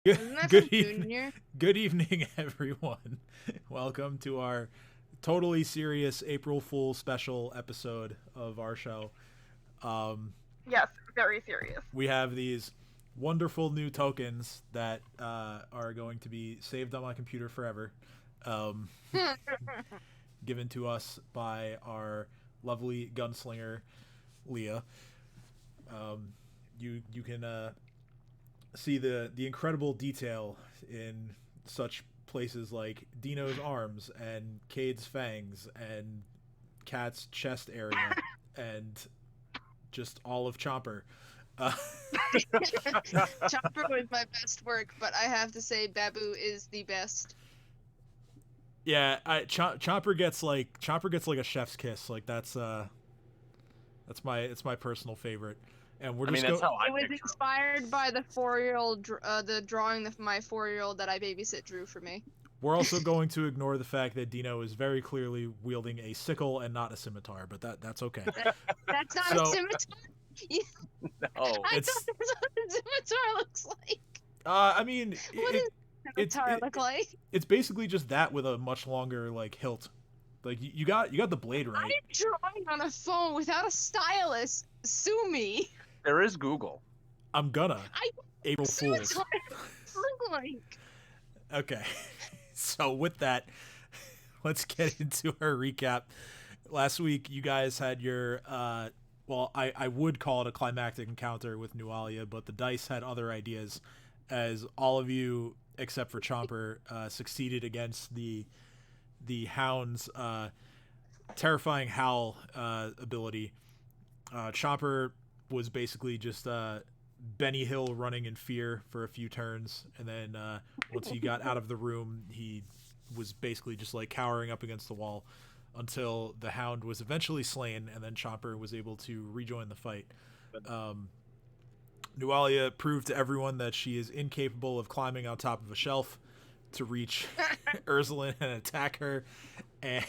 Good, Wasn't that good from evening, Junior? good evening, everyone. Welcome to our totally serious April Fool special episode of our show. Um, Yes, very serious. we have these wonderful new tokens that are going to be saved on my computer forever, um, given to us by our lovely gunslinger Leah. Um, you can see the incredible detail in such places like Dino's arms and Cade's fangs and Cat's chest area and just all of Chomper. Uh, Chopper was my best work, but I have to say Babu is the best. yeah, Chomper gets like a chef's kiss. Like that's it's my personal favorite. And we're I mean, just that's go. how I It was picture him. inspired by the 4-year-old, the drawing that my 4-year-old that I babysit drew for me. We're also going to ignore the fact that Dino is very clearly wielding a sickle and not a scimitar, but that's okay. That's not So- a scimitar. No, I It's- thought that's what a scimitar looks like. I mean, What does a scimitar look like? it's basically just that with a much longer like hilt. Like you got the blade right. I'm drawing on a phone without a stylus. Sue me. there is Google. I'm gonna I April Fools. scimitar look like. Okay, so with that, let's get into our recap. Last week, you guys had your well, I would call it a climactic encounter with Nualia, but the dice had other ideas, as all of you except for Chomper succeeded against the Hound's terrifying howl ability. Chomper was basically just Benny Hill running in fear for a few turns, and then once he got out of the room, he was basically just like cowering up against the wall until the Hound was eventually slain, and then Chomper was able to rejoin the fight. Nualia proved to everyone that she is incapable of climbing on top of a shelf to reach Ursulin and attack her, and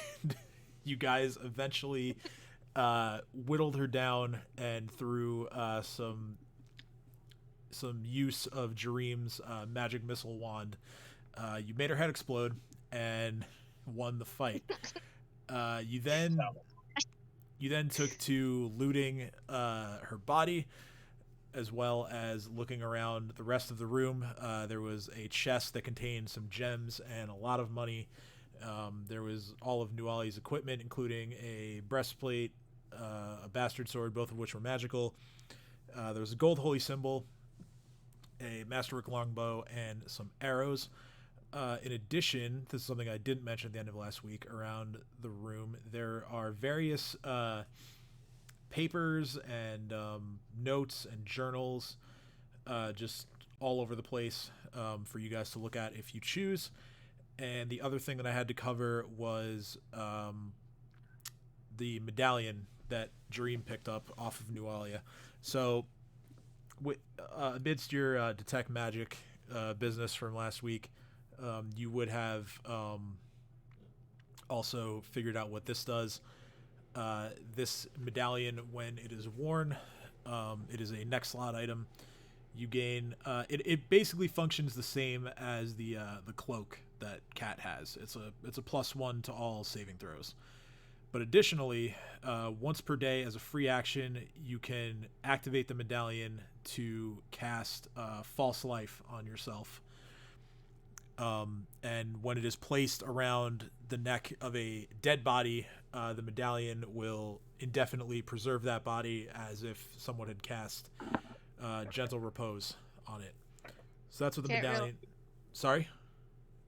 you guys eventually whittled her down, and through some use of Jareem's magic missile wand, you made her head explode and won the fight. You then took to looting her body, as well as looking around the rest of the room. There was a chest that contained some gems and a lot of money. There was all of Nuali's equipment, including a breastplate, a bastard sword, both of which were magical. There was a gold holy symbol, a masterwork longbow, and some arrows. In addition, this is something I didn't mention at the end of last week, around the room, there are various papers and notes and journals just all over the place for you guys to look at if you choose. And the other thing that I had to cover was the medallion that Dream picked up off of Nualia. So, amidst your detect magic business from last week, you would have also figured out what this does. This medallion, when it is worn, it is a neck slot item. You gain it basically functions the same as the cloak that Cat has. It's a +1 to all saving throws. But additionally, once per day as a free action, you can activate the medallion to cast False Life on yourself. And when it is placed around the neck of a dead body, the medallion will indefinitely preserve that body as if someone had cast Gentle Repose on it. So that's what the Can't medallion. Sorry?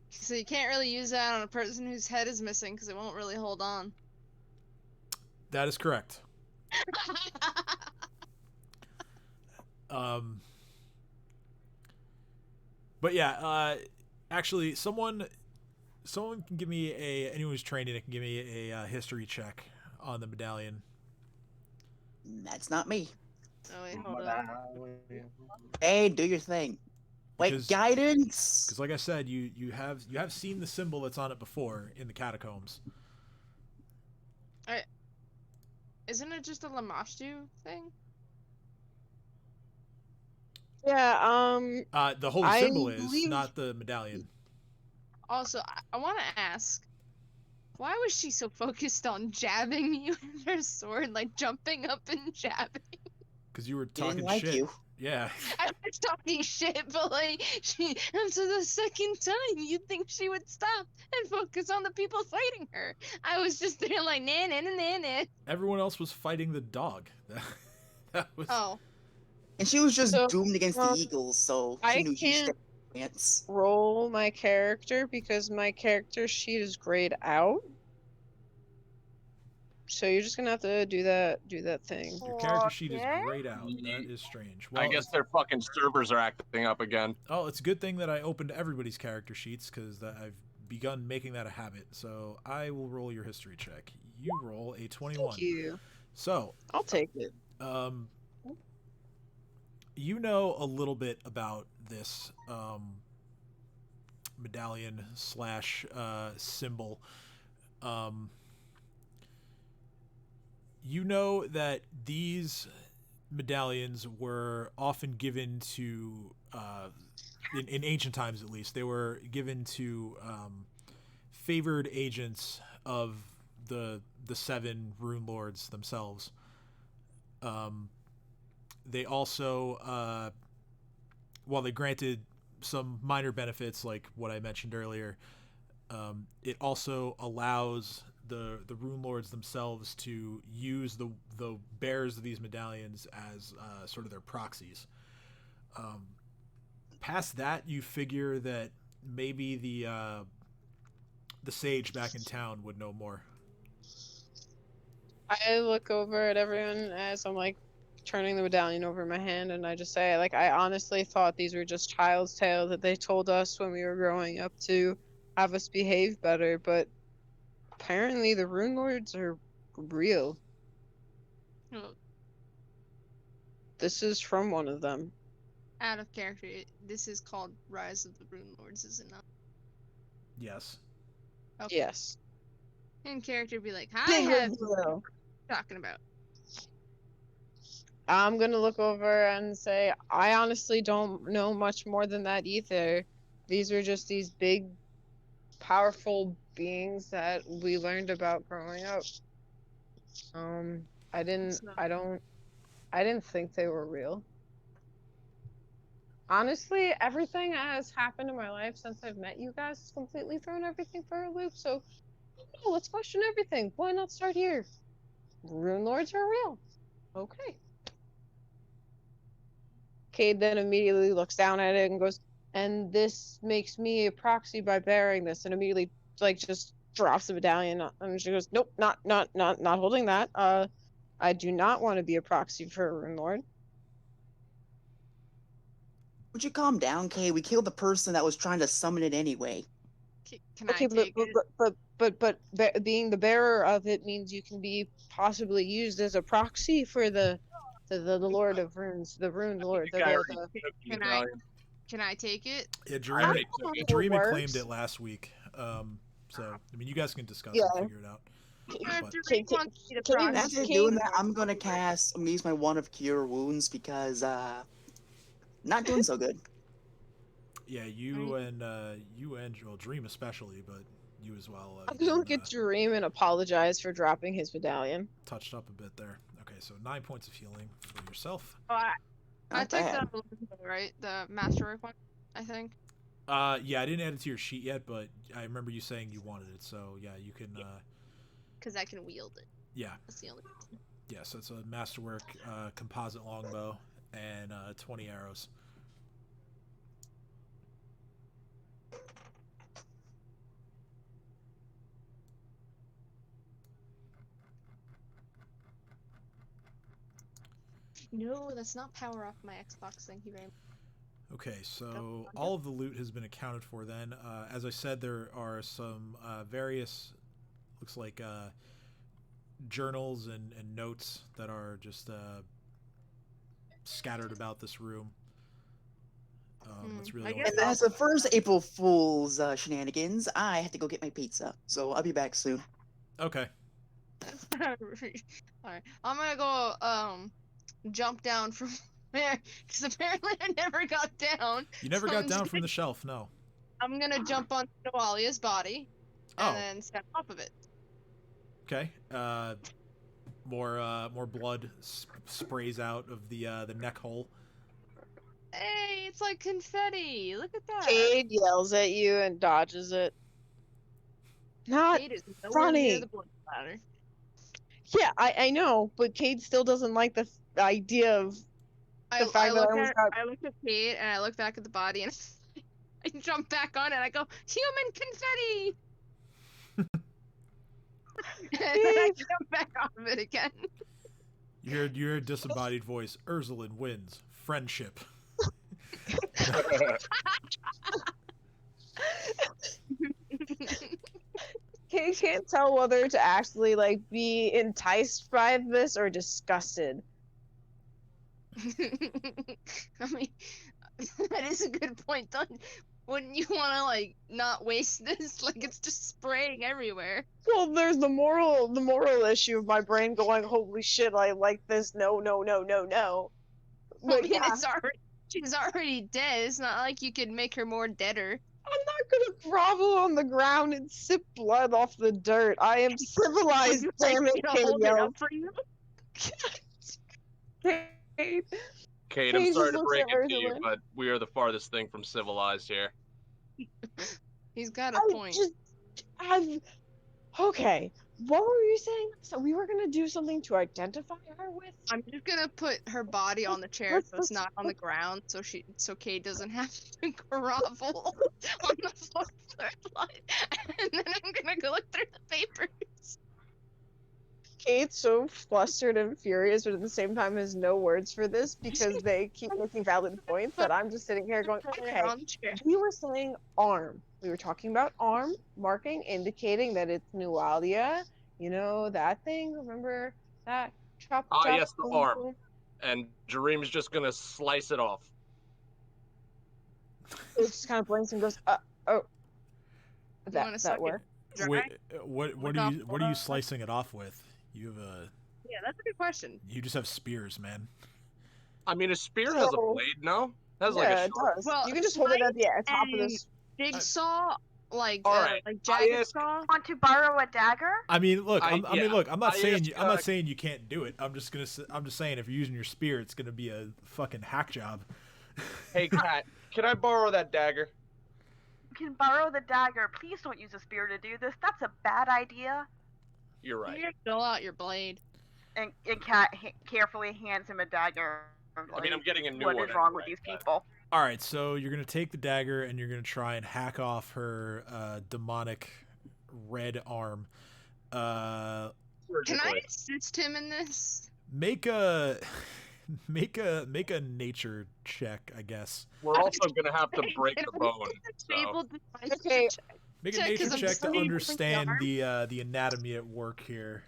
So you can't really use that on a person whose head is missing because it won't really hold on. That is correct. Um, but yeah, actually, someone can give me anyone who's trained in it can give me a history check on the medallion. That's not me. Oh wait, hold on. Hey, do your thing. Wait, Because- guidance. Because, like I said, you have seen the symbol that's on it before in the catacombs. Isn't it just a Lamashtu thing? Yeah, The holy I symbol is, believe- not the medallion. Also, I want to ask, why was she so focused on jabbing you with her sword, like jumping up and jabbing? Because you were She didn't talking like shit. you. Yeah. I was talking shit, but like, after the second time, you'd think she would stop and focus on the people fighting her. I was just there like, nah, nah, nah, nah, nah. Everyone else was fighting the dog. That was. Oh, And she was just So, doomed against the um, Eagles, so she I knew she can't stood a chance. roll my character because my character sheet is grayed out. So you're just gonna have to do that thing. Your character sheet is Okay. grayed out. That is strange. I guess their fucking servers are acting up again. Oh, it's a good thing that I opened everybody's character sheets because I've begun making that a habit. So I will roll your history check. You roll a 21. Thank you. So, I'll take it. you know a little bit about this medallion slash symbol. You know that these medallions were often given to, in ancient times at least, they were given to favored agents of the seven rune lords themselves. They also, while they granted some minor benefits like what I mentioned earlier, it also allows the rune lords themselves to use the bearers of these medallions as sort of their proxies. Past that, you figure that maybe the sage back in town would know more. I look over at everyone as I'm like turning the medallion over in my hand, and I just say, like, I honestly thought these were just child's tales that they told us when we were growing up to have us behave better, but apparently the rune lords are real. oh, This is from one of them. out of character. This is called Rise of the Rune Lords, is it not? Yes. Okay. Yes. In character, be like, I Big have reveal. talking about. I'm gonna look over and say, I honestly don't know much more than that either. These were just these big, powerful beings that we learned about growing up. I didn't, So- I didn't think they were real. Honestly, everything that has happened in my life since I've met you guys has completely thrown everything for a loop. So, oh, let's question everything. Why not start here? Rune lords are real. Okay. Cade then immediately looks down at it and goes, and this makes me a proxy by bearing this, and immediately like just drops the medallion, and she goes, nope, not holding that. I do not want to be a proxy for a rune lord. Would you calm down, Kay? We killed the person that was trying to summon it anyway. Can Okay, I take it? but being the bearer of it means you can be possibly used as a proxy for the Lord of Runes, the Rune Lord. Can I take it? Yeah, I Dream, don't know how it claimed works. it last week. So I mean, you guys can discuss Yeah. and figure it out. If But- Dream wants me to Can- proxy, After Kay- doing that, I'm gonna use my one of cure wounds because not doing so good. Yeah, you and well, Dream especially, but you as well. I'm gonna look at Dream and apologize for dropping his medallion. Touched up a bit there. Okay, so 9 points of healing for yourself. oh, I Not took bad. the right, the masterwork one, I think. Yeah, I didn't add it to your sheet yet, but I remember you saying you wanted it, so yeah, you can. Because I can wield it. Yeah, That's the only reason. yeah. So it's a masterwork composite longbow and 20 arrows. No, that's not power off my Xbox. Thank you very much. Okay, so all of the loot has been accounted for then. As I said, there are some various, looks like journals and notes that are just scattered about this room. That's really I the only guess And as the first April Fool's shenanigans, I have to go get my pizza. So I'll be back soon. Okay. Alright, I'm gonna go jump down from because apparently I never got down. You never So got I'm just down from gonna- the shelf, no. I'm gonna jump on Nualia's body and Oh. then step off of it. Okay. More blood sprays out of the neck hole. Hey, it's like confetti. Look at that. Cade yells at you and dodges it. Not Cade is nowhere near funny. the blood splatter. Yeah, I know, but Cade still doesn't like the idea of the fact that I almost got. I looked at Cade and I looked back at the body and I jump back on it and I go, human confetti! And then I jump back off of it again. You hear a disembodied voice. Ursulin wins. Friendship. Cade can't tell whether to actually like be enticed by this or disgusted. I mean, that is a good point. Wouldn't you want to like not waste this? Like it's just spraying everywhere. Well, there's the moral issue of my brain going, "Holy shit, I like this." No, no, no, no, no. I But mean, yeah, she's already dead. It's not like you could make her more deader. I'm not gonna grovel on the ground and sip blood off the dirt. I am civilized, damn it, You know, Cade hold it yells. up for you. Cade. Kate, I'm Paige sorry just to looks break at it to you, Ursula. but we are the farthest thing from civilized here. He's got a I point. just, okay. What were you saying? So we were gonna do something to identify her with? I'm just gonna put her body on the chair so it's not on the ground, so Kate doesn't have to grovel on the floor, and then I'm gonna go look through the papers. Kate's so flustered and furious, but at the same time has no words for this because they keep making valid points that I'm just sitting here going, Put her okay, on the chair. we were saying arm. We were talking about arm marking, indicating that it's Nualia. You know, that thing? Remember that? Chop, Ah, chop, yes, the boom, arm. boom. And Jareem's just gonna slice it off. It just kind of blinks and goes, oh. wanna suck That it? worked. Dry? What Look are off you what are you the- slicing it off with? You have Yeah, that's a good question. you just have spears, man. I mean, a spear has a So- blade, no? It has Yeah, like a it sharp. does. Well, You can just hold it at the top of and this. Jigsaw, like Alright, jagged I ask- saw. Want to borrow a dagger? I mean, look. I I mean, look. I'm not I saying ask, I'm not saying you can't do it. I'm just saying if you're using your spear, it's gonna be a fucking hack job. Hey, Kat, can I borrow that dagger? You can borrow the dagger. Please don't use a spear to do this. That's a bad idea. You're right. You fill out your blade. And Cat carefully hands him a dagger. I mean, I'm getting a new what one. is wrong with anyway, these but- people? All right, so you're gonna take the dagger and you're gonna try and hack off her demonic red arm. Can I Surgically. assist him in this? Make a nature check, I guess. We're also gonna have to break the bone. So. Disabled device Okay. check. Make a Check, 'cause nature I'm check to studying the understand arm. the anatomy at work here.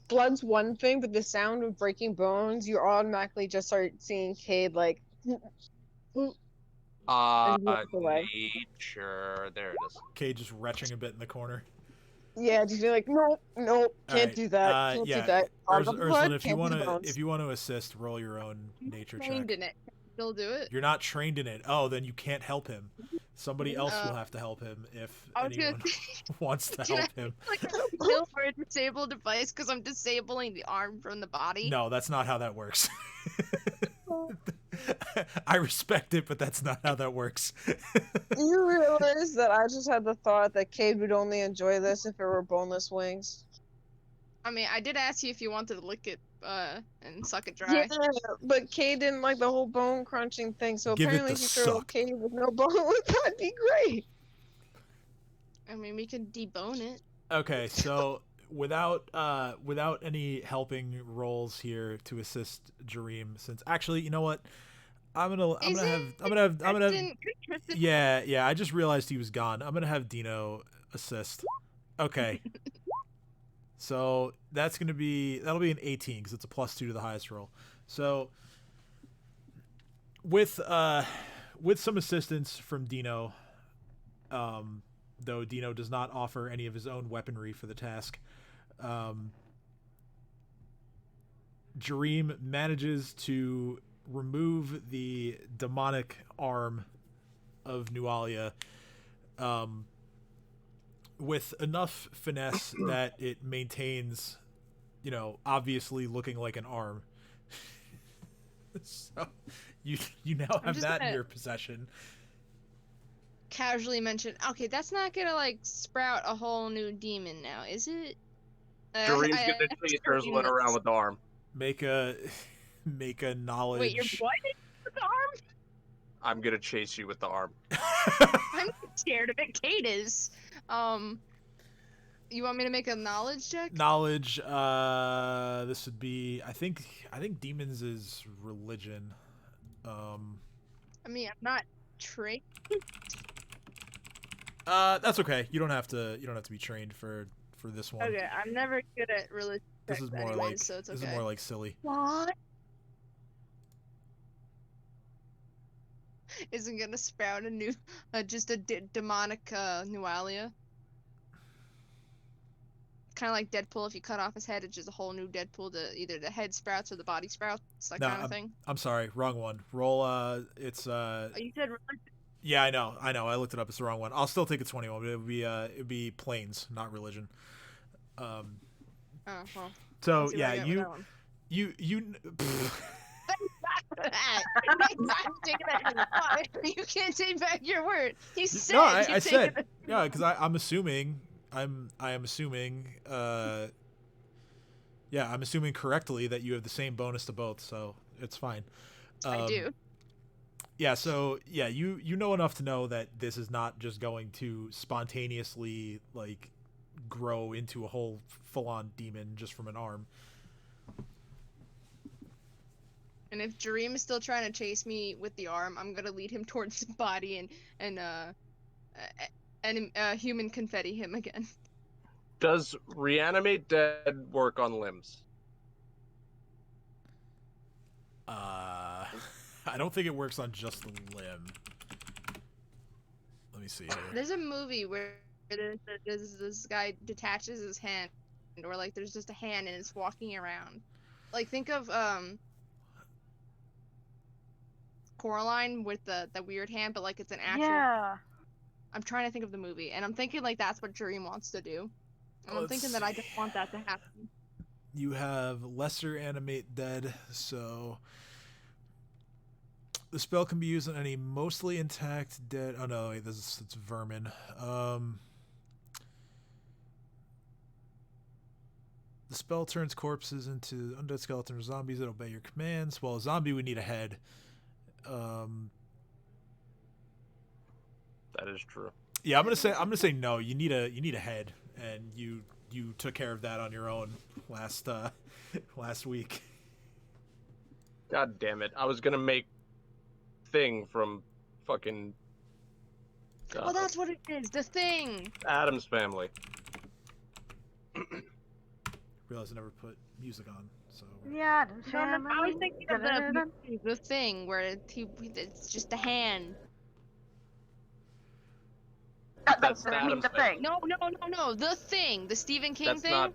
Blood's one thing, but the sound of breaking bones, you automatically just start seeing Cade like. And walk away. Nature. There it is. Okay, just retching a bit in the corner. Yeah, just be like, nope, can't Alright, do that. Can't yeah, do that. On the Ursula, blood, if you can't do want the to bones. assist, roll your own nature Trained check. in it. Still do it. You're not trained in it. Oh, then you can't help him. Somebody else will Oh. have to help him if I was gonna anyone wants to Can I- help him. like a skill for a disabled device because I'm disabling the arm from the body. No, that's not how that works. I respect it, but that's not how that works. You realize that I just had the thought that Cade would only enjoy this if it were boneless wings. I mean, I did ask you if you wanted to lick it and suck it dry. Yeah, but Cade didn't like the whole bone crunching thing, so Give it apparently the if you throw suck. Cade with no bone, that'd be great. I mean, we could debone it. Okay, so without any helping rolls here to assist Jareem, since actually, you know what? I'm gonna have yeah, I just realized he was gone. I'm gonna have Dino assist. Okay. So that'll be an 18 because it's a +2 to the highest roll. So with some assistance from Dino, though Dino does not offer any of his own weaponry for the task, Jareem manages to remove the demonic arm of Nualia with enough finesse that it maintains, obviously looking like an arm. So you now have that in your possession. Casually mention, okay, that's not gonna like sprout a whole new demon now, is it? Dream's gonna chase Ursula around with the arm. Make a knowledge. Wait, you're what? With the arm? I'm gonna chase you with the arm. I'm scared of it. Kate is. You want me to make a knowledge check? Knowledge. This would be. I think demons is religion. I mean, I'm not trained. That's okay. You don't have to be trained for this one. Okay, I'm never good at religion. This is more anyways, like so it's okay. This is more like silly. What? Isn't gonna sprout a new, just a demonic Nualia. Kind of like Deadpool. If you cut off his head, it's just a whole new Deadpool. Either the head sprouts or the body sprouts. That kind of thing. I'm sorry, wrong one. Roll. It's Oh, you said religion. Yeah, I know. I looked it up. It's the wrong one. I'll still take a 21, but it'd be planes, not religion. Oh well. So yeah, you. You can't take back your word. You said. No, I said. Yeah, because I'm assuming. I am assuming. Yeah, I'm assuming correctly that you have the same bonus to both, so it's fine. I do. Yeah, so yeah, you know enough to know that this is not just going to spontaneously like grow into a whole full-on demon just from an arm. And if Dream is still trying to chase me with the arm, I'm gonna lead him towards the body and human confetti him again. Does reanimate dead work on limbs? I don't think it works on just the limb. Let me see here. There's a movie where this guy detaches his hand, or like there's just a hand and it's walking around. Like think of Coraline with the weird hand, but like it's an actual. Yeah. I'm trying to think of the movie, and I'm thinking like that's what Dream wants to do. And I'm thinking that I just want that to happen. You have lesser animate dead, so the spell can be used on any mostly intact dead. Oh no, wait, it's vermin. The spell turns corpses into undead skeletons or zombies that obey your commands. Well, a zombie would need a head. That is true. Yeah, I'm gonna say no. You need a head, and you took care of that on your own last week. God damn it! I was gonna make Thing from fucking. Oh, that's what it is. The Thing. Addams Family. Realized I never put music on, so. Yeah. No, I was thinking of the Thing where it's just a hand. That's I mean, the thing. No. The Thing. The Stephen King That's thing. not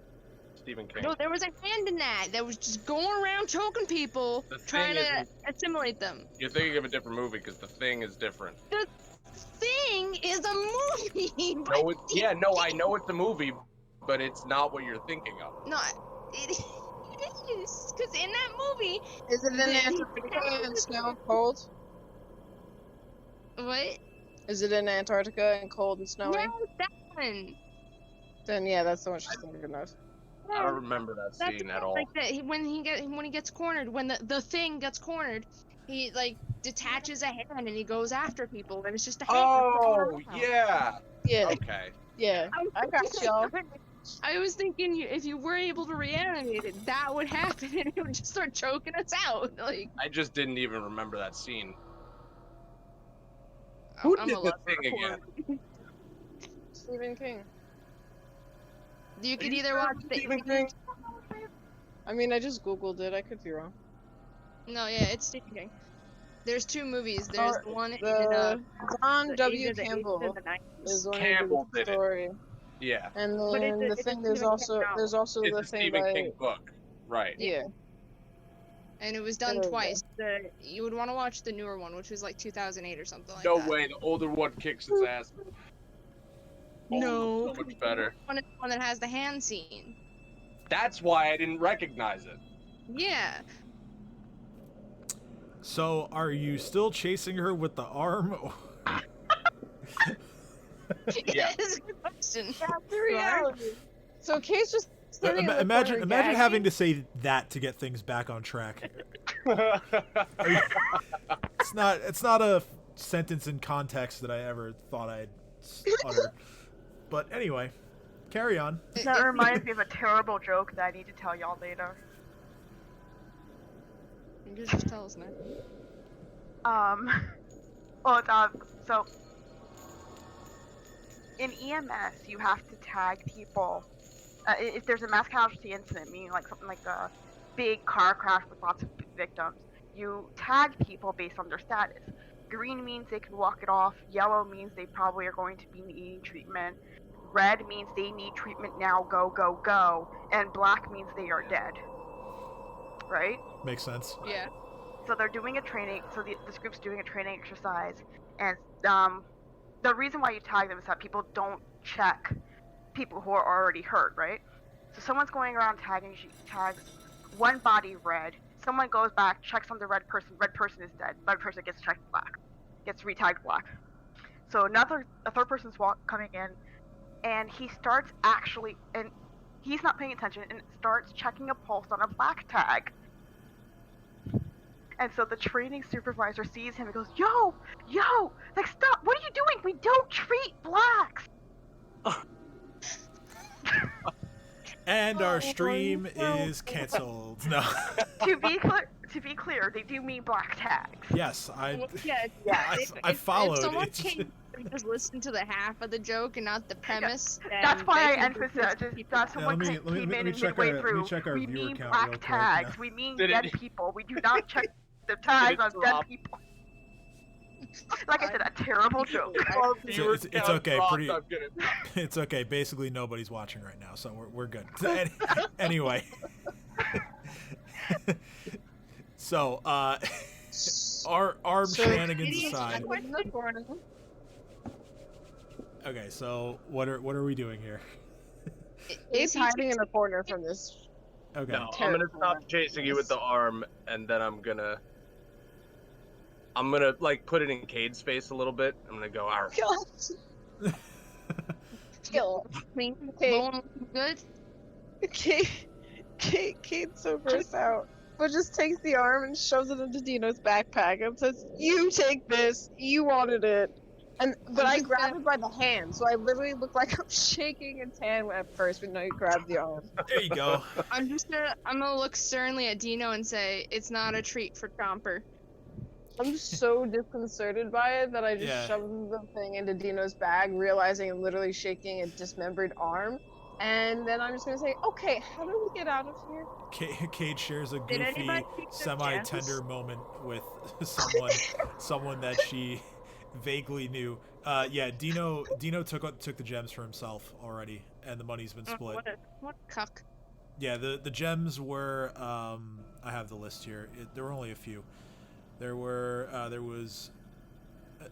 Stephen King. No, there was a hand in that was just going around choking people, trying to assimilate them. You're thinking of a different movie because The Thing is different. The Thing is a movie. No, I know it's a movie, but it's not what you're thinking of. No, it is. Because in that movie... Is it in Antarctica and snow and cold? What? Is it in Antarctica and cold and snowy? No, that one. Then yeah, that's the one she's thinking of. I don't remember that scene at all. Like that, when he gets cornered, when the Thing gets cornered, he like detaches a hand and he goes after people, and it's just a hand. Oh yeah. Yeah. Okay. Yeah. I got y'all. I was thinking if you were able to reanimate it, that would happen, and it would just start choking us out. Like I just didn't even remember that scene. I'm Who did a the lover Thing of horror. again? Stephen King. You could either watch Stephen King. I mean, I just googled it. I could be wrong. No, yeah, it's Stephen King. There's two movies. There's one in John W. the 80s Campbell and the 90s. is one Campbell of the did it. story. Yeah. And But then the it's a thing Stephen King novel. there's also It's the a thing Stephen by King book. Right. yeah. and it was done Oh, twice. You would want to watch the newer one, which was like 2008 or something like No that. way, the older one kicks its ass. No. So much better. One is the one that has the hand scene. That's why I didn't recognize it. Yeah. So, are you still chasing her with the arm? Yeah. That is a good question. That's the reality. So Kate's just standing in the Imagine corner having gagging. to say that to get things back on track. It's not a sentence in context that I ever thought I'd utter. But anyway, carry on. That reminds me of a terrible joke that I need to tell y'all later. You can just tell us now. Well, so in EMS, you have to tag people. If there's a mass casualty incident, meaning like something like a big car crash with lots of victims, you tag people based on their status. Green means they can walk it off. Yellow means they probably are going to be needing treatment. Red means they need treatment now, go, go, go. And black means they are dead. Right? Makes sense. Yeah. So they're doing a training, so this group's doing a training exercise, and the reason why you tag them is that people don't check people who are already hurt, right? So someone's going around tagging, she tags one body red, someone goes back, checks on the red person is dead, red person gets checked black, gets retagged black. So a third person's coming in, and he starts and he's not paying attention, and starts checking a pulse on a black tag. And so the training supervisor sees him and goes, yo, like stop, what are you doing? We don't treat blacks. And our stream is canceled. No. To be clear, they do mean black tags. Yes, Well, I followed. If someone It's- came and just listen to the half of the joke and not the premise, then That's why I they can emphasize just it. That someone let me came in and check midway our- let through. me check our We viewer mean count real black quick. tags. No. We mean Did dead it- people. We do not check the tags on dead drop? people. Like I said, a terrible joke. Our It's- viewer it's count okay, dropped, pretty- I'm gonna- It's okay. Basically, nobody's watching right now, so we're good. Anyway, so our arm shenanigans Idiots aside. are In the corner. Okay, so what are we doing here? He's hiding in the corner from this. Okay. No, I'm gonna Terrible. stop chasing you with the arm, and then I'm gonna like put it in Cade's face a little bit. I'm gonna go, "Arr." Kill. clean, Okay. bone good. Kate's so grossed out, but just takes the arm and shoves it into Dino's backpack and says, "You take this. You wanted it." But I grab it by the hand, so I literally look like I'm shaking its hand at first, but no, you grab the arm. There you go. I'm gonna look sternly at Dino and say, "It's not a treat for Chomper." I'm so disconcerted by it that I just Yeah. shoved the thing into Dino's bag, realizing I'm literally shaking a dismembered arm. And then I'm just gonna say, okay, how do we get out of here? Cade shares a Did goofy, anybody keep their semi-tender gems? moment with someone that she vaguely knew. Yeah, Dino took the gems for himself already, and the money's been split. What a cuck. Yeah, the gems were I have the list here. There were only a few. There was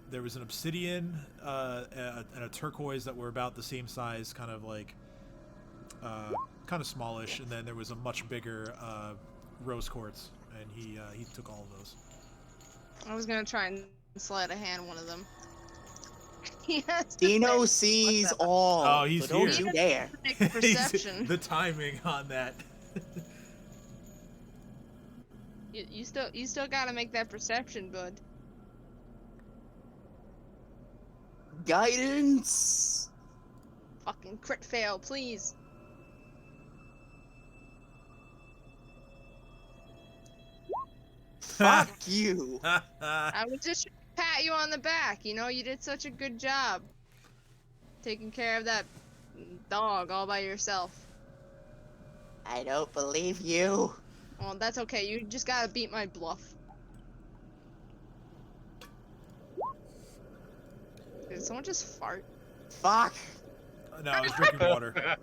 an obsidian and a turquoise that were about the same size, kind of smallish, and then there was a much bigger rose quartz, and he took all of those. I was gonna try and sleight of hand one of them. Yes. Dino sees all. Oh, he's so don't here. you dare. Perception. The timing on that. You still gotta make that perception, bud. Guidance. Fucking crit fail, please. Fuck you. I was just trying to pat you on the back. You know, you did such a good job taking care of that dog all by yourself. I don't believe you. Well, that's okay. You just gotta beat my bluff. Did someone just fart? Fuck. No, I was drinking water.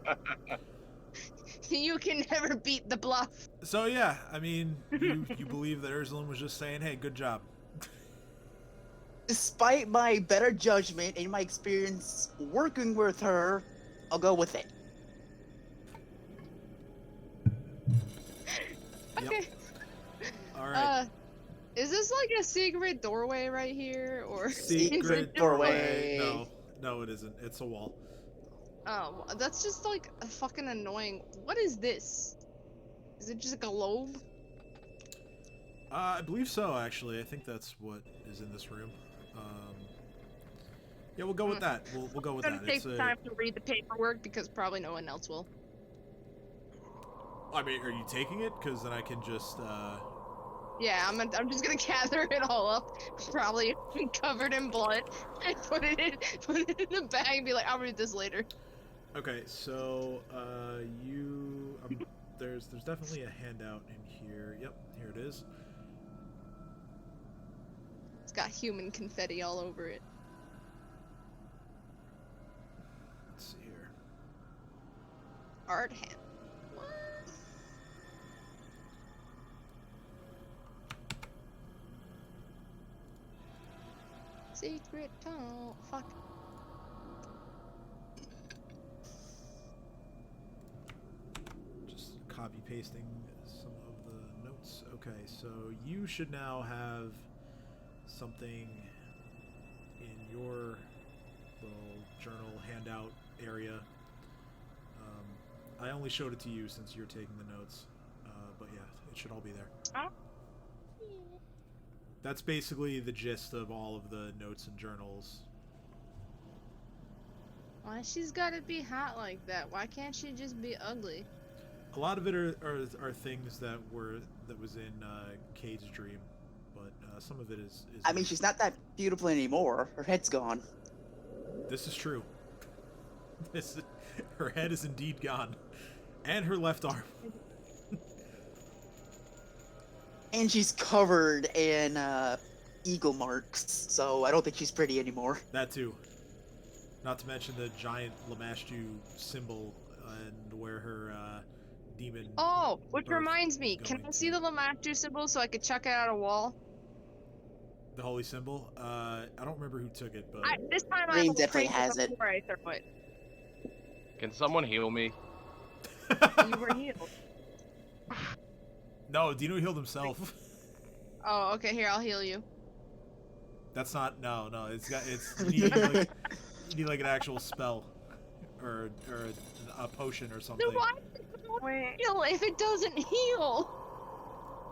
You can never beat the bluff. So yeah, I mean, you believe that Ursuline was just saying, "Hey, good job." Despite my better judgment and my experience working with her, I'll go with it. Okay. All right. Is this like a secret doorway right here, or Secret doorway. No, it isn't. It's a wall. Oh, that's just like a fucking annoying. What is this? Is it just a globe? I believe so, actually. I think that's what is in this room. Yeah, we'll go with that. We'll go with I'm that. gonna take time to read the paperwork because probably no one else will. I mean, are you taking it? Because then I can just. Yeah, I'm just gonna gather it all up, probably covered in blood, and put it in the bag and be like, I'll read this later. Okay, so there's definitely a handout in here. Yep, here it is. It's got human confetti all over it. Let's see here. Art hand. What? Secret tunnel. Fuck. Just copy pasting some of the notes. Okay, so you should now have something in your little journal handout area. I only showed it to you since you're taking the notes, but yeah, it should all be there. Oh. That's basically the gist of all of the notes and journals. Why she's gotta be hot like that? Why can't she just be ugly? A lot of it are things that was in Cade's dream, but some of it is I mean, she's not that beautiful anymore. Her head's gone. This is true. Her head is indeed gone, and her left arm. And she's covered in eagle marks, so I don't think she's pretty anymore. That too. Not to mention the giant Lamashtu symbol and where her demon. Oh, which birth reminds me, is can going I see to. the Lamashtu symbol so I could chuck it out a wall? The holy symbol? I don't remember who took it, but This time I Rain will definitely break has it. before I throw it. Can someone heal me? You were healed. No, Dino healed himself. Oh, okay, here, I'll heal you. That's not no. You need like an actual spell, or a potion or something. Then why Wait, heal if it doesn't heal?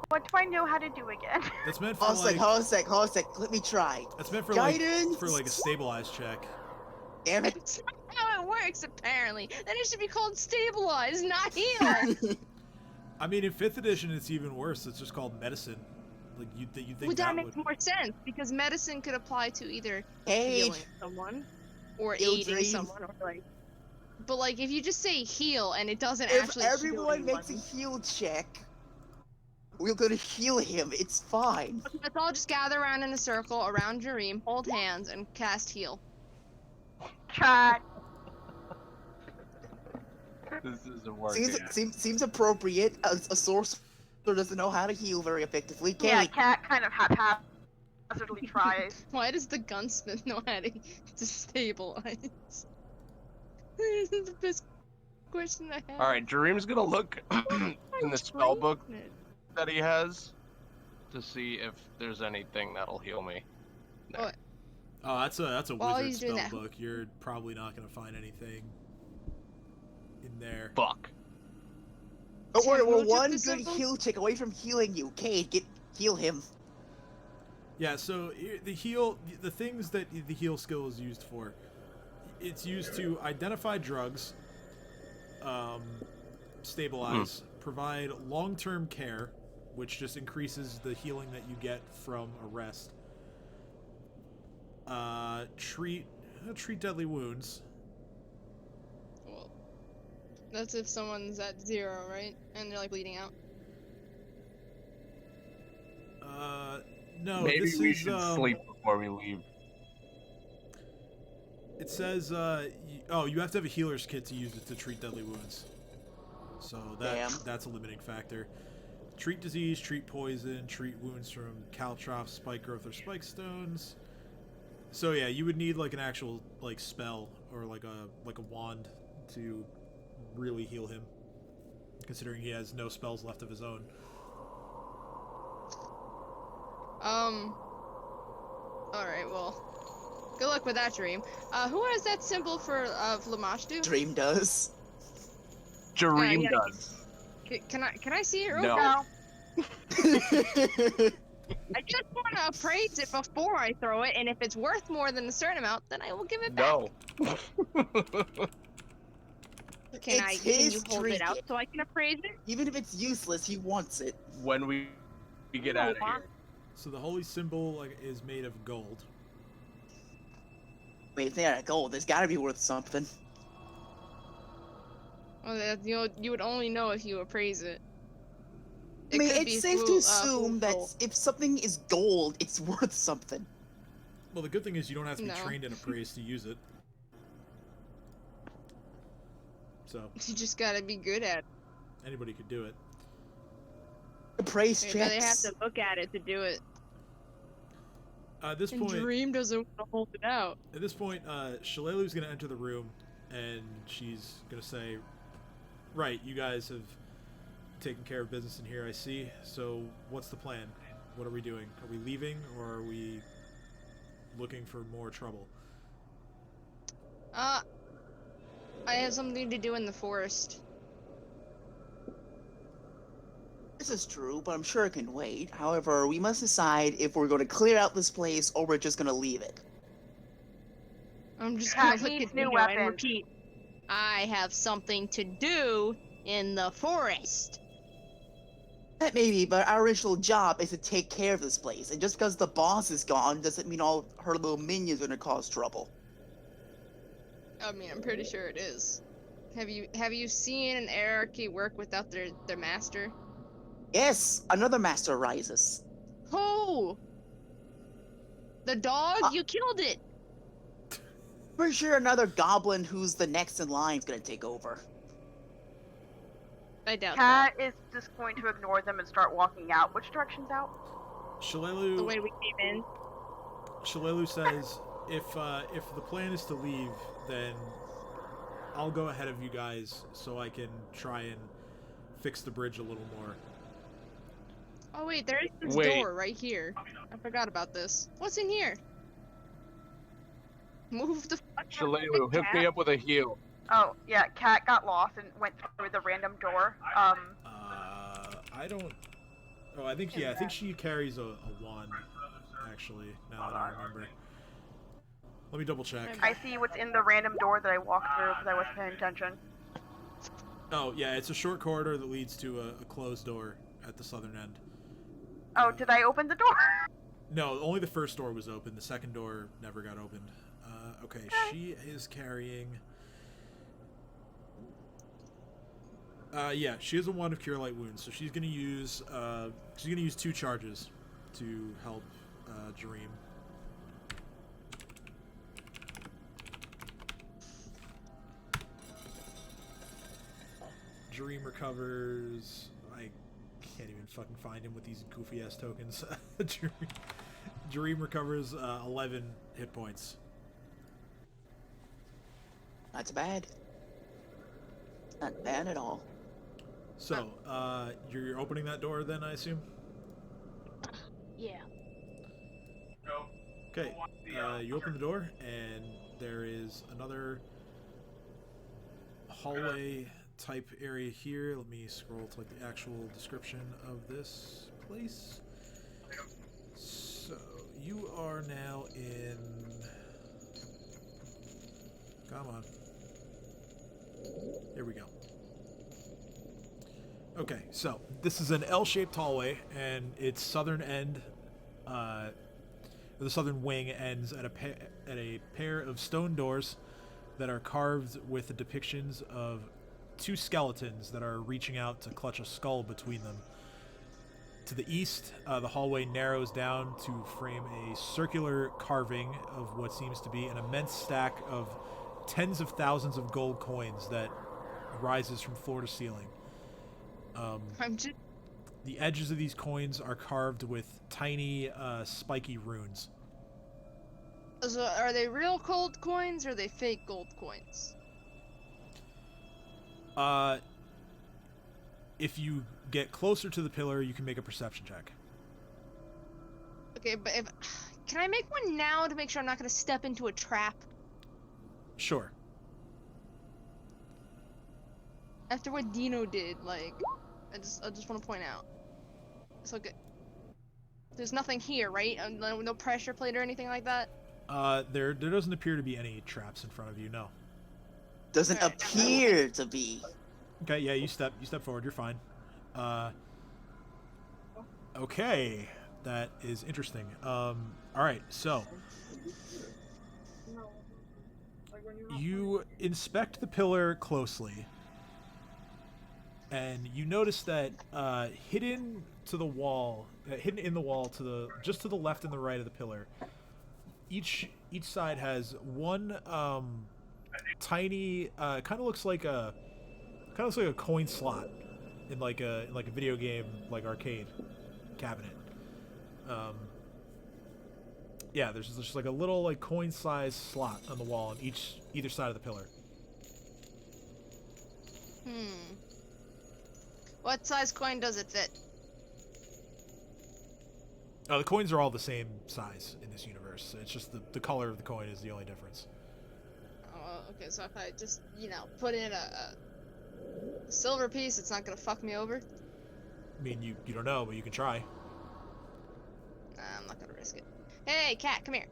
what do I know how to do again? That's meant for Hold a sec. Let me try. That's meant for Guidance! like a stabilized check. Damn it. That's not how it works, apparently. Then it should be called stabilize, not heal. I mean, in 5th edition, it's even worse. It's just called medicine. Like you think Well, that makes would. more sense because medicine could apply to either Hey, healing someone or Heal aiding dream. someone, or like. But like, if you just say heal and it doesn't if actually everyone heal makes a heal check, we're gonna heal him. It's fine. let's all just gather around in a circle around Jareem, hold hands, and cast heal. Chat. This isn't working. Seems appropriate. A sorcerer doesn't know how to heal very effectively. Yeah, Kate, Cat kind of haphazardly tries. Why does the gunsmith know how to stabilize? This is the best question I have. Alright, Jareem's gonna look in the spell book that he has to see if there's anything that'll heal me. Oh, Oh, that's a While wizard he's doing spell that- book. You're probably not gonna find anything in there. Fuck. don't worry, Sam, we're who took one the good symbol? heal check away from healing you. Kate, heal him. Yeah. So the things that the heal skill is used for, it's used to identify drugs, stabilize, provide long-term care, which just increases the healing that you get from a rest. Treat deadly wounds. well, that's if someone's at 0, right? And they're like bleeding out. No, Maybe this we is should sleep before we leave. It says you have to have a healer's kit to use it to treat deadly wounds. So Damn. that's a limiting factor. Treat disease, treat poison, treat wounds from caltrops, spike growth, or spike stones. So yeah, you would need like an actual like spell or like a wand to really heal him, considering he has no spells left of his own. Alright, well. Good luck with that, Dream. Who has that symbol for Lamashtu? Dream does. Jareem yeah. does. Can I see it real No. quick? I just want to appraise it before I throw it, and if it's worth more than a certain amount, then I will give it back. No. Can It's you his hold it out trinket. so I can appraise it? Even if it's useless, he wants it. When we get out of here. So the holy symbol like is made of gold. Wait, if they're out of gold, there's gotta be worth something. Well, you would only know if you appraise it. I mean, could be it's safe to full- assume that full- if something is gold, it's worth something. Well, the good thing is you don't have to be No. trained in appraise to use it. So You just gotta be good at it. anybody could do it. Appraise But they have checks. to look at it to do it. At this And point, Dream doesn't want to hold it out. Shalelu's gonna enter the room, and she's gonna say, "Right, you guys have taken care of business in here, I see. So what's the plan? What are we doing? Are we leaving, or are we looking for more trouble?" I have something to do in the forest. This is true, but I'm sure it can wait. However, we must decide if we're going to clear out this place or we're just going to leave it. I'm just Cat gonna look needs at new Nino weapons. and repeat. I have something to do in the forest. That may be, but our original job is to take care of this place. And just because the boss is gone doesn't mean all her little minions are going to cause trouble. I mean, I'm pretty sure it is. Have you seen an hierarchy work without their master? Yes, another master rises. Who? The dog? You killed it. Pretty sure another goblin who's the next in line is going to take over. I doubt that. Cat is just going to ignore them and start walking out. Which direction's out? Shalelu, The way we came in. Shalelu says, if the plan is to leave, then I'll go ahead of you guys so I can try and fix the bridge a little more. Oh wait, there is this Wait. door right here. I forgot about this. What's in here? Move the fuck out of the Shalelu, hit me cat. up with a heal. Oh, yeah, Cat got lost and went through the random door. I don't. Oh, I think I think she carries a wand. Actually, now that I remember. Let me double check. I see what's in the random door that I walked through because I wasn't paying attention. Oh yeah, it's a short corridor that leads to a closed door at the southern end. Oh, did I open the door? No, only the first door was open. The second door never got opened. Okay, she is carrying. Yeah, she has a wand of cure light wounds, so she's gonna use 2 charges to help Dream. Dream recovers. I can't even fucking find him with these goofy ass tokens. Dream recovers 11 hit points. That's bad. Not bad at all. So, you're opening that door then, I assume? Yeah. Okay, you open the door, and there is another hallway type area here. Let me scroll to like the actual description of this place. So, you are now in... Come on. Here we go. Okay, so this is an L-shaped hallway, and its southern end, the southern wing ends at a pair of stone doors that are carved with the depictions of 2 skeletons that are reaching out to clutch a skull between them. To the east, the hallway narrows down to frame a circular carving of what seems to be an immense stack of tens of thousands of gold coins that rises from floor to ceiling. I'm just. The edges of these coins are carved with tiny, spiky runes. So are they real gold coins or are they fake gold coins? If you get closer to the pillar, you can make a perception check. Okay, but can I make one now to make sure I'm not gonna step into a trap? Sure. After what Dino did, like, I just want to point out. So good. There's nothing here, right? No pressure plate or anything like that. There doesn't appear to be any traps in front of you. No. Doesn't Alright. appear to be. Okay, yeah, you step forward. You're fine. Okay, that is interesting. All right, so you inspect the pillar closely, and you notice that hidden in the wall to the left and the right of the pillar, each side has one tiny kind of looks like a coin slot in like a video game like arcade cabinet. Yeah, there's just like a little like coin size slot on the wall on either side of the pillar. What size coin does it fit? Oh, the coins are all the same size in this universe. It's just the color of the coin is the only difference. Oh, okay, so if I just, put in a silver piece, it's not gonna fuck me over? I mean, you don't know, but you can try. Nah, I'm not gonna risk it. Hey, cat, come here.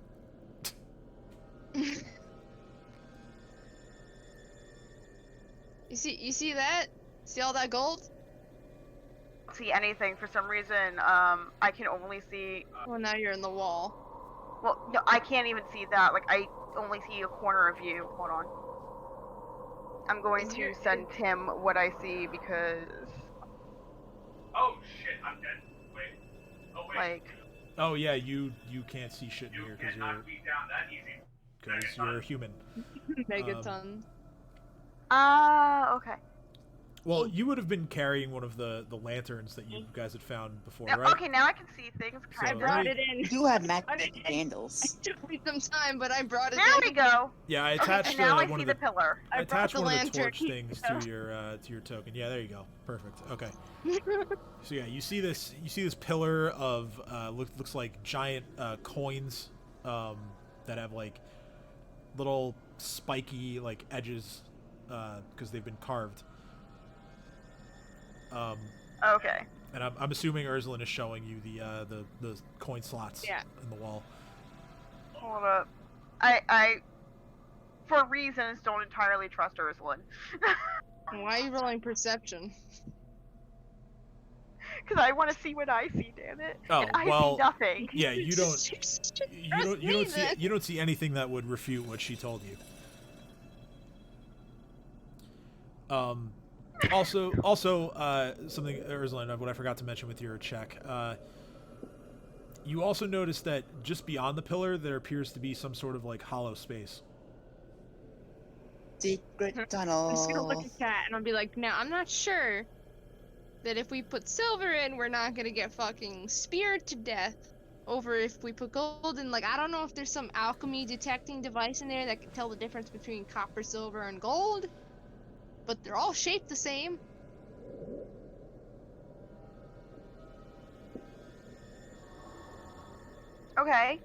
You see that? See all that gold? See anything for some reason. I can only see. Well, now you're in the wall. Well, no, I can't even see that. Like, I only see a corner of you. Hold on. I'm going to send Tim what I see because. Oh shit! I'm dead. Wait. Oh wait. Like. Oh yeah, you can't see shit in You here can't knock me down that easy. because you're a human. Megaton. Okay. Well, you would have been carrying one of the lanterns that you guys had found before, Now, right? okay, now I can see things. So, I brought it in. You do have magic candles. It took me some time, but I brought it There in. we go. Yeah, I Okay, attached so now I one see of the pillar. I I brought attached the one of the lantern. torch things to your token. Yeah, there you go. Perfect. Okay. So yeah, you see this pillar of looks like giant coins that have like little spiky like edges because they've been carved. Okay. And I'm assuming Ursula is showing you the coin slots in the wall. Hold up. I for reasons don't entirely trust Ursula. Why are you rolling perception? Because I want to see what I see, damn it. Oh, and I well, see nothing. Yeah, you don't see anything that would refute what she told you. Also, something, Ursula, what I forgot to mention with your check. You also notice that just beyond the pillar, there appears to be some sort of like hollow space. Secret I'm tunnel. just gonna look at Cat and I'll be like, now I'm not sure that if we put silver in, we're not gonna get fucking speared to death. Over if we put gold in, like, I don't know if there's some alchemy detecting device in there that can tell the difference between copper, silver, and gold. But they're all shaped the same. Okay.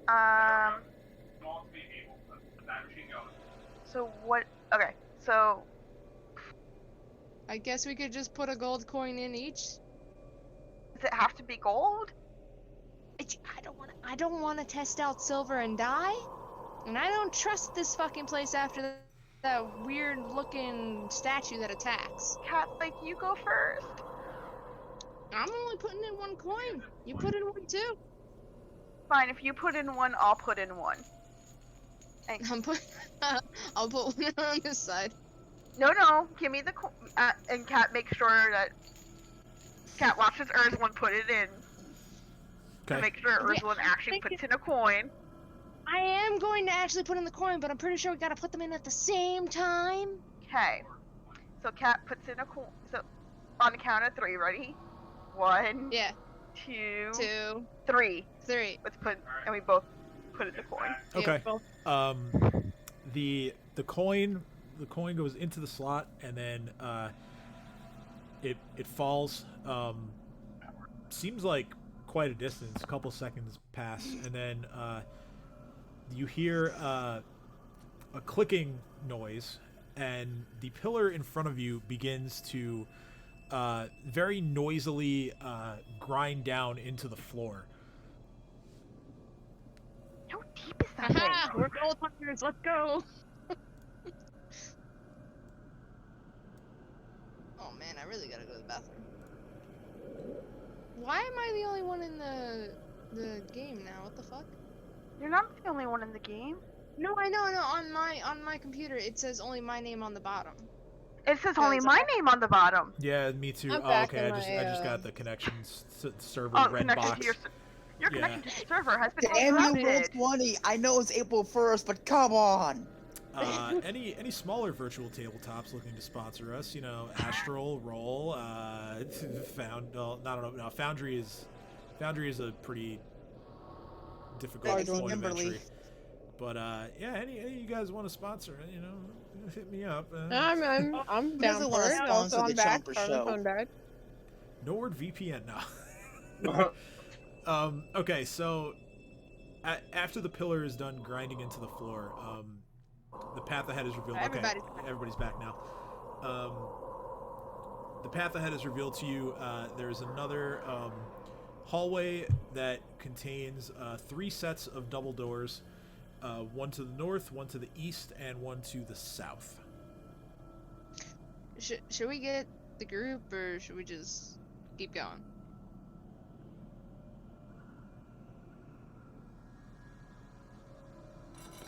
Small speed people. That's that machine going. So what? Okay. So I guess we could just put a gold coin in each. does it have to be gold? I don't want to test out silver and die, and I don't trust this fucking place after that weird looking statue that attacks. Cat, like you go first. I'm only putting in one coin. You put in one too. Fine. If you put in one, I'll put in one. I'll put one on this side. No. Give me the and Cat make sure that Cat watches Ursula put it in. To make sure Ursula actually puts in a coin. I am going to actually put in the coin, but I'm pretty sure we gotta put them in at the same time. Okay. So Cat puts in a coin. So On the count of 3, ready? 1, Yeah. 2, 2, 3. 3. Let's put, and we both put in the coin. Okay. Yeah, well, The coin goes into the slot, and then it falls. Seems like quite a distance. A couple seconds pass, and then you hear a clicking noise, and the pillar in front of you begins to very noisily grind down into the floor. How deep is that thing? Haha, we're gold hunters. Let's go. Oh man, I really gotta go to the bathroom. Why am I the only one in the game now? What the fuck? You're not the only one in the game. No, I know. On my computer, it says only my name on the bottom. It says only Guys, my name on the bottom. Yeah, me too. I'm Oh, back okay. in I just my, got the connections server Oh, red connection box. to your Yeah. connection to the server has been Damn you, interrupted. Roll20! I know it's April 1st, but come on! Any smaller virtual tabletops looking to sponsor us? You know, Astral, Roll, Foundry is a pretty difficult Legacy point of Kimberly. entry. But yeah, any of you guys want to sponsor it? You know, hit me up. I'm Who down doesn't for wanna it. sponsor Also, the I'm back. Chomper Sorry, Show? my phone died. NordVPN now. Okay, so after the pillar is done grinding into the floor, the path ahead is revealed. Everybody's okay, back. everybody's back now. The path ahead is revealed to you. There's another hallway that contains 3 sets of double doors. One to the north, one to the east, and one to the south. Should we get the group or should we just keep going?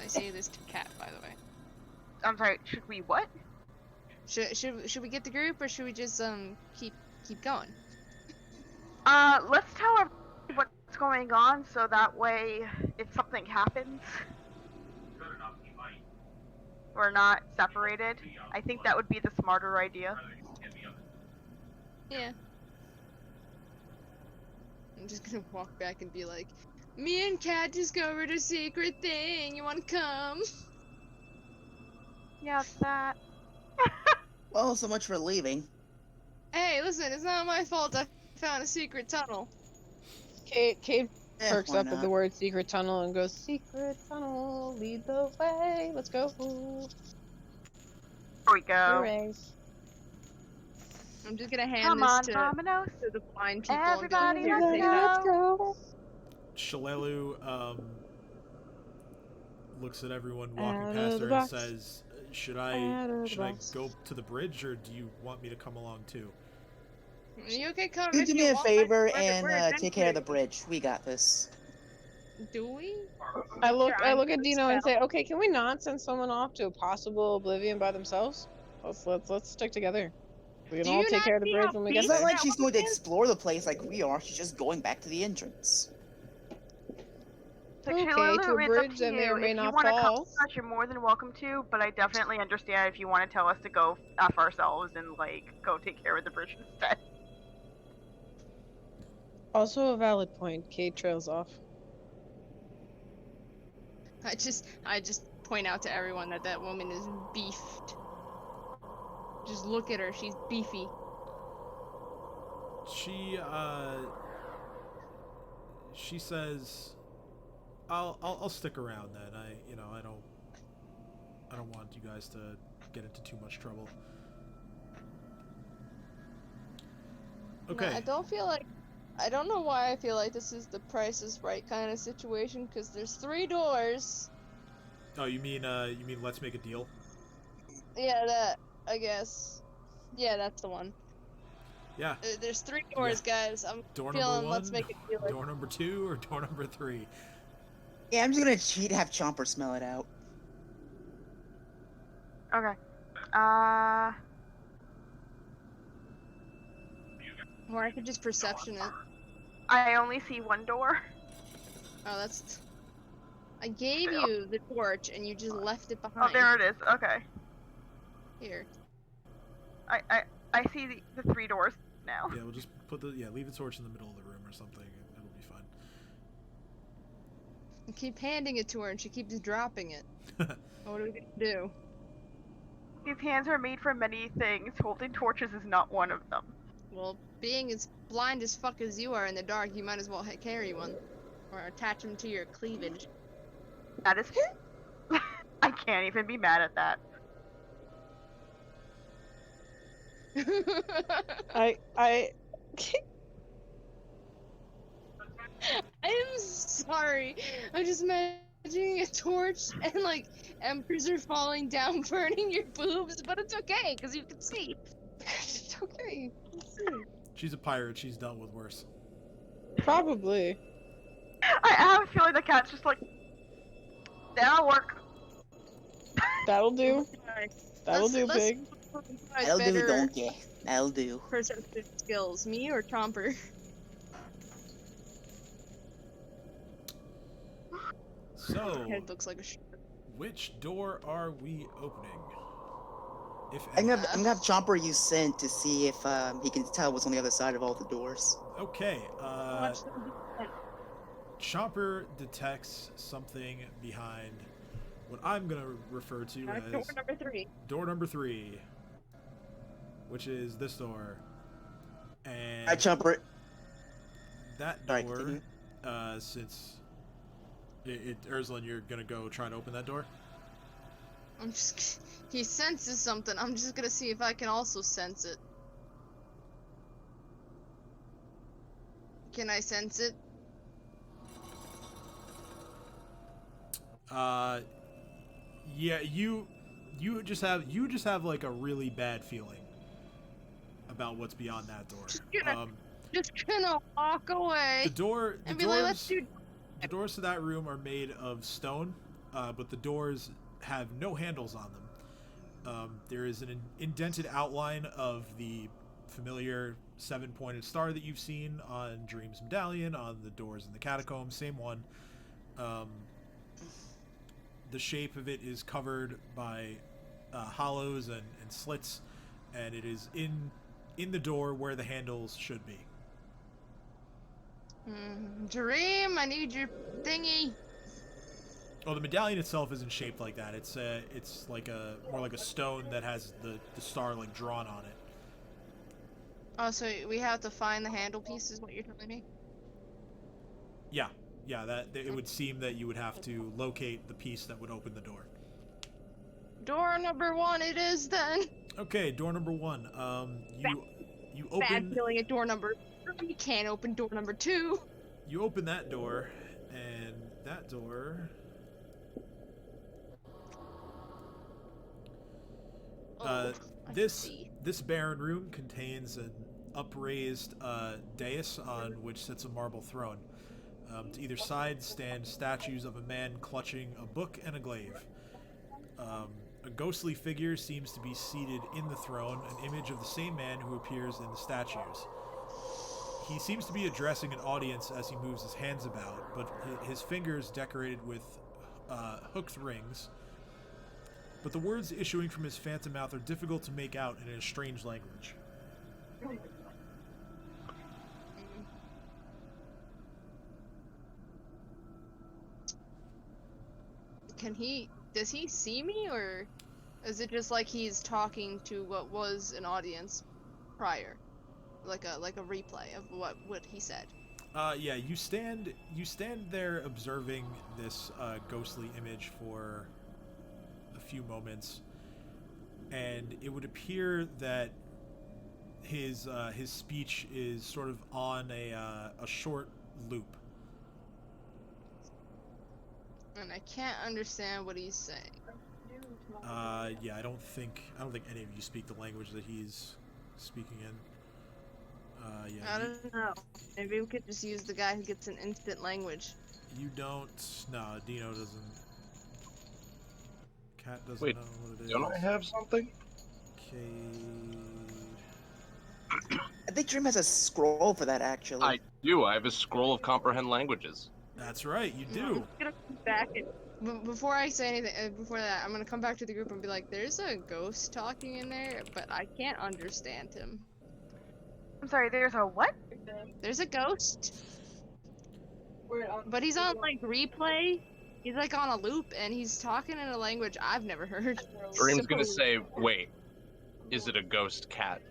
I say this to Cat, by the way. I'm sorry, should we what? Should we get the group or should we just keep going? Let's tell everybody what's going on so that way if something happens, Good enough, he might. we're not separated. I think that would be the smarter idea. Hit me up. Yeah. I'm just gonna walk back and be like, me and Kat discovered a secret thing. You wanna come? Yeah, it's that. Well, so much for leaving. Hey, listen, it's not my fault I found a secret tunnel. Kate perks Why up at the not? word secret tunnel and goes, secret tunnel, lead the way. Let's go. There we go. Hooray. I'm just gonna hand Come this on, to Dominoes. the blind people Everybody, and go, let's "Here, take go." that." Let's go. Shalelu looks at everyone walking Out past of the her and box. says, "Should Out I of the should I box. go to the bridge, or do you want me to come along too?" Are you okay, come? You if do you me a want, favor we're and take care of the adventurers. bridge. We got this. Do we? I look I'm at Dino and spell. say, okay, can we not send someone off to a possible oblivion by themselves? Let's stick together. We can Do all you take not care of the see bridge how when we It's get not there. like she's going to explore the place like we are. She's just going back to the entrance. Okay, Chilulu, to a it's bridge up that to may or you. may If not you want to come fall. with us, you're more than welcome to, but I definitely understand if you want to tell us to go F ourselves and, like, go take care of the bridge instead. Also a valid point. Kate trails off. I just point out to everyone that woman is beefed. Just look at her, she's beefy. She says, I'll stick around then. I don't want you guys to get into too much trouble. Okay. No, I don't know why I feel like this is the Price is Right kind of situation, because there's 3 doors. Oh, you mean let's make a deal? Yeah, that, I guess. Yeah, that's the one. Yeah. There's 3 doors, guys. I'm Door feeling number 1, let's make a deal. door number 2, or door number 3? Yeah, I'm just gonna cheat, have Chomper smell it out. Okay. Or I could just perception it. I only see 1 door. Oh, that's... I gave you the torch, and you just left it Oh, behind. there it is. Okay. Here. I see the 3 doors now. Yeah, we'll just put leave the torch in the middle of the room or something, and it'll be fine. I keep handing it to her and she keeps dropping it. What are we gonna do? These hands are made for many things. Holding torches is not one of them. Well, being as blind as fuck as you are in the dark, you might as well carry one. Or attach them to your cleavage. That is... I can't even be mad at that. I I'm sorry. I'm just imagining a torch and like embers are falling down, burning your boobs, but it's okay because you can see. It's okay. She's a pirate. She's dealt with worse. Probably. I have a feeling the cat's just like... That'll work. That'll do. That'll do, Let's pig. That'll do, better donkey. That'll do. perception skills, me or Chomper? So, Head looks like a which door are we opening? If I'm any? gonna have Chomper use scent to see if he can tell what's on the other side of all the doors. Okay, Watch them do that. Chomper detects something behind what I'm gonna refer to as Door number 3. door number 3, which is this door, and Alright, Chomper. that Alright, door. continue. Since Urslan, you're gonna go try to open that door. I'm just. He senses something. I'm just gonna see if I can also sense it. Can I sense it? Yeah, you just have like a really bad feeling about what's beyond that door. Just gonna walk away The door, the and be like, let's doors, do. the doors to that room are made of stone, but the doors have no handles on them. There is an indented outline of the familiar 7-pointed star that you've seen on Dream's medallion, on the doors in the catacombs, same one. The shape of it is covered by hollows and slits, and it is in the door where the handles should be. Dream, I need your thingy. Oh, the medallion itself isn't shaped like that. It's like more like a stone that has the star like drawn on it. Oh, so we have to find the handle piece, is what you're telling me? Yeah, that it would seem that you would have to locate the piece that would open the door. Door number 1 it is then. Okay, door number 1. You Bad open feeling at door number 3. You can't open door number 2. you open that door, and that door. I This see. this barren room contains an upraised dais on which sits a marble throne. To either side stand statues of a man clutching a book and a glaive. A ghostly figure seems to be seated in the throne, an image of the same man who appears in the statues. He seems to be addressing an audience as he moves his hands about, but his fingers decorated with hooked rings. But the words issuing from his phantom mouth are difficult to make out in a strange language. Does he see me, or is it just like he's talking to what was an audience prior? Like a replay of what he said. Yeah, you stand there observing this ghostly image for a few moments, and it would appear that his speech is sort of on a short loop. And I can't understand what he's saying. Yeah, I don't think any of you speak the language that he's speaking in. Yeah, I don't know. Maybe we could just use the guy who gets an instant language. you don't. No, Dino doesn't. Cat doesn't Wait, know what it is. Don't I have something? I think Dream has a scroll for that, actually. I do. I have a scroll of comprehend languages. That's right, you I'm do. just gonna come back and Before I say anything, before that, I'm gonna come back to the group and be like, "There's a ghost talking in there, but I can't understand him." I'm sorry, there's a what? There's a ghost, but he's on like replay. He's like on a loop, and he's talking in a language I've never heard. Dream's gonna So- say, "Wait, is it a ghost cat?"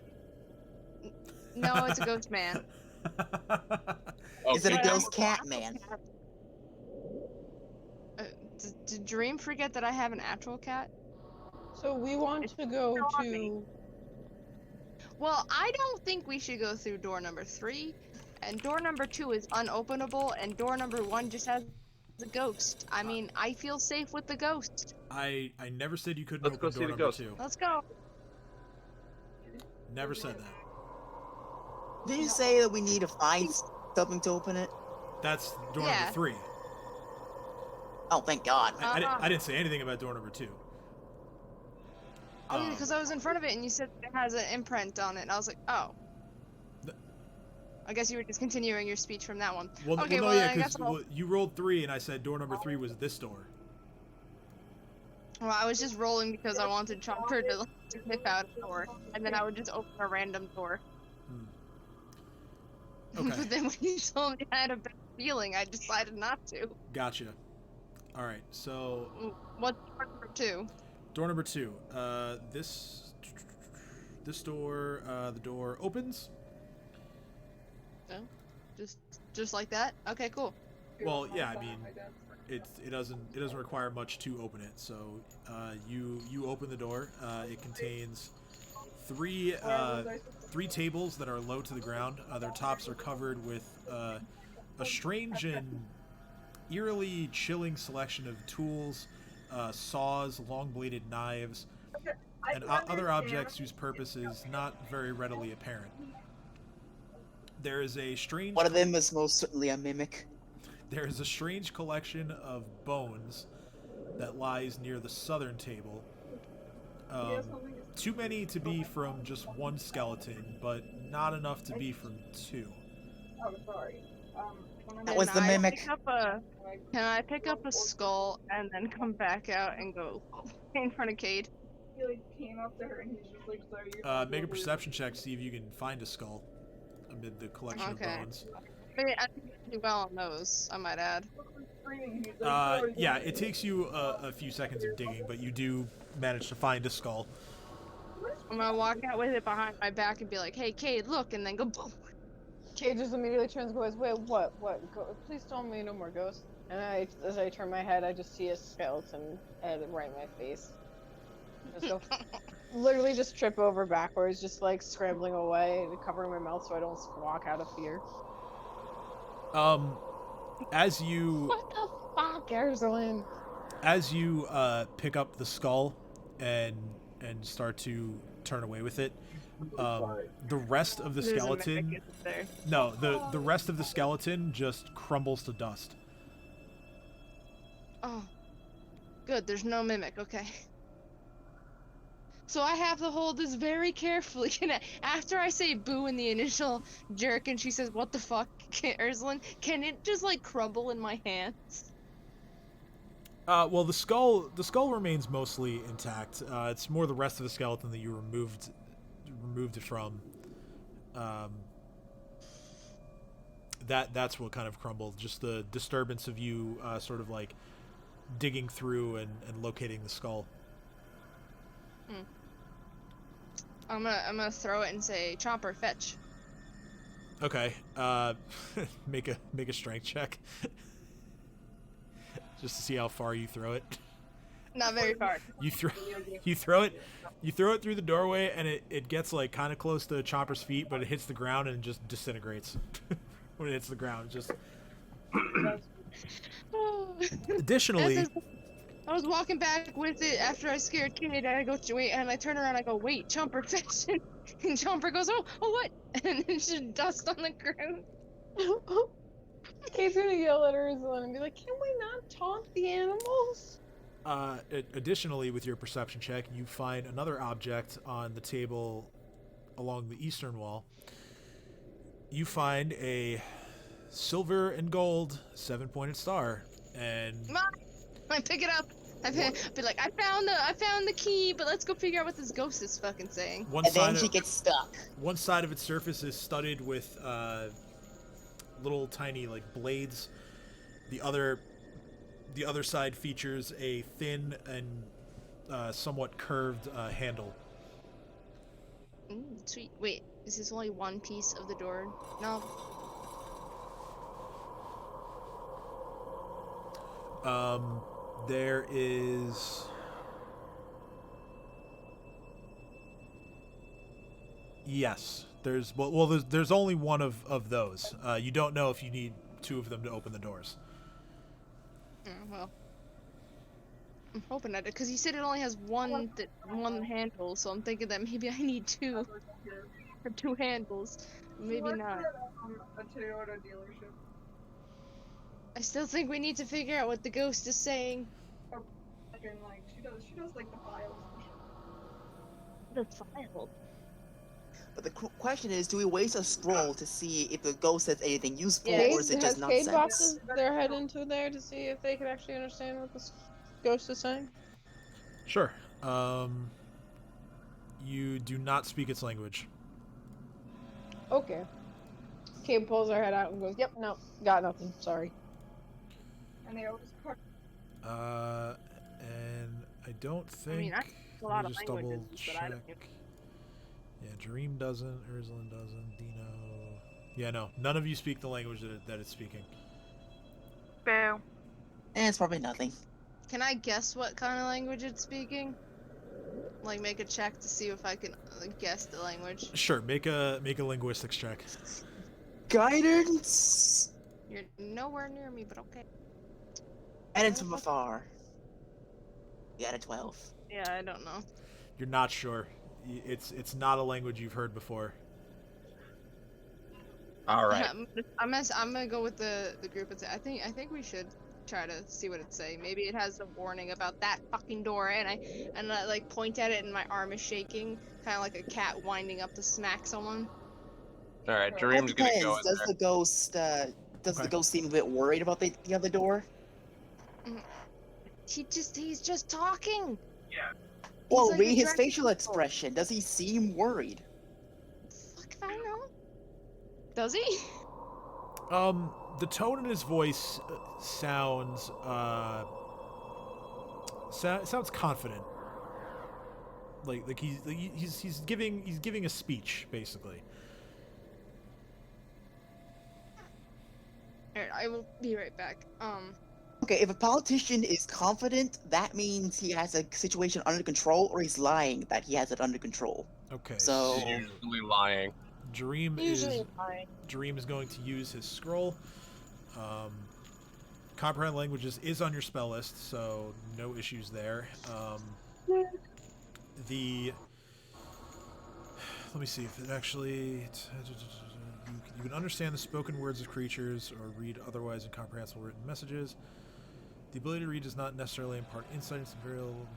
No, it's a ghost man. Is it a Okay. ghost cat man? Did Dream forget that I have an actual cat? So we want to go still on me. to. Well, I don't think we should go through door number 3, and door number 2 is unopenable, and door number 1 just has a ghost. I mean, I feel safe with the ghost. I never said you couldn't Let's go open see door the number ghost. 2. Let's go. Never said that. Did you say that we need to find something to open it? That's door Yeah. number 3. Oh, thank God. I didn't say anything about door number 2. Because I was in front of it, and you said it has an imprint on it, and I was like, oh. Th- I guess you were just continuing your speech from that one. Well, Okay, well, well, no, yeah, I guess because you rolled 3, and I said door number 3 was this door. Well, I was just rolling because I wanted Chomper to like, sniff out a door, and then I would just open a random door. Okay. But then when you told me I had a bad feeling, I decided not to. Gotcha. All right, so What's door number 2? door number 2. This door, the door opens. Just like that? Okay, cool. Well, yeah, I mean, it doesn't require much to open it. So you open the door. It contains three tables that are low to the ground. Their tops are covered with a strange and eerily chilling selection of tools, saws, long-bladed knives, and other objects whose purpose is not very readily apparent. There is a strange. One of them is most certainly a mimic. There is a strange collection of bones that lies near the southern table. Too many to be from just one skeleton, but not enough to be from 2. That was the Can I mimic. Can I pick up a skull and then come back out and go in front of Cade? Make a perception check to see if you can find a skull amid the collection Okay. of bones. Maybe I do well on those, I might add. Yeah, it takes you a few seconds of digging, but you do manage to find a skull. I'm gonna walk out with it behind my back and be like, "Hey, Cade, look," and then go boom. Kate just immediately turns and goes, "Wait, what? Please tell me no more ghosts." And as I turn my head, I just see a skeleton head right in my face. Just go, literally just trip over backwards, just like scrambling away, covering my mouth so I don't squawk out of fear. As you What the fuck, Arzalin? as you pick up the skull and start to turn away with it, the rest of the There's a skeleton mimic there. no the rest of the skeleton just crumbles to dust. Oh, good. There's no mimic. Okay. So I have to hold this very carefully. After I say boo in the initial jerk, and she says, "What the fuck, Ursula?" Can it just like crumble in my hands? Well, the skull remains mostly intact. It's more the rest of the skeleton that you removed it from. That's what kind of crumbled. Just the disturbance of you sort of like digging through and locating the skull. I'm gonna throw it and say, "Chomper, fetch." Okay. Make a strength check. Just to see how far you throw it. Not very far. You throw it through the doorway, and it gets like kind of close to Chomper's feet, but it hits the ground and just disintegrates. When it hits the ground, just. Additionally, I was walking back with it after I scared Kid, and I go, "Wait," and I turn around, I go, "Wait, Chomper, fetch." And Chomper goes, "Oh, what?" And then just dust on the ground. Kate's gonna yell at Ursula and be like, "Can we not talk the animals?" additionally, with your perception check, you find another object on the table along the eastern wall. You find a silver and gold 7-pointed star, and I pick it up. Be like, I found the key, but let's go figure out what this ghost is fucking saying. One And then side she of gets stuck. one side of its surface is studded with little tiny like blades. The other side features a thin and somewhat curved handle. Sweet. Wait, is this only one piece of the door? No. There is. Yes, there's only one of those. You don't know if you need two of them to open the doors. Well, I'm hoping I did, because you said it only has one handle, so I'm thinking that maybe I need two or two handles. Maybe not. A Toyota dealership. I still think we need to figure out what the ghost is saying. Fucking like she does like the files. The file. But the question is, do we waste a scroll to see if the ghost says anything useful, Yes. or is it just Has Cade nonsense? boxes their head into there to see if they can actually understand what this ghost is saying? Sure. You do not speak its language. Okay. Cade pulls her head out and goes, "Yep, no, got nothing. Sorry." And they always cut. And I don't think. I mean, I let a lot me of just languages, double but I don't. check. Yeah, Dream doesn't. Ursula doesn't. Dino. Yeah, no. None of you speak the language that it's speaking. Boo. It's probably nothing. Can I guess what kind of language it's speaking? Like, make a check to see if I can guess the language. Sure. Make a linguistics check. Guidance. You're nowhere near me, but okay. Guidance from afar. You got a 12. Yeah, I don't know. You're not sure. It's not a language you've heard before. All right. I'm gonna go with the group and say I think we should try to see what it's saying. Maybe it has a warning about that fucking door, and I like point at it, and my arm is shaking, kind of like a cat winding up to smack someone. All right. Well, Dream's it gonna depends. go in Does there. the ghost the ghost seem a bit worried about the other door? He's just talking. Yeah. Well, like read his addressing facial people. expression. Does he seem worried? Fuck if I know. Does he? The tone in his voice sounds sounds confident. Like he's giving a speech basically. Alright, I will be right back. Okay, if a politician is confident, that means he has a situation under control, or he's lying that he has it under control. Okay. So- He's usually lying. Dream Usually is fine. Dream is going to use his scroll. Comprehend languages is on your spell list, so no issues there. Let me see if it actually. You can understand the spoken words of creatures or read otherwise incomprehensible written messages. The ability to read does not necessarily impart insight into variable.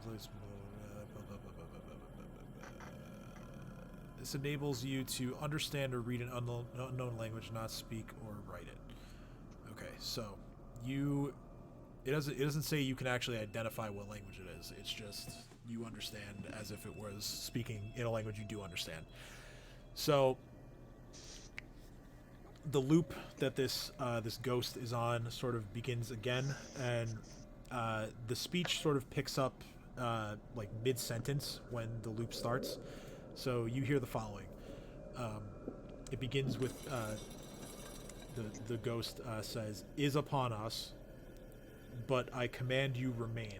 This enables you to understand or read an unknown language, not speak or write it. Okay, so it doesn't say you can actually identify what language it is. It's just you understand as if it was speaking in a language you do understand. So the loop that this ghost is on sort of begins again, and the speech sort of picks up like mid-sentence when the loop starts. So you hear the following. It begins with the ghost says, "Is upon us, but I command you remain.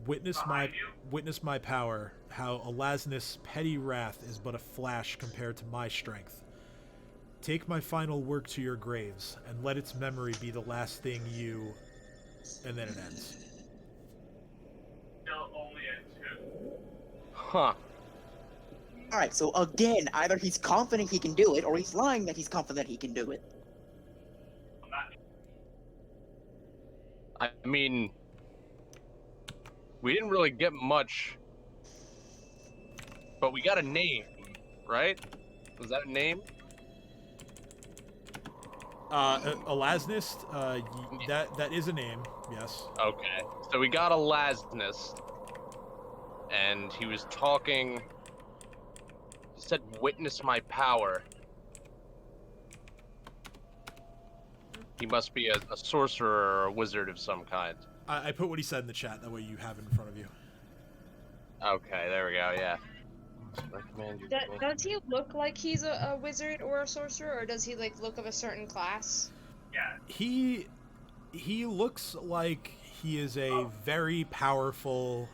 Witness my power, how Alasnus' petty wrath is but a flash compared to my strength. Take my final work to your graves, and let its memory be the last thing you..." And then it ends. Still only at 2. Huh. Alright, so again, either he's confident he can do it, or he's lying that he's confident he can do it. I'm not. I mean, we didn't really get much, but we got a name, right? Was that a name? Elasnist, that is a name, yes. Okay, so we got a Lasness, and he was talking. He said, "Witness my power." He must be a sorcerer or a wizard of some kind. I put what he said in the chat, that way you have it in front of you. Okay, there we go, yeah. Recommend you make- Does he look like he's a wizard or a sorcerer, or does he like look of a certain class? Yeah. He looks like he is a very powerful,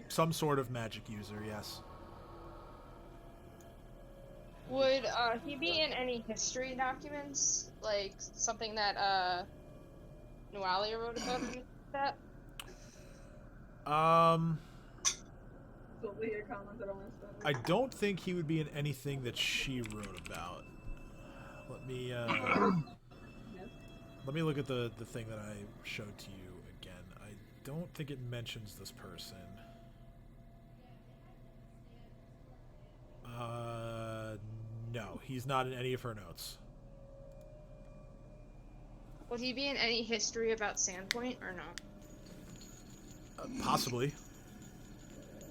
some sort of magic user, yes. Would he be in any history documents, like something that Nualia wrote about him? That? So Leah commented on this. I don't think he would be in anything that she wrote about. Let me let me look at the thing that I showed to you again. I don't think it mentions this person. No, he's not in any of her notes. Would he be in any history about Sandpoint or no? Possibly.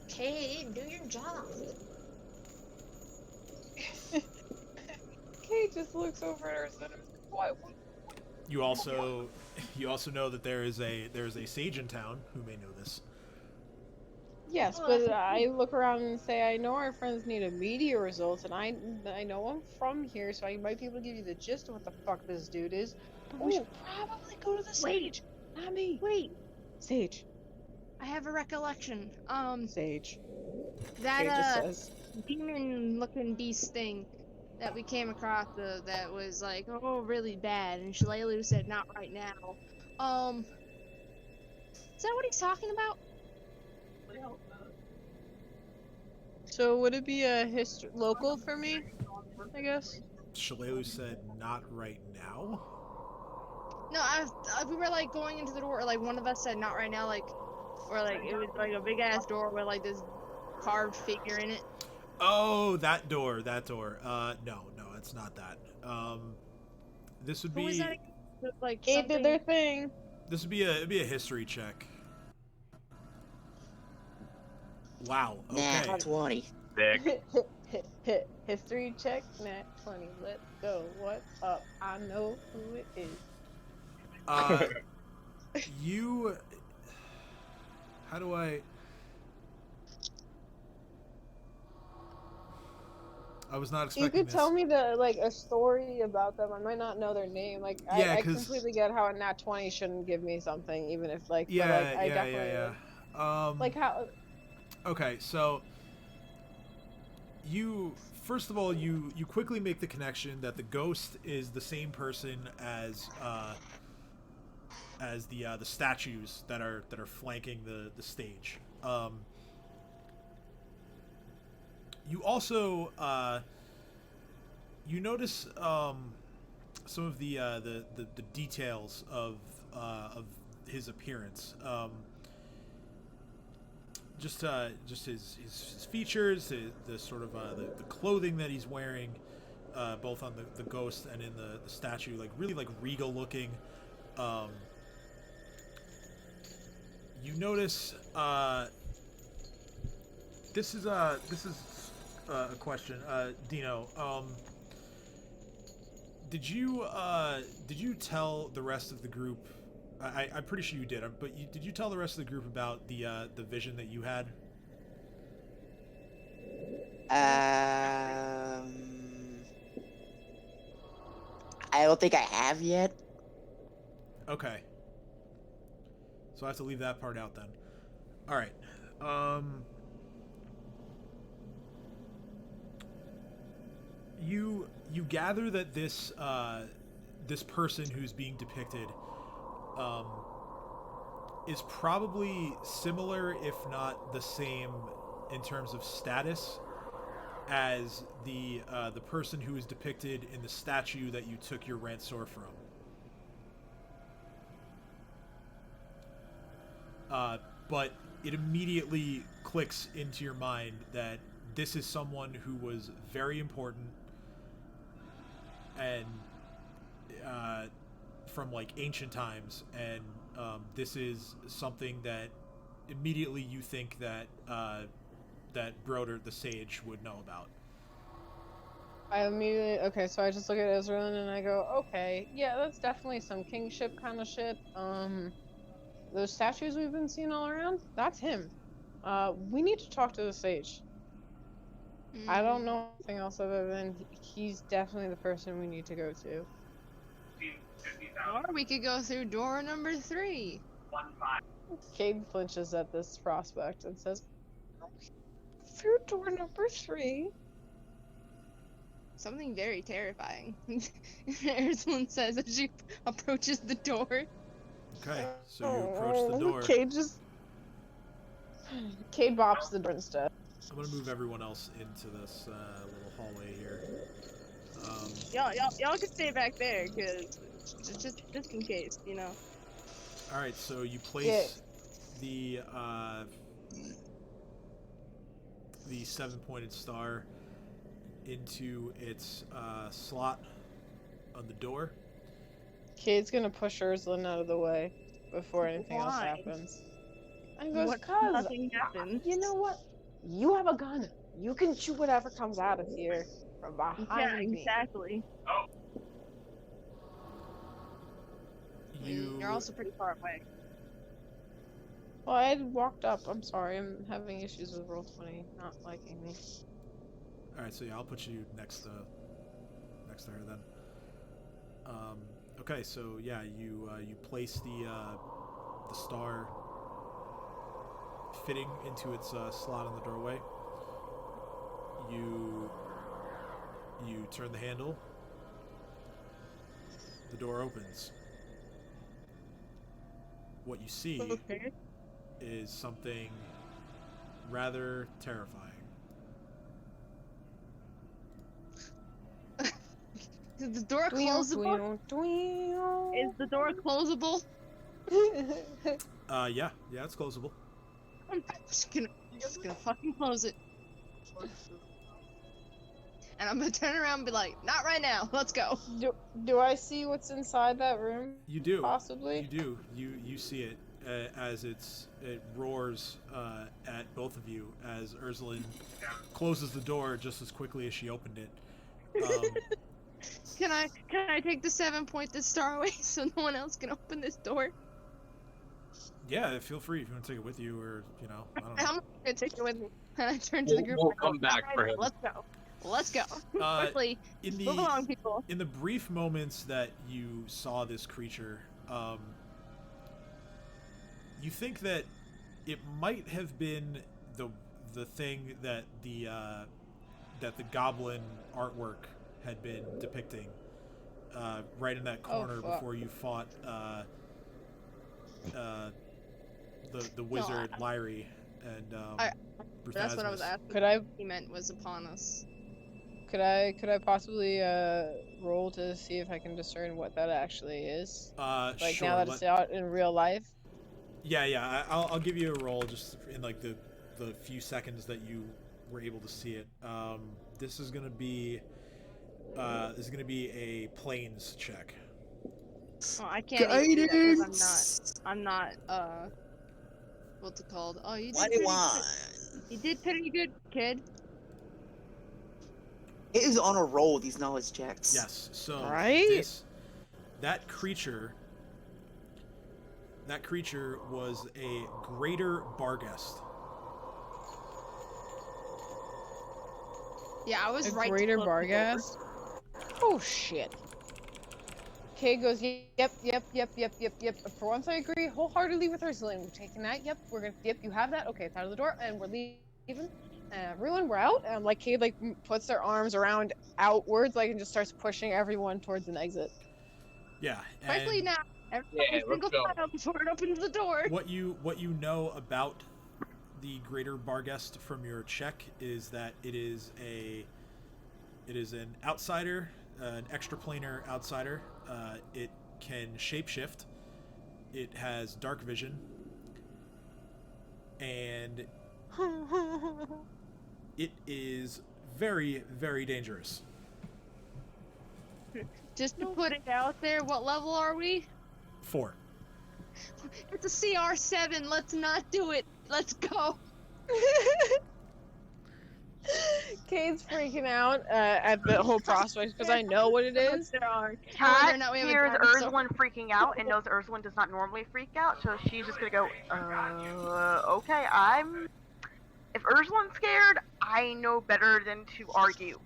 Okay, do your job. Kate just looks over at her and says, "What? You also know that there is a sage in town who may know this. Yes, but I look around and say, I know our friends need immediate results, and I know I'm from here, so I might be able to give you the gist of what the fuck this dude is. But we should probably go to the sage, not me. Wait, Sage. I have a recollection. Sage. That Kate just says. demon-looking beast thing that we came across that was like, oh, really bad, and Shalelu said, not right now. Is that what he's talking about? So would it be a local for me? I guess. Shalelu said, "Not right now." No, we were like going into the door, or like one of us said, not right now, like, or like it was like a big ass door with like this carved figure in it. Oh, that door. No, it's not that. This would Who was be that? Like Kate did their thing. this would be a history check. Wow. Okay. Nah, 20. Dick. History check, nat 20. Let's go. What's up? I know who it is. You. How do I? I was not expecting You could this. tell me a story about them. I might not know their name. Like Yeah, I 'cause- completely get how a nat 20 shouldn't give me something, even if like Yeah, but, like, I yeah, definitely yeah. like how. Okay, so first of all, you quickly make the connection that the ghost is the same person as the statues that are flanking the stage. You also you notice some of the details of his appearance. Just his features, the sort of the clothing that he's wearing, both on the ghost and in the statue, like really like regal looking. You notice this is a question, Dino. Did you tell the rest of the group? I'm pretty sure you did, but did you tell the rest of the group about the vision that you had? I don't think I have yet. Okay. So I have to leave that part out then. All right. You gather that this person who's being depicted is probably similar, if not the same, in terms of status as the person who is depicted in the statue that you took your ransom from. But it immediately clicks into your mind that this is someone who was very important and from like ancient times, and this is something that immediately you think that that Broder the Sage would know about. I immediately okay, so I just look at Israel and I go, okay, yeah, that's definitely some kingship kind of shit. Those statues we've been seeing all around, that's him. We need to talk to the sage. I don't know anything else other than he's definitely the person we need to go to. 50,000. Or we could go through door number 3. 1-5. Cade flinches at this prospect and says, through door number 3. Something very terrifying. Ursula says as she approaches the door. Okay, so you approach the door. Cade bops the door instead. I'm gonna move everyone else into this little hallway here. Y'all can stay back there, cause just in case, you know. All right, so you place the 7-pointed star into its slot on the door. Cade's gonna push Ursula out of the way before anything else Why? happens. And goes, What? cause Nothing happens. you know what? You have a gun. You can shoot whatever comes out of here from behind Yeah, me. exactly. You You're also pretty far away. Well, I had walked up. I'm sorry. I'm having issues with Roll20 not liking me. All right, so yeah, I'll put you next to her then. Okay, so yeah, you place the star fitting into its slot in the doorway. You turn the handle. The door opens. What you see is something rather terrifying. Is the door closable? Is the door closable? Yeah, it's closable. I'm just gonna fucking close it. And I'm gonna turn around and be like, not right now, let's go. Do I see what's inside that room? You do. Possibly. You do. You see it as it roars at both of you as Ursula closes the door just as quickly as she opened it. Can I take the 7-pointed star away so no one else can open this door? Yeah, feel free if you want to take it with you, or I don't know. I'm gonna take it with me. And I turn to the group. We'll and I go, come back for him. Let's go. Let's go. Quickly. Move along, people. In the brief moments that you saw this creature, you think that it might have been the thing that the goblin artwork had been depicting, right in that corner before you fought the wizard Lyrie and That's what I was asking. Could I? He meant was upon us. Could I possibly roll to see if I can discern what that actually is? Like sure, now that it's out in real life. Yeah. I'll give you a roll just in like the few seconds that you were able to see it. This is gonna be a planes check. Oh, I can't even do that because I'm not what's it called? Oh, you did pretty good. You did pretty good, kid. It is on a roll, these knowledge checks. Yes. So Right? that creature was a greater Barghest. Yeah, I was A right. greater Barghast? Oh shit. Kay goes, yep. For once I agree wholeheartedly with Ursula. We're taking that, yep, you have that, okay, it's out of the door, and we're leaving. Everyone, we're out. And like Kay puts their arms around outwards, and just starts pushing everyone towards an exit. Yeah. Quickly now. Every single file before it opens the door. What you know about the greater Barghest from your check is that it is an outsider, an extraplanar outsider. It can shapeshift. It has dark vision, and it is very, very dangerous. Just to put it out there, what level are we? 4. It's a CR7. Let's not do it. Let's go. Kate's freaking out at the whole prospect because I know what it is. There are. Kat Whether or not we have a hears dinosaur. Ursulin freaking out and knows Ursulin does not normally freak out, so she's just gonna go, okay, if Ursulin's scared, I know better than to argue.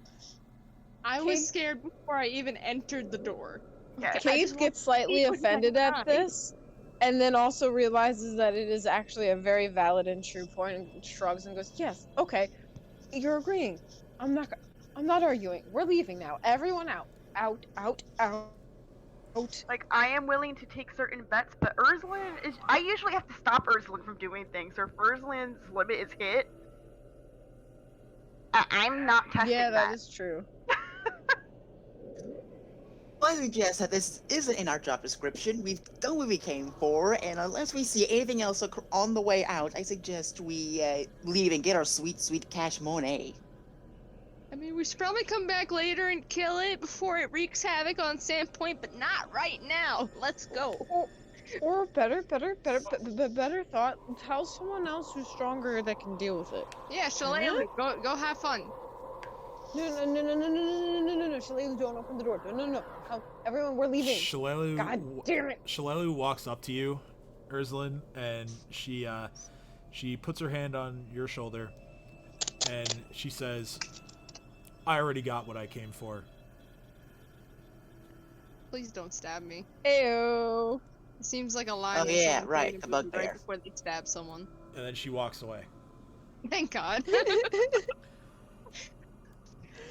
I was scared before I even entered the door. Okay. Kate gets slightly offended at this, and then also realizes that it is actually a very valid and true point, and shrugs and goes, "Yes, okay, you're agreeing. I'm not arguing. We're leaving now. Everyone out, out, out, out." Like, I am willing to take certain bets, but Ursulin is. I usually have to stop Ursulin from doing things, so if Ursulin's limit is hit, I'm not testing Yeah, that. that is true. I suggest that this isn't in our job description. We've done what we came for, and unless we see anything else on the way out, I suggest we leave and get our sweet, sweet cash money. I mean, we should probably come back later and kill it before it wreaks havoc on Sandpoint, but not right now. Let's go. Or better thought, tell someone else who's stronger that can deal with it. Yeah, Shillelagh, go have fun. No, Shillelagh, don't open the door. No. Come, everyone, we're leaving. Shillelagh, God damn it. Shillelagh walks up to you, Ursulin, and she puts her hand on your shoulder, and she says, "I already got what I came for." Please don't stab me. Ew. It seems like a line. Oh, that yeah, someone right, would the do bugbear. right before they stab someone. And then she walks away. Thank God.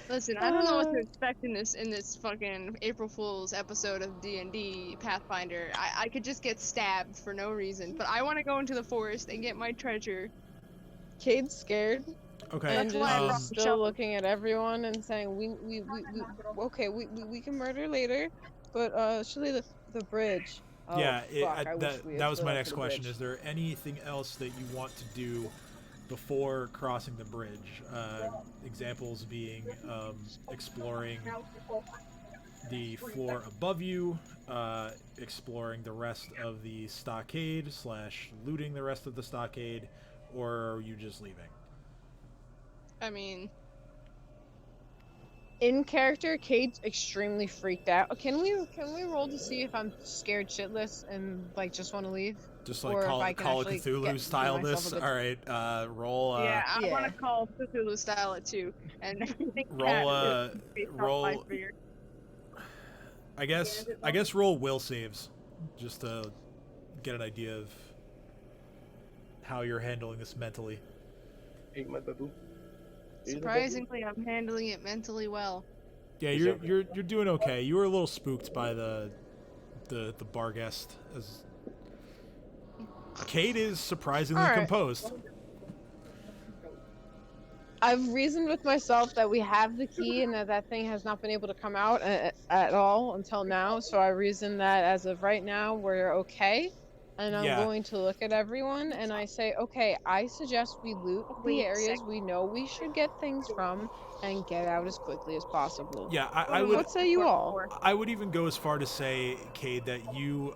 Listen, I don't know what to expect in this fucking April Fool's episode of D&D Pathfinder. I could just get stabbed for no reason, but I want to go into the forest and get my treasure. Kate's scared Okay. and why I brought just the still shovel. looking at everyone and saying, we can murder later, but Shillelagh, the bridge. Oh, yeah, fuck, I wish we had that was stood my up next for the question. bridge. Is there anything else that you want to do before crossing the bridge? Examples being exploring the floor above you, exploring the rest of the stockade / looting the rest of the stockade, or are you just leaving? I mean, In character, Kate's extremely freaked out. Can we roll to see if I'm scared shitless and like just want to leave? Just like Or if Call I can of actually Cthulhu style myself this. a bit- All right, roll. yeah, I want yeah. to call Cthulhu style it too, and I think Roll, that is based off my roll- fear. I guess roll will saves, just to get an idea of how you're handling this mentally. Surprisingly, I'm handling it mentally well. Yeah, you're doing okay. You were a little spooked by the bar guest. As Kate is surprisingly All right. composed. I've reasoned with myself that we have the key and that thing has not been able to come out at all until now. So I reason that as of right now, we're okay. And I'm Yeah. going to look at everyone and I say, okay, I suggest we loot the areas we know we should get things from and get out as quickly as possible. Yeah, I would. What say you all? I would even go as far to say, Cade, that you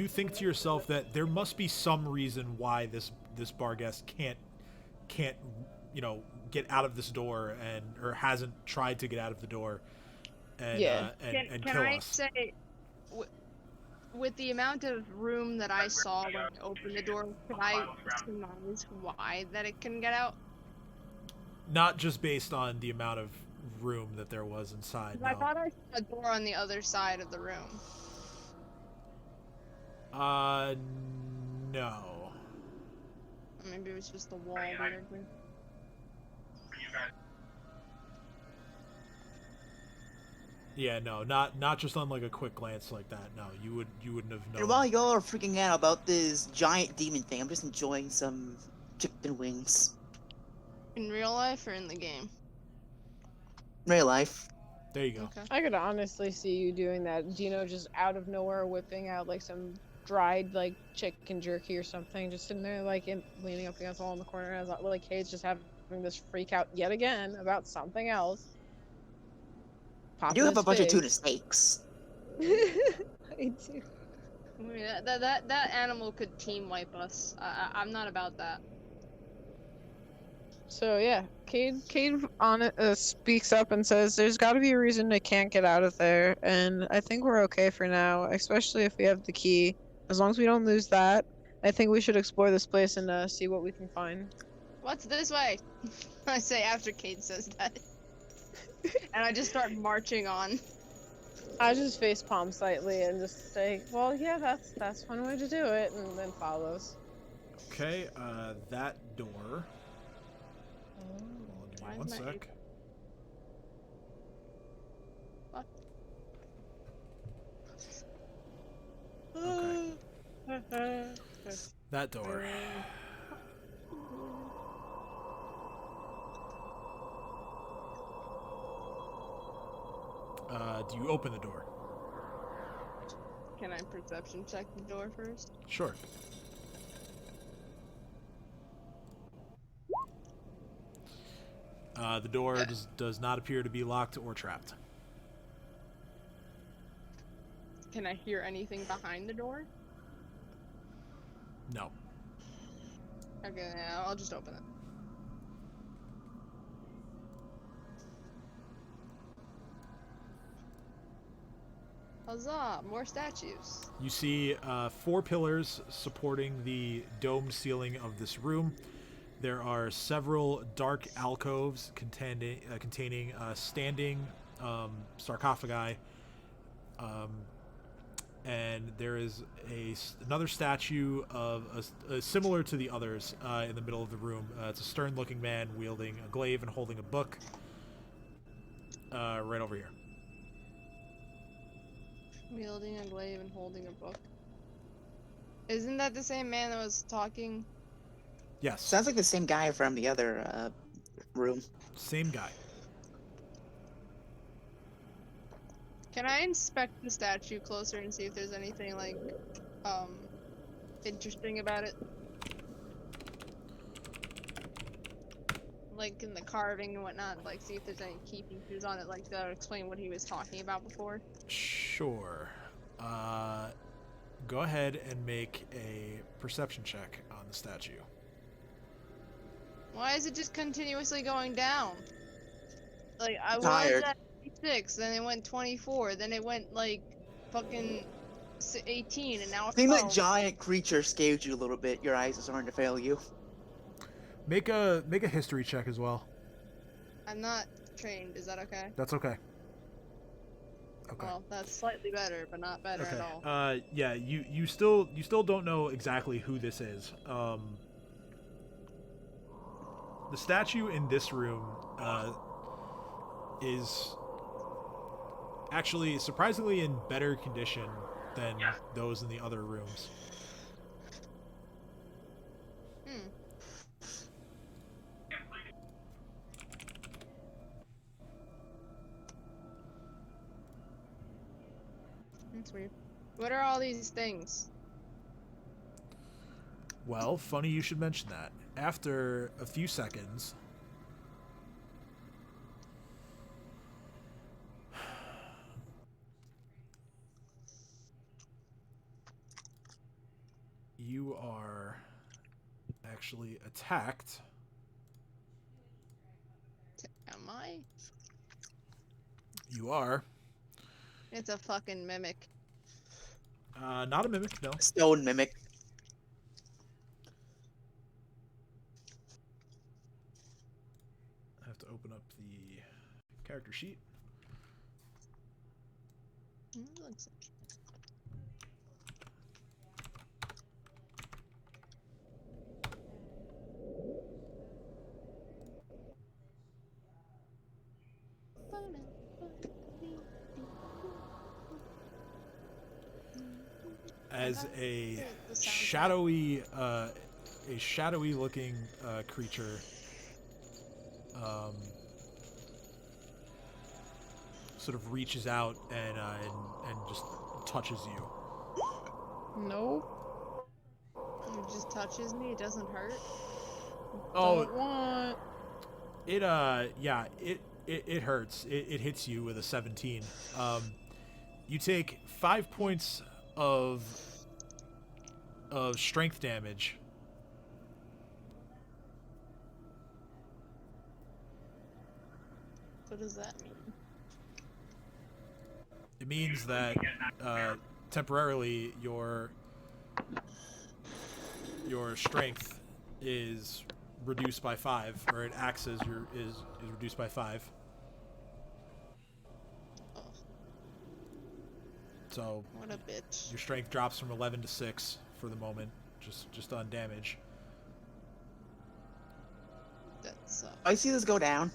think to yourself that there must be some reason why this bar guest can't get out of this door or hasn't tried to get out of the door and Yeah. and Can kill I us. say, with the amount of room that I saw when I opened the door, could I surmise why that it couldn't get out? Not just based on the amount of room that there was inside. 'Cause I No. thought I saw a door on the other side of the room. No. Or maybe it was just the wall. weirdly. For you guys. Yeah, no, not just on like a quick glance like that. No, you wouldn't have known. And while y'all are freaking out about this giant demon thing, I'm just enjoying some chicken wings. In real life or in the game? Real life. There you go. Okay. I could honestly see you doing that. Dino just out of nowhere whipping out like some dried like chicken jerky or something, just sitting there like leaning up against the wall in the corner as like Kate's just having this freak out yet again about something else. I Pop do in have a his bunch of tuna face. steaks. I do. I mean, that animal could team wipe us. I'm not about that. So yeah, Cade on it speaks up and says, "There's got to be a reason they can't get out of there, and I think we're okay for now, especially if we have the key. As long as we don't lose that, I think we should explore this place and see what we can find." What's this way? I say after Kate says that. And I just start marching on. I just face palm slightly and just say, "Well, yeah, that's one way to do it," and then follows. Okay, that door. Oh, Hold on, give me why one is my sec. What? Okay. That door. Do you open the door? Can I perception check the door first? Sure. The door does not appear to be locked or trapped. Can I hear anything behind the door? No. Okay, yeah, I'll just open it. Huzzah! More statues. You see 4 pillars supporting the domed ceiling of this room. There are several dark alcoves containing standing sarcophagi, and there is another statue of similar to the others in the middle of the room. It's a stern-looking man wielding a glaive and holding a book. Right over here. Wielding a glaive and holding a book. Isn't that the same man that was talking? Yes. Sounds like the same guy from the other room. Same guy. Can I inspect the statue closer and see if there's anything like interesting about it? Like in the carving and whatnot, like see if there's any key features on it, like that would explain what he was talking about before. Sure. Go ahead and make a perception check on the statue. Why is it just continuously going down? Like I was Tired. at 26, then it went 24, then it went like fucking 18, and now I it's think that 12. giant creature scared you a little bit. Your eyes are starting to fail you. Make a history check as well. I'm not trained. Is that okay? That's okay. Okay. Well, that's slightly better, but not better at all. Yeah, you still don't know exactly who this is. The statue in this room is actually surprisingly in better condition than those in the other rooms. That's weird. What are all these things? Well, funny you should mention that. After a few seconds, you are actually attacked. Am I? You are. It's a fucking mimic. Not a mimic, no. Stone mimic. I have to open up the character sheet. Looks like As a shadowy looking creature sort of reaches out and just touches you. Nope. it just touches me. It doesn't hurt. Oh, Don't want. it it hurts. It hits you with a 17. You take 5 points of strength damage. What does that mean? It means that temporarily your strength is reduced by 5, or it acts as is reduced by 5. Oh, So what a bitch. your strength drops from 11 to 6 for the moment, just on damage. That sucks. I see this go down.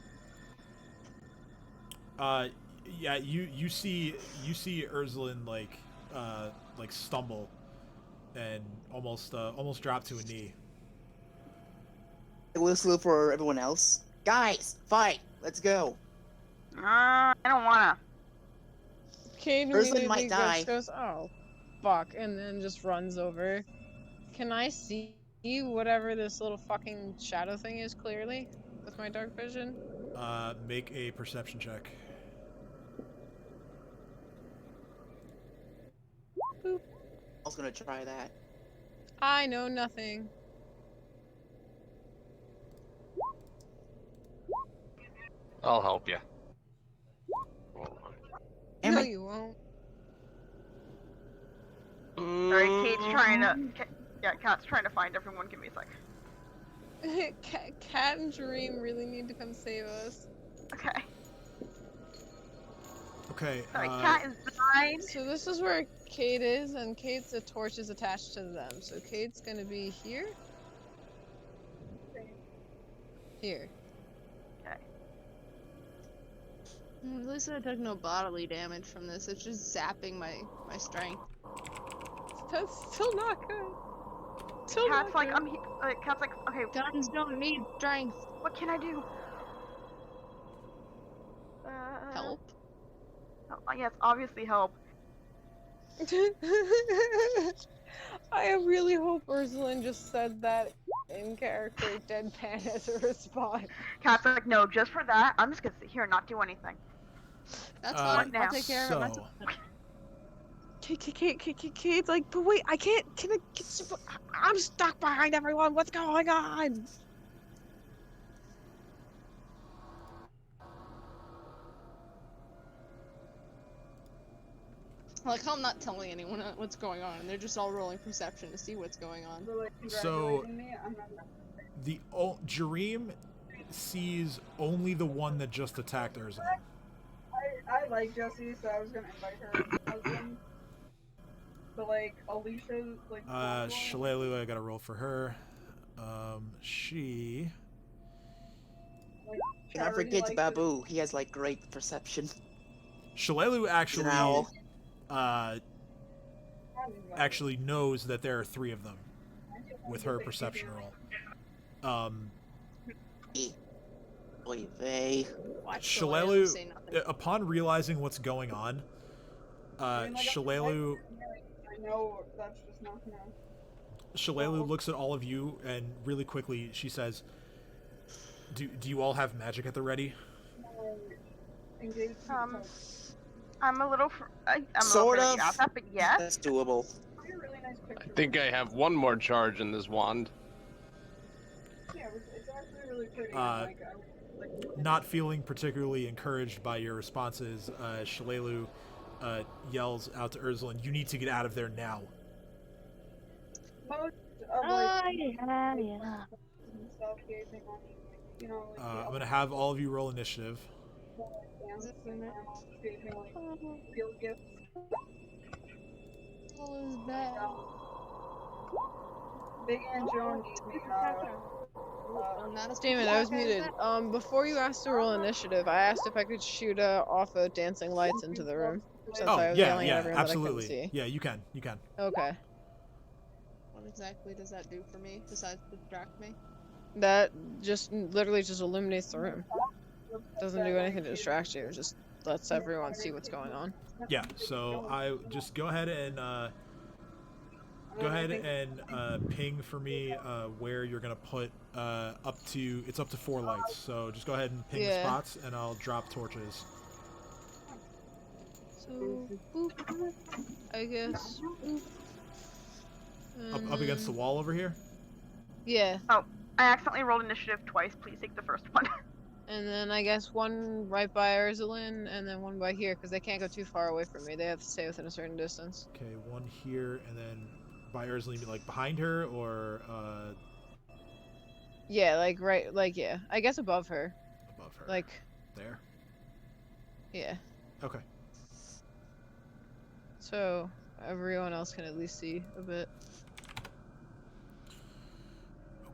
Yeah, you see Ursulin like stumble and almost drop to a knee. I whistle for everyone else. Guys, fight! Let's go. I don't wanna. Cade Ursula immediately might die. goes, oh, fuck, and then just runs over. Can I see whatever this little fucking shadow thing is clearly with my dark vision? Make a perception check. Boop. I was gonna try that. I know nothing. I'll help you. Damn No, it. you won't. Alright, Kate's trying to. Yeah, Kat's trying to find everyone. Give me a sec. Cat and Dream really need to come save us. Okay. Okay. Sorry, Cat is blind. So this is where Cade is, and Cade's a torch is attached to them. So Cade's gonna be here. Here. At least I took no bodily damage from this. It's just zapping my strength. That's still not good. Still Cat's not like, good. Cat's like, okay, Guns don't need strength. what can I do? Help. Yes, obviously help. I really hope Ursulin just said that in character deadpan as a response. Cat's like, no, just for that, I'm just gonna sit here and not do anything. That's fine. now. I'll take care of it myself. Cade's like, but wait, I can't, I'm stuck behind everyone, what's going on? Like, I'm not telling anyone what's going on, and they're just all rolling perception to see what's going on. So, like, So- congratulating me, I'm not. The Jareem sees only the one that just attacked Ursula. I like Jessie, so I was gonna invite her husband. But like Alicia, like. Shalelu, I gotta roll for her. She. Like, And I Charity forget likes it. Babu. He has like great perception. Shalelu He's actually an owl. actually knows that there are 3 of them with her perception roll. Oy vey. Watch Shalelu say Shalelu, nothing. upon realizing what's going on, I mean, like, Shalelu I know that's just not gonna. Shalelu looks at all of you and really quickly she says, "Do you all have magic at the ready?" Engage. I'm a little, I'm a Sort little of. afraid that, but yes. That's doable. A really nice I picture. think I have one more charge in this wand. Yeah, it's actually really pretty. Uh, Not feeling particularly encouraged by your responses, Shalelu yells out to Ursula, "You need to get out of there now." Most of like stuff gazing on you know, like, I'm gonna have all of you roll initiative. dance and gazing like field gifts. All is bad. Big and Joan need me. I'm not a Damn it, I was muted. Before you asked to roll initiative, I asked if I could shoot off of dancing lights into the room. Since Oh I was yeah, yelling at yeah, everyone absolutely. that I couldn't Yeah, you can. see. Okay. What exactly does that do for me, besides distract me? That just literally just illuminates the room. Doesn't do anything to distract you, it just lets everyone see what's going on. Yeah. So I just go ahead and Go ahead and ping for me where you're gonna put it's up to 4 lights. So just go ahead and ping the Yeah. spots, and I'll drop torches. So, boop, I guess. Boop. Up against the wall over here. Yeah, Oh, I accidentally rolled initiative twice. Please take the first one. and then I guess one right by Urzulin, and then one by here, because they can't go too far away from me. They have to stay within a certain distance. Okay, one here, and then by Ursula, like behind her, or Yeah, like right, like yeah. I guess above her. above her. Like, there. yeah. Okay. So everyone else can at least see a bit.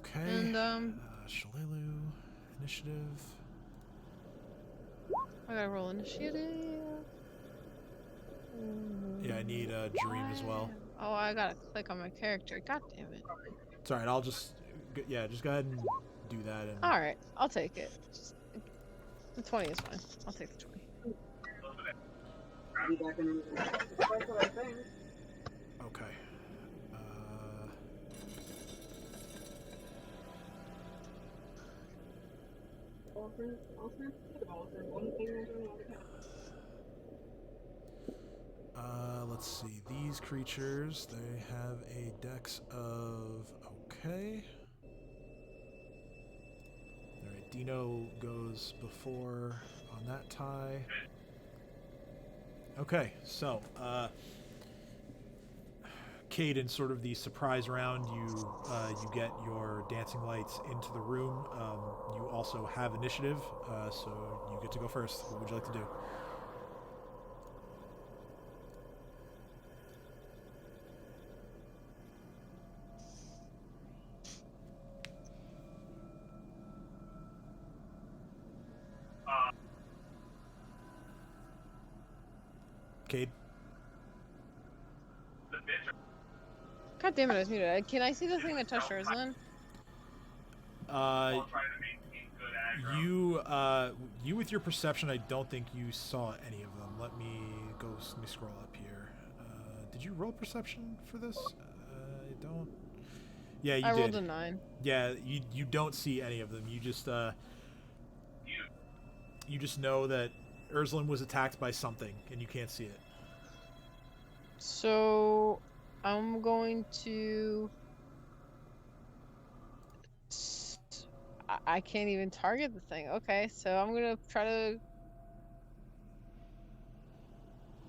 Okay. And Shalelu, initiative. I gotta roll initiative. Yeah, I need a dream as well. Oh, I gotta click on my character. God damn it. It's alright, I'll just go ahead and do that. And Alright, I'll take it. The 20 is fine. I'll take the 20. okay. Let's see. These creatures, they have a dex of okay. Alright, Dino goes before on that tie. Okay, so Cade, in sort of the surprise round, you get your dancing lights into the room. You also have initiative, so you get to go first. What would you like to do? Cade? God damn it, I was muted. Can I see the thing that touched Urzulin? You with your perception, I don't think you saw any of them. Let me scroll up here. Did you roll perception for this? I don't. Yeah, you did. I rolled a 9. Yeah, you don't see any of them. You just know that Urzulin was attacked by something, and you can't see it. So I'm going to. I can't even target the thing. Okay, so I'm gonna try to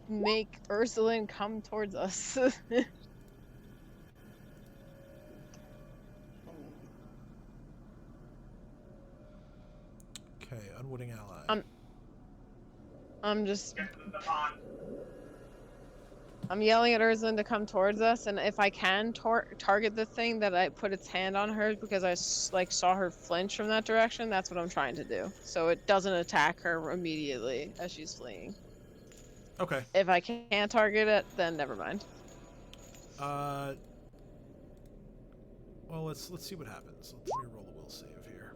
make Urzulin come towards us. Okay, unwitting ally. I'm yelling at Urzulin to come towards us, and if I can target the thing that I put its hand on her because I saw her flinch from that direction, that's what I'm trying to do. So it doesn't attack her immediately as she's fleeing. Okay. If I can't target it, then never mind. Well, let's see what happens. Let's reroll a will save here.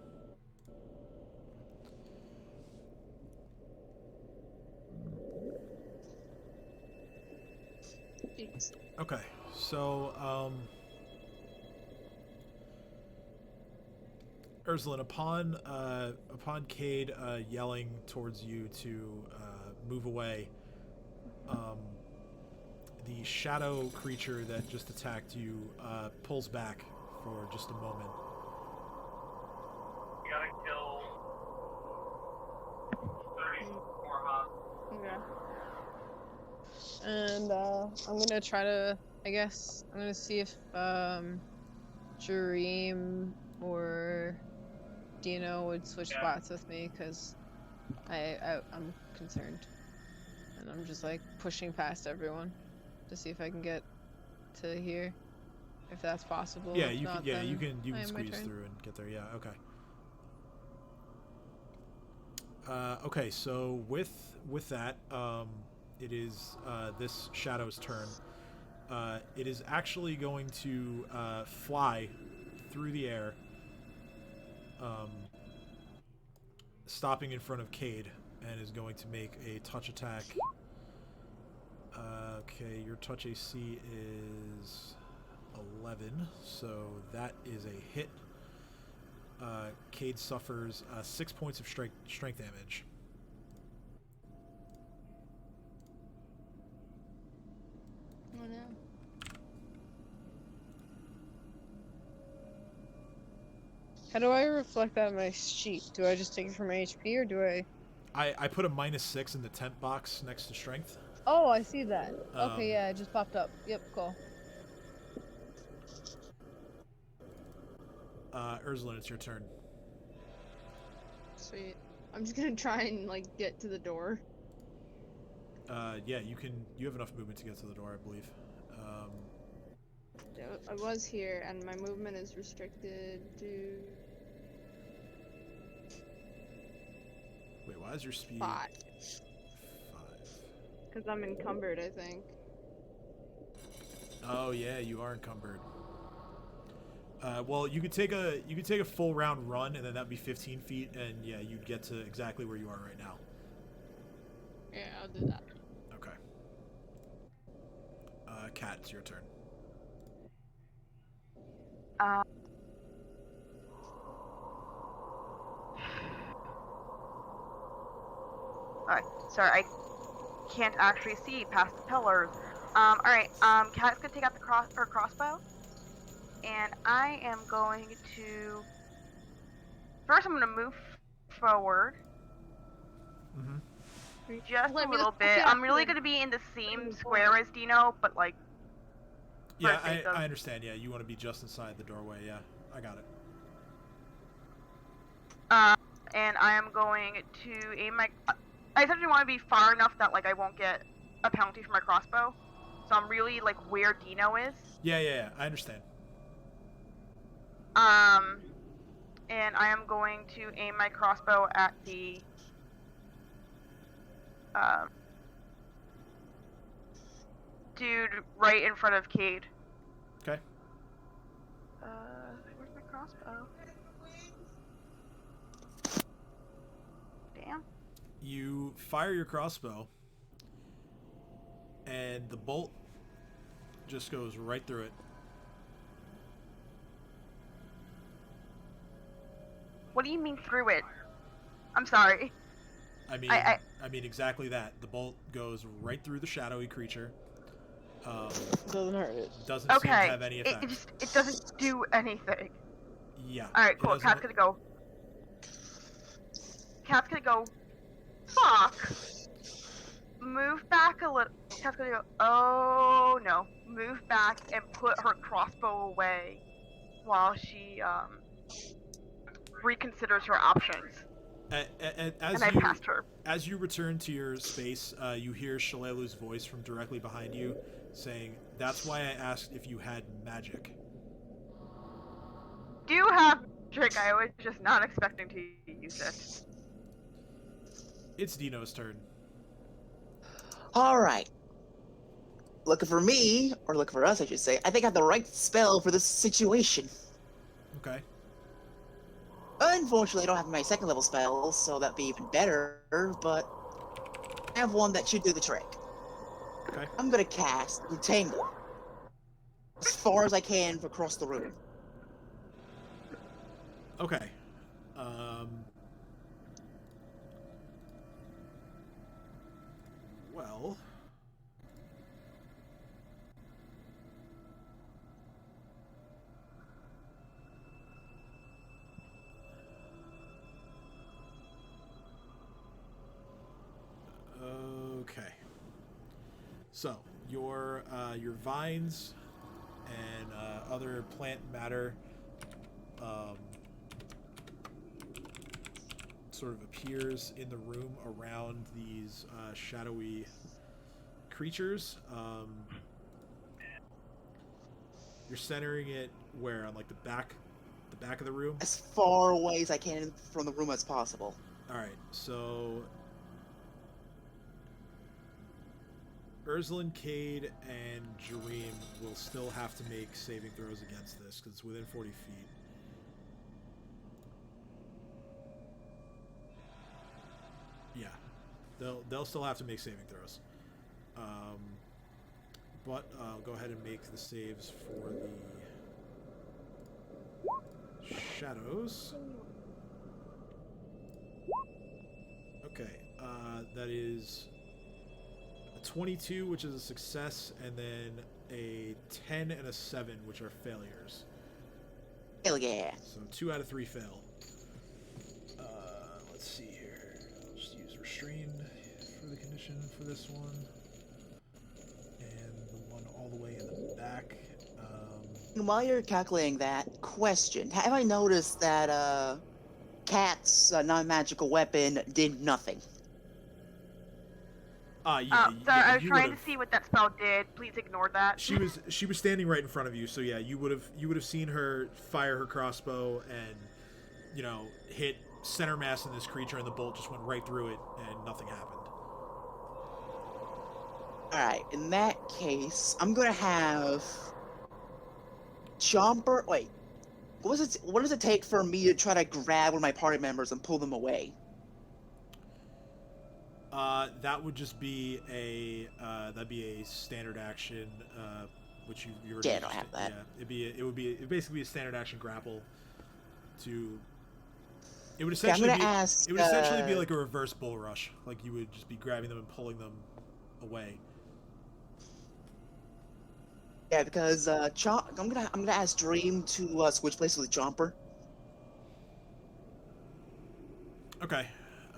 Okay, so Urzulin, upon Cade yelling towards you to move away, the shadow creature that just attacked you pulls back for just a moment. You gotta kill 34, huh? Okay. And I'm gonna try to. I guess I'm gonna see if Jareem or Dino would switch spots with me, because I'm concerned, and I'm just like pushing past everyone to see if I can get to here, if that's possible. Yeah, If you not, can. Yeah, then you can my squeeze turn. through and get there. Yeah. Okay. Okay. So with that, it is this shadow's turn. It is actually going to fly through the air, stopping in front of Cade, and is going to make a touch attack. Okay, your touch AC is 11, so that is a hit. Cade suffers 6 points of strength damage. Oh no. How do I reflect that on my sheet? Do I just take it from HP or do I? I put a -6 in the temp box next to strength. Oh, I see that. Um, Okay, yeah, it just popped up. Yep, cool. Ursula, it's your turn. Sweet. I'm just gonna try and like get to the door. Yeah, you can. You have enough movement to get to the door, I believe. I was here, and my movement is restricted to Wait, why is your speed 5. 5? Because I'm encumbered, I think. Oh yeah, you are encumbered. Well, you could take a full round run, and then that'd be 15 feet, and yeah, you'd get to exactly where you are right now. Yeah, I'll do that. Okay. Kat, it's your turn. Alright, sorry, I can't actually see past the pillars. Alright, Kat's gonna take out the crossbow. And I am going to... First, I'm gonna move forward. Mm-hmm. Just Let a me little look bit. at I'm really the- gonna be in the same square as Dino, but like... Yeah, for the sake of- I understand. Yeah, you want to be just inside the doorway. Yeah, I got it. And I am going to aim my... I essentially want to be far enough that like I won't get a penalty for my crossbow. So I'm really like where Dino is. Yeah, I understand. And I am going to aim my crossbow at the dude right in front of Cade. Okay. Where's my crossbow? Damn. You fire your crossbow, and the bolt just goes right through it. What do you mean through it? I'm sorry. I mean, I mean exactly that. The bolt goes right through the shadowy creature. Doesn't hurt it. Doesn't seem to Okay. have any effect. It doesn't do anything. Yeah. Alright, it cool. doesn't- Cat's gonna go. Cat's gonna go. Fuck. Move back a little. Cat's gonna go. Oh no. Move back and put her crossbow away while she reconsiders her options. As And I you passed her. as you return to your space, you hear Shalelu's voice from directly behind you, saying, "That's why I asked if you had magic." Do you have magic? I was just not expecting to use it. It's Dino's turn. Alright. Looking for me, or looking for us, I should say. I think I have the right spell for this situation. Okay. Unfortunately, I don't have my second level spells, so that'd be even better, but I have one that should do the trick. Okay. I'm gonna cast Entangle as far as I can across the room. Okay. Well. Okay. So your vines and other plant matter sort of appears in the room around these shadowy creatures. You're centering it where, on like the back of the room. As far away as I can from the room as possible. All right, so Ursula, Cade, and Jareem will still have to make saving throws against this because it's within 40 feet. Yeah, they'll still have to make saving throws. but I'll go ahead and make the saves for the shadows. Okay, that is a 22, which is a success, and then a 10 and a 7, which are failures. Hell yeah. So 2 out of 3 fail. Let's see here. I'll just use restrained for the condition for this one. And the one all the way in the back. While you're calculating that, question. Have I noticed that, Cat's non-magical weapon did nothing? Yeah. Sorry, I was trying to see what that spell did. Please ignore that. She was standing right in front of you, so yeah, you would have seen her fire her crossbow and, you know, hit center mass in this creature, and the bolt just went right through it, and nothing happened. Alright, in that case, I'm gonna have Chomper. Wait, what does it take for me to try to grab one of my party members and pull them away? That would just be a that'd be a standard action, which you already Yeah, I don't have that. Yeah, it'd basically be a standard action grapple. It would Okay, I'm essentially gonna be ask, it would essentially be like a reverse bull rush. Like you would just be grabbing them and pulling them away. Yeah, because I'm gonna ask Dream to switch places with Chomper. Okay.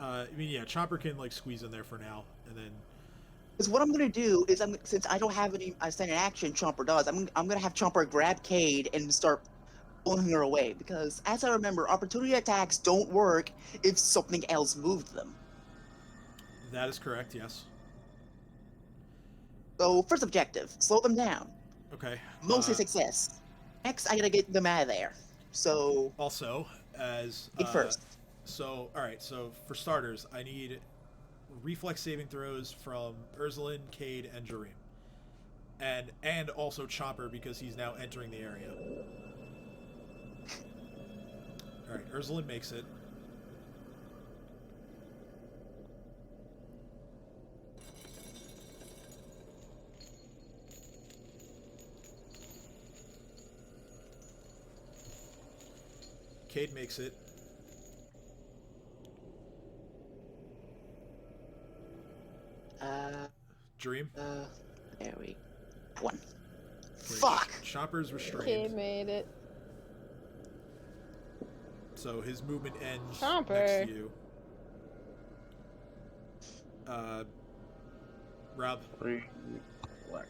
I mean, yeah, Chopper can like squeeze in there for now, and then Because what I'm gonna do is, since I don't have any standard action, Chomper does. I'm gonna have Chomper grab Cade and start pulling her away. Because as I remember, opportunity attacks don't work if something else moved them. that is correct. Yes. So first objective, slow them down. Okay. Mostly success. Next, I gotta get them out of there. So Also, as eat first. So, all right. So for starters, I need reflex saving throws from Ursulin, Cade, and Jareem, and also Chopper because he's now entering the area. All right, Ursulin makes it. Cade makes it. Dream. There we one. Great. Fuck. Chopper's restrained. He made it. So his movement ends Chopper. next to you. Rob. 3 black.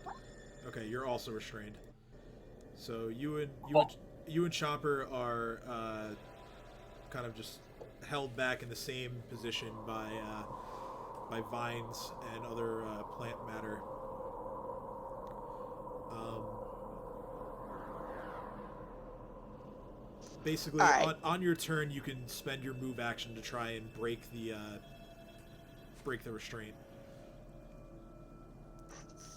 Okay, you're also restrained. So you and Chopper are kind of just held back in the same position by vines and other plant matter. Basically, right. on your turn, you can spend your move action to try and break the restraint.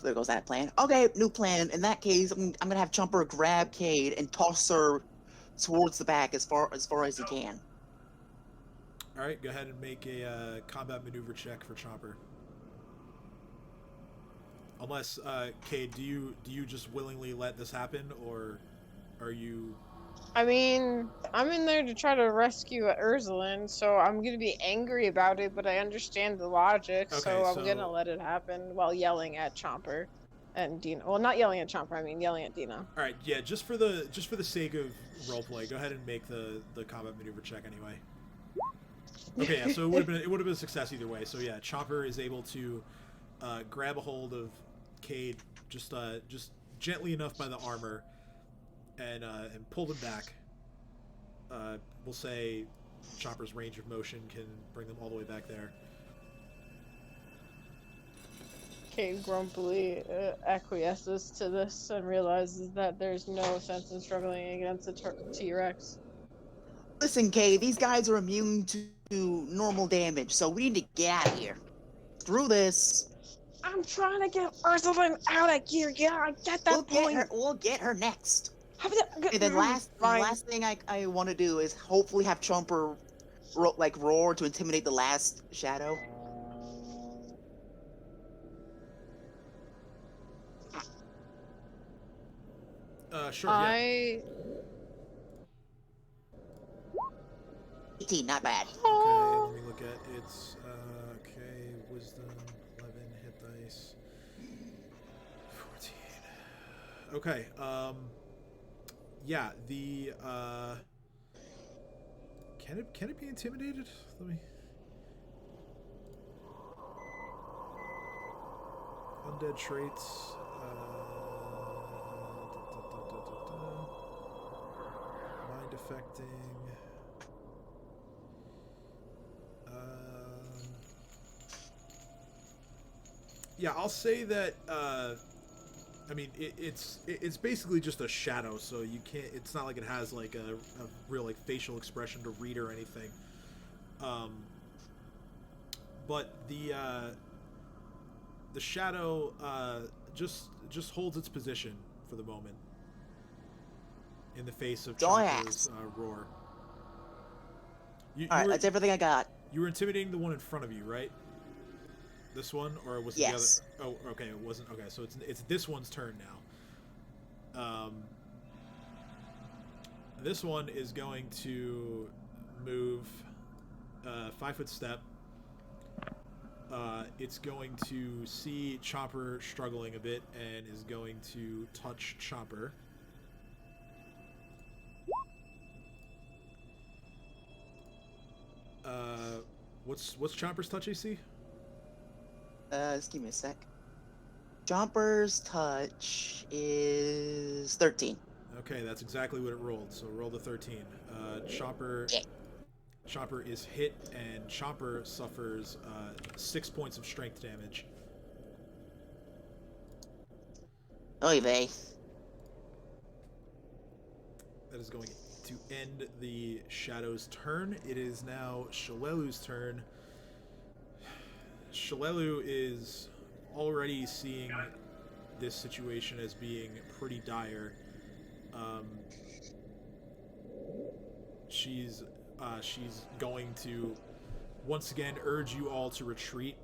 There goes that plan. Okay, new plan. In that case, I'm gonna have Chomper grab Cade and toss her towards the back as far as he can. All right, go ahead and make a combat maneuver check for Chopper. Unless, Cade, do you just willingly let this happen, or are you? I mean, I'm in there to try to rescue Ursulin, so I'm gonna be angry about it, but I understand the logic, Okay, so I'm so- gonna let it happen while yelling at Chomper and Dina. Well, not yelling at Chomper, I mean yelling at Dina. All right, yeah, just for the sake of roleplay, go ahead and make the combat maneuver check anyway. Okay, yeah, so it would have been a success either way. So yeah, Chopper is able to grab a hold of Cade just gently enough by the armor and pull them back. We'll say Chopper's range of motion can bring them all the way back there. Cade grumpily acquiesces to this and realizes that there's no sense in struggling against a T-Rex. Listen, Cade, these guys are immune to normal damage, so we need to get out of here. Through this. I'm trying to get Ursulin out of here. Yeah, I get that point. We'll get her next. Okay, And then the last thing I want to do is hopefully have Chomper roar to intimidate the last shadow. Sure. Yeah. I 18, not bad. Okay, let me look at it's okay, wisdom 11 hit dice 14. Okay, yeah, the can it be intimidated? Let me undead traits mind affecting. Yeah, I'll say that. I mean, it's basically just a shadow, so you can't. It's not like it has like a real like facial expression to read or anything. But the shadow just holds its position for the moment in the face of Chomper's roar. All right, that's everything I got. You were intimidating the one in front of you, right? This one, or was it yes. the other? Oh, okay, it wasn't. Okay, so it's this one's turn now. This one is going to move 5-foot step. It's going to see Chomper struggling a bit and is going to touch Chomper. What's Chomper's touch AC? Just give me a sec. Chomper's touch is 13. Okay, that's exactly what it rolled. So roll the 13. Chomper is hit, and Chomper suffers 6 points of strength damage. Oy vey. That is going to end the Shadow's turn. It is now Shalelu's turn. Shalelu is already seeing this situation as being pretty dire. She's going to once again urge you all to retreat.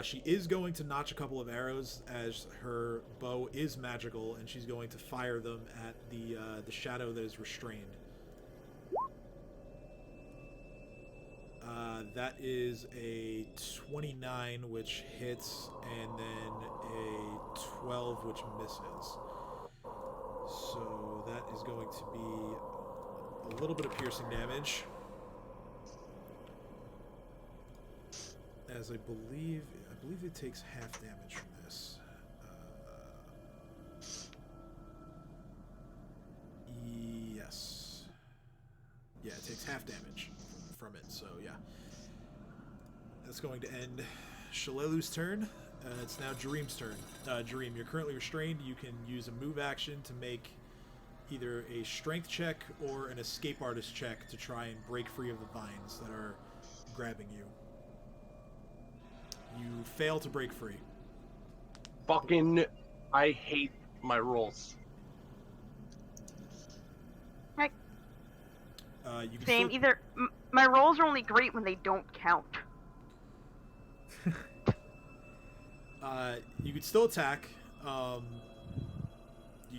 She is going to notch a couple of arrows as her bow is magical, and she's going to fire them at the shadow that is restrained. That is a 29, which hits, and then a 12, which misses. So that is going to be a little bit of piercing damage. As I believe it takes half damage from this. Yes. Yeah, it takes half damage from it, so yeah. That's going to end Shalelu's turn. It's now Jareem's turn. Jareem, you're currently restrained. You can use a move action to make either a strength check or an escape artist check to try and break free of the vines that are grabbing you. You fail to break free. Fucking, I hate my rolls. You can Same. still... Either my rolls are only great when they don't count. You could still attack. You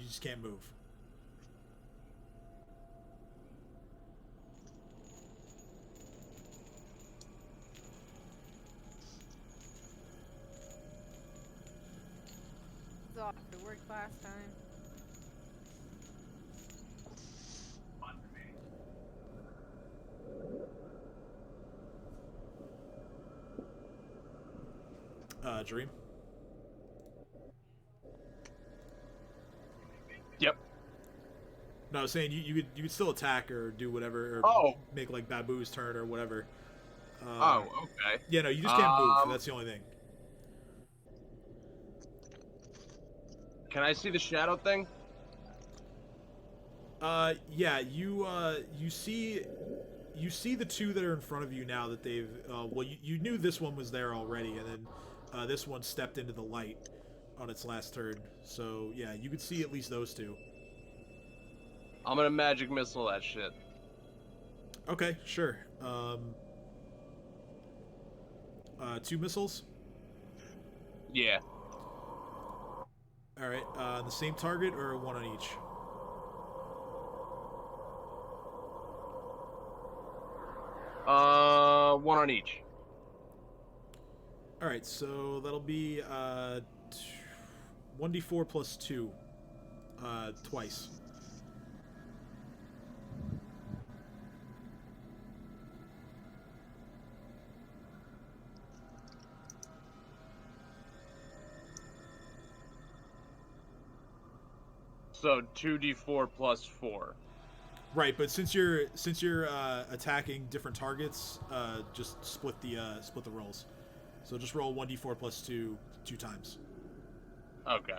just can't move. It worked last time. Fun for me. Dream. Yep. No, I was saying you could still attack or do whatever, or make like Babu's turn or whatever. Okay. Yeah, no, you just can't move. That's the only thing. Can I see the shadow thing? Yeah, you see the two that are in front of you now that they've well, you knew this one was there already, and then this one stepped into the light on its last turn. So yeah, you could see at least those two. I'm gonna magic missile that shit. Okay, sure. 2 missiles. Yeah. All right. The same target or one on each? one on each. All right, so that'll be 1d4 plus 2 twice. So 2d4 plus 4. Right, but since you're attacking different targets, just split the rolls. So just roll 1d4 plus 2 times. Okay.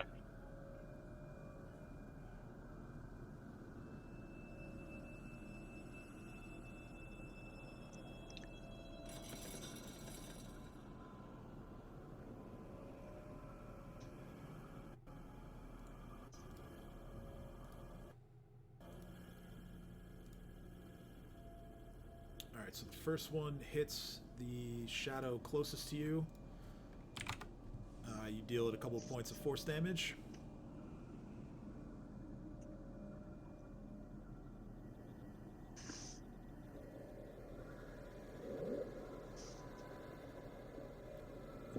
Alright, so the first one hits the shadow closest to you. You deal it a couple of points of force damage.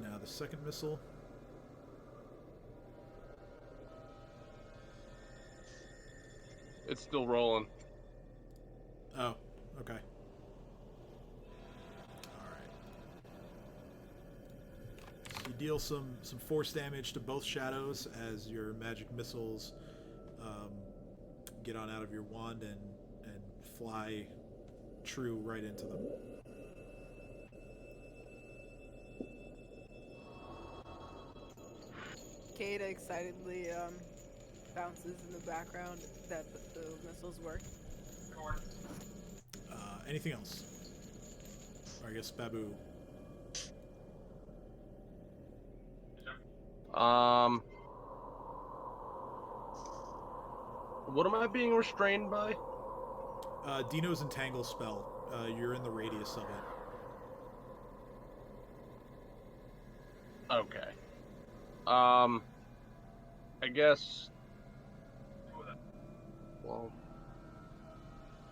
Now the second missile. It's still rolling. Oh, okay. You deal some force damage to both shadows as your magic missiles get on out of your wand and fly true right into them. Kate excitedly bounces in the background that the missiles work. Anything else? Or I guess Babu. What am I being restrained by? Dino's Entangle spell. You're in the radius of it. Okay. I guess. Well,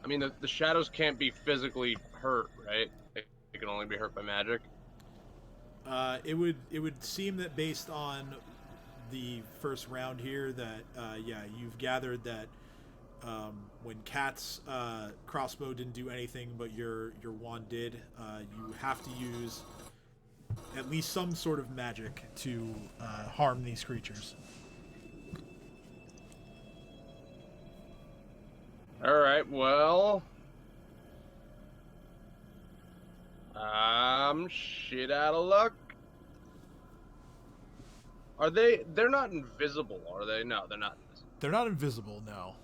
I mean, the shadows can't be physically hurt, right? They can only be hurt by magic. It would seem that based on the first round here that you've gathered that when Kat's crossbow didn't do anything but your wand did, you have to use at least some sort of magic to harm these creatures. Alright, well... I'm shit out of luck. Are they... They're not invisible, are they? No, they're not invisible. They're not invisible, no.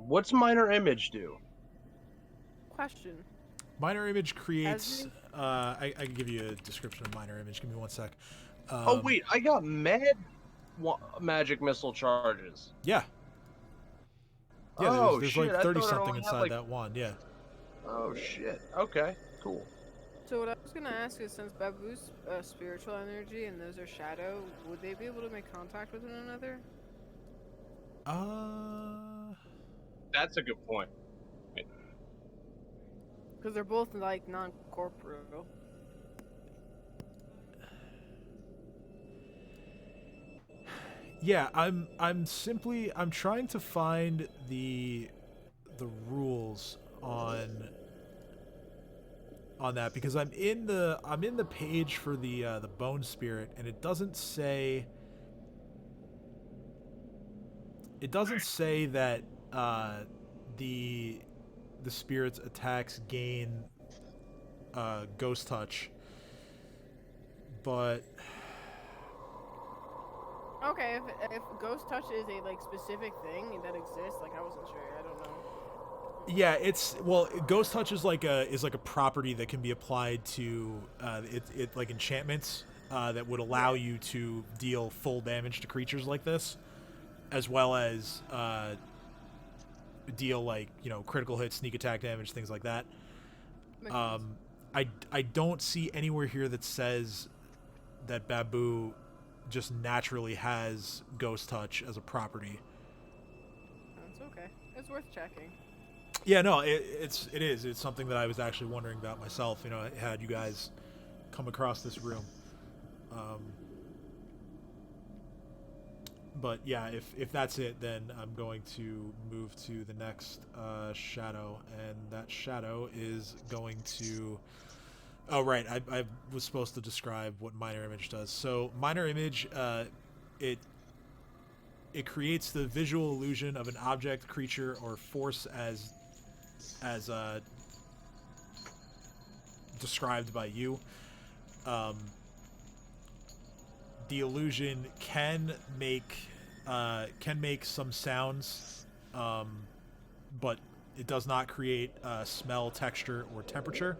What's Minor Image do? Question. Minor Image creates... I can give you a description of Minor Image. Give me one sec. Oh, wait, I got magic missile charges. Yeah. Yeah, Oh, there's shit, like I 30 thought I something only had, inside like... that wand, yeah. Oh, shit. Okay, cool. So what I was gonna ask is, since Babu's spiritual energy and those are shadow, would they be able to make contact with one another? That's a good point. Because they're both like non-corporeal. Yeah, I'm trying to find the rules on that because I'm in the page for the bone spirit and it doesn't say that the spirit's attacks gain ghost touch, but Okay, if ghost touch is a like specific thing that exists, like I wasn't sure. I don't know. yeah, ghost touch is like a property that can be applied to it like enchantments that would allow you to deal full damage to creatures like this, as well as deal like critical hits, sneak attack damage, things like that. I don't see anywhere here that says that Babu just naturally has ghost touch as a property. That's okay. It's worth checking. Yeah, no, it is. It's something that I was actually wondering about myself. You know, had you guys come across this room. But yeah, if that's it, then I'm going to move to the next shadow, and that shadow is going to. Oh right, I was supposed to describe what minor image does. So minor image, it creates the visual illusion of an object, creature, or force as described by you. The illusion can make some sounds, but it does not create smell, texture, or temperature.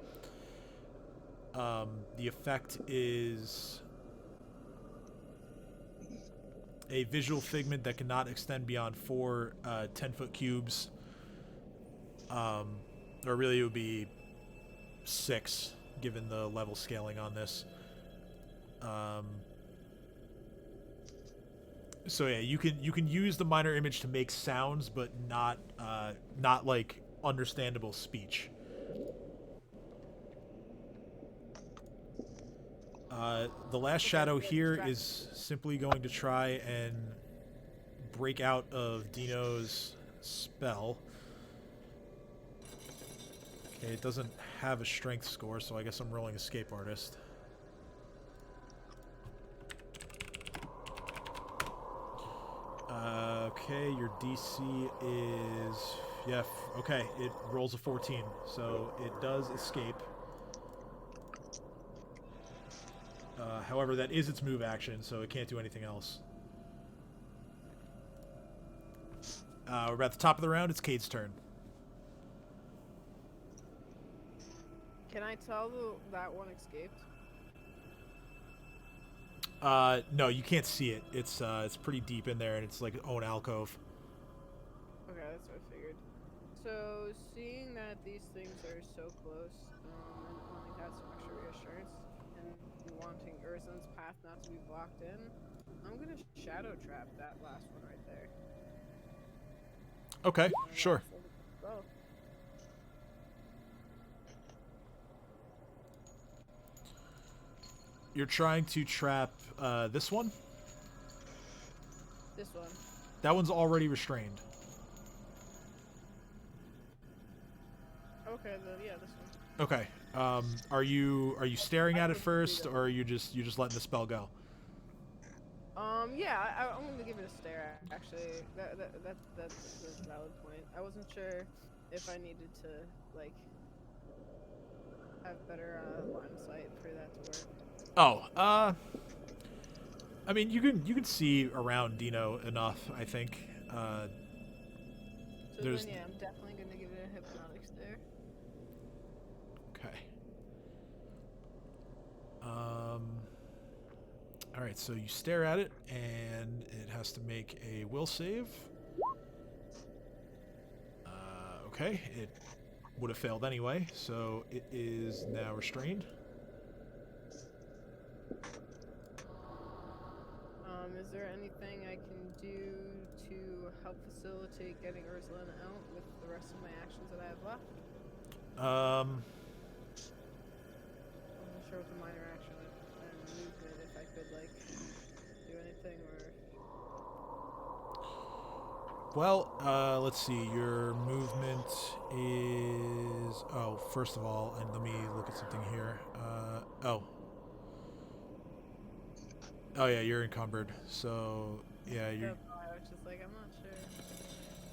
The effect is a visual figment that cannot extend beyond 4 10-foot cubes. Or really, it would be 6, given the level scaling on this. So yeah, you can use the minor image to make sounds, but not like understandable speech. The last shadow here is simply going to try and break out of Dino's spell. Okay, it doesn't have a strength score, so I guess I'm rolling Escape Artist. Okay, your DC is... Yeah, okay, it rolls a 14, so it does escape. However, that is its move action, so it can't do anything else. We're at the top of the round. It's Cade's turn. Can I tell that one escaped? No, you can't see it. It's pretty deep in there, and it's like its own alcove. Okay, that's what I figured. So, seeing that these things are so close, and wanting to have some extra reassurance, and wanting Ursun's path not to be blocked in, I'm gonna shadow trap that last one right there. Okay, sure. Well, You're trying to trap this one? this one. That one's already restrained. Okay, then yeah, this one. Okay. Are you staring at it first, or are you just letting the spell go? Yeah, I'm gonna give it a stare. Actually, that's a valid point. I wasn't sure if I needed to like have better line of sight for that to work. Oh, I mean, you can see around Dino enough, I think. So There's... then, yeah, I'm definitely gonna give it a hypnotic stare. Okay. All right, so you stare at it, and it has to make a will save. Okay, it would have failed anyway, so it is now restrained. Is there anything I can do to help facilitate getting Ursula out with the rest of my actions that I have left? I'm not sure with the minor action and movement if I could like do anything or. Well, let's see. Your movement is... Oh, first of all, and let me look at something here. Oh yeah, you're encumbered. So yeah, you're. I was just like, I'm not sure.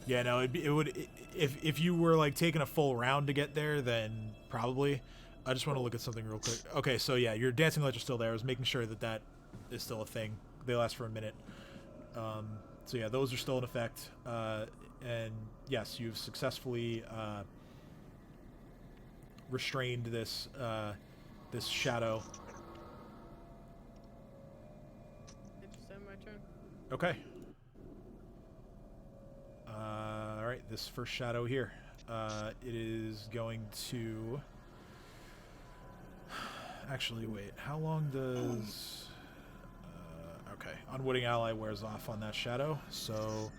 Yeah, no, it would if you were like taking a full round to get there, then probably. I just want to look at something real quick. Okay, so yeah, your dancing lights are still there. I was making sure that is still a thing. They last for a minute. So yeah, those are still in effect. And yes, you've successfully restrained this shadow. My turn. Okay. All right, this first shadow here. It is going to... Actually, wait. How long does... okay. Unwitting ally wears off on that shadow, so...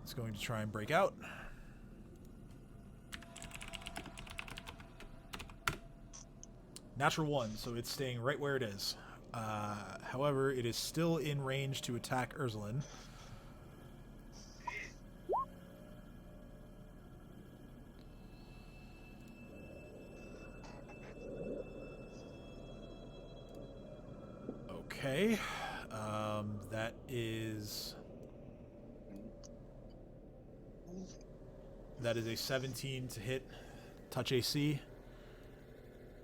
It's going to try and break out. Natural 1, so it's staying right where it is. However, it is still in range to attack Urzulin. Okay. That is... That is a 17 to hit. Touch AC.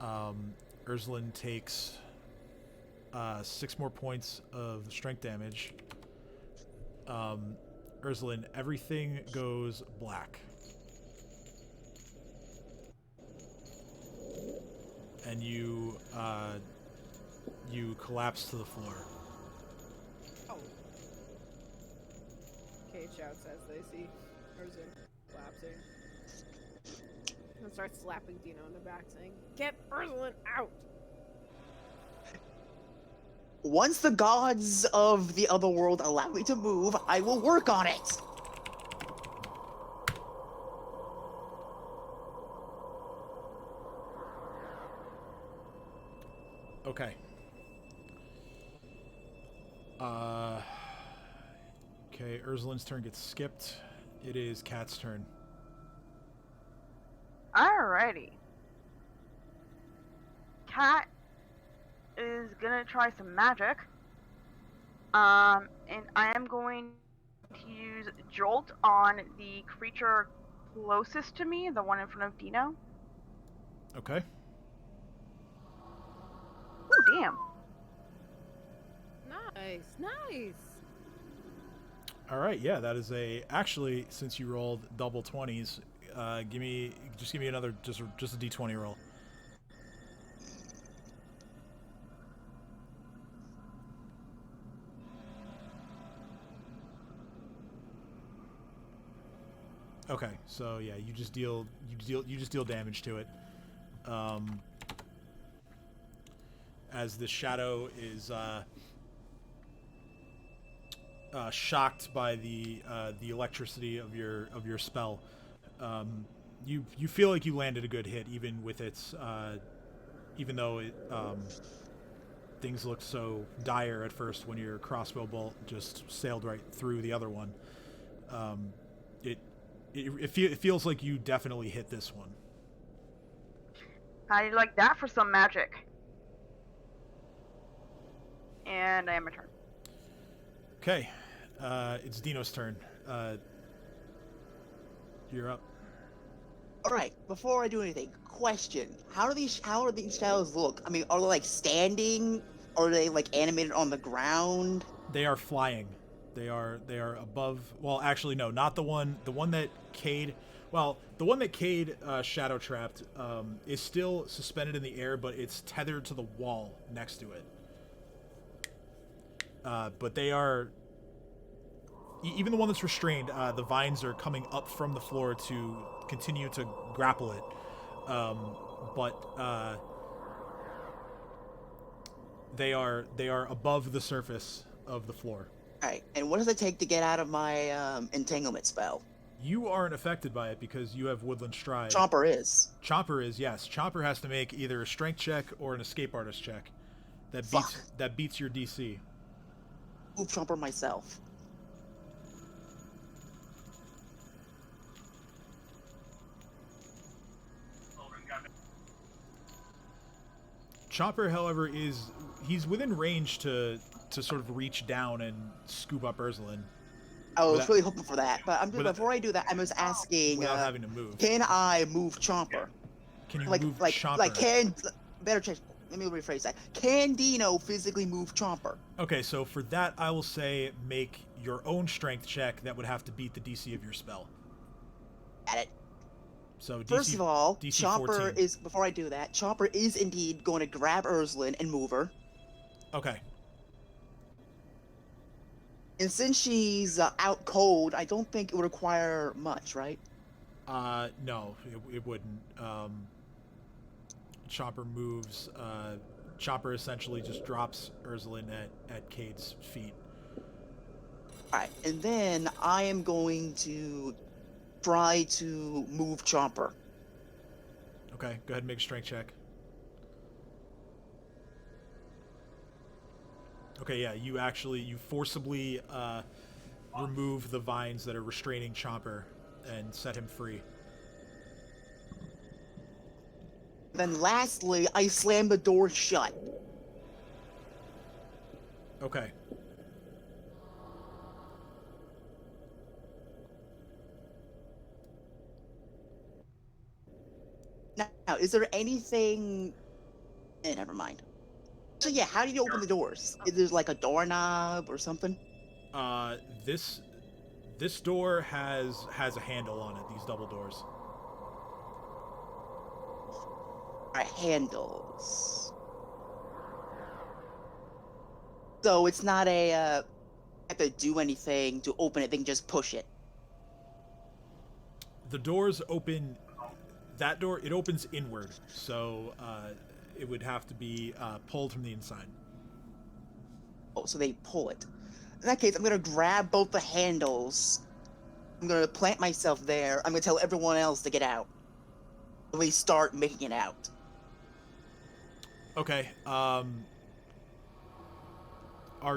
Urzulin takes 6 more points of strength damage. Urzulin, everything goes black. And you collapse to the floor. Oh. Kate shouts as they see Urzulin collapsing. And starts slapping Dino in the back, saying, "Get Urzulin out!" Once the gods of the other world allow me to move, I will work on it. Okay. Okay, Urzulin's turn gets skipped. It is Cat's turn. Alrighty. Cat is gonna try some magic. And I am going to use Jolt on the creature closest to me, the one in front of Dino. Okay. Oh, damn. Nice. All right, yeah, that is a... Actually, since you rolled double 20s, give me another, just a d20 roll. Okay, so yeah, you just deal damage to it. As the shadow is shocked by the electricity of your spell, you feel like you landed a good hit, even with its even though it things looked so dire at first when your crossbow bolt just sailed right through the other one. It feels like you definitely hit this one. How do you like that for some magic? And I am a turn. Okay, it's Dino's turn. You're up. All right. Before I do anything, question: How do these shadows look? I mean, are they like standing? Or are they like animated on the ground? They are flying. They are above. Well, actually, no, not the one. The one that Cade. Well, the one that Cade shadow trapped is still suspended in the air, but it's tethered to the wall next to it. But they are. Even the one that's restrained, the vines are coming up from the floor to continue to grapple it. But they are above the surface of the floor. All right. And what does it take to get out of my entanglement spell? You aren't affected by it because you have Woodland Stride. Chomper is. Chomper is, yes. Chomper has to make either a strength check or an escape artist check. That beats your DC. Move Chomper myself. Chomper, however, he's within range to sort of reach down and scoop up Urzulin. I was really hoping for that, but before I do that, I was asking, without having to move. can I move Chomper? Can you move Chomper? Let me rephrase that. Can Dino physically move Chomper? Okay, so for that, I will say make your own strength check that would have to beat the DC of your spell. Got it. So DC, First of all, DC Chomper 14. is, before I do that, Chomper is indeed going to grab Urzulin and move her. Okay. And since she's out cold, I don't think it would require much, right? No, it wouldn't. Chomper moves. Chomper essentially just drops Urzulin at Cade's feet. Alright, and then I am going to try to move Chomper. Okay, go ahead and make a strength check. Okay, yeah, you forcibly remove the vines that are restraining Chomper and set him free. Then lastly, I slam the door shut. Okay. Now, is there anything... never mind. So yeah, how do you open the doors? Is there like a doorknob or something? This door has a handle on it, these double doors. Alright, handles. So it's not a, have to do anything to open it, they can just push it. The doors open, that door, it opens inward, so it would have to be pulled from the inside. Oh, so they pull it. In that case, I'm gonna grab both the handles. I'm gonna plant myself there. I'm gonna tell everyone else to get out. We start making it out. Okay, are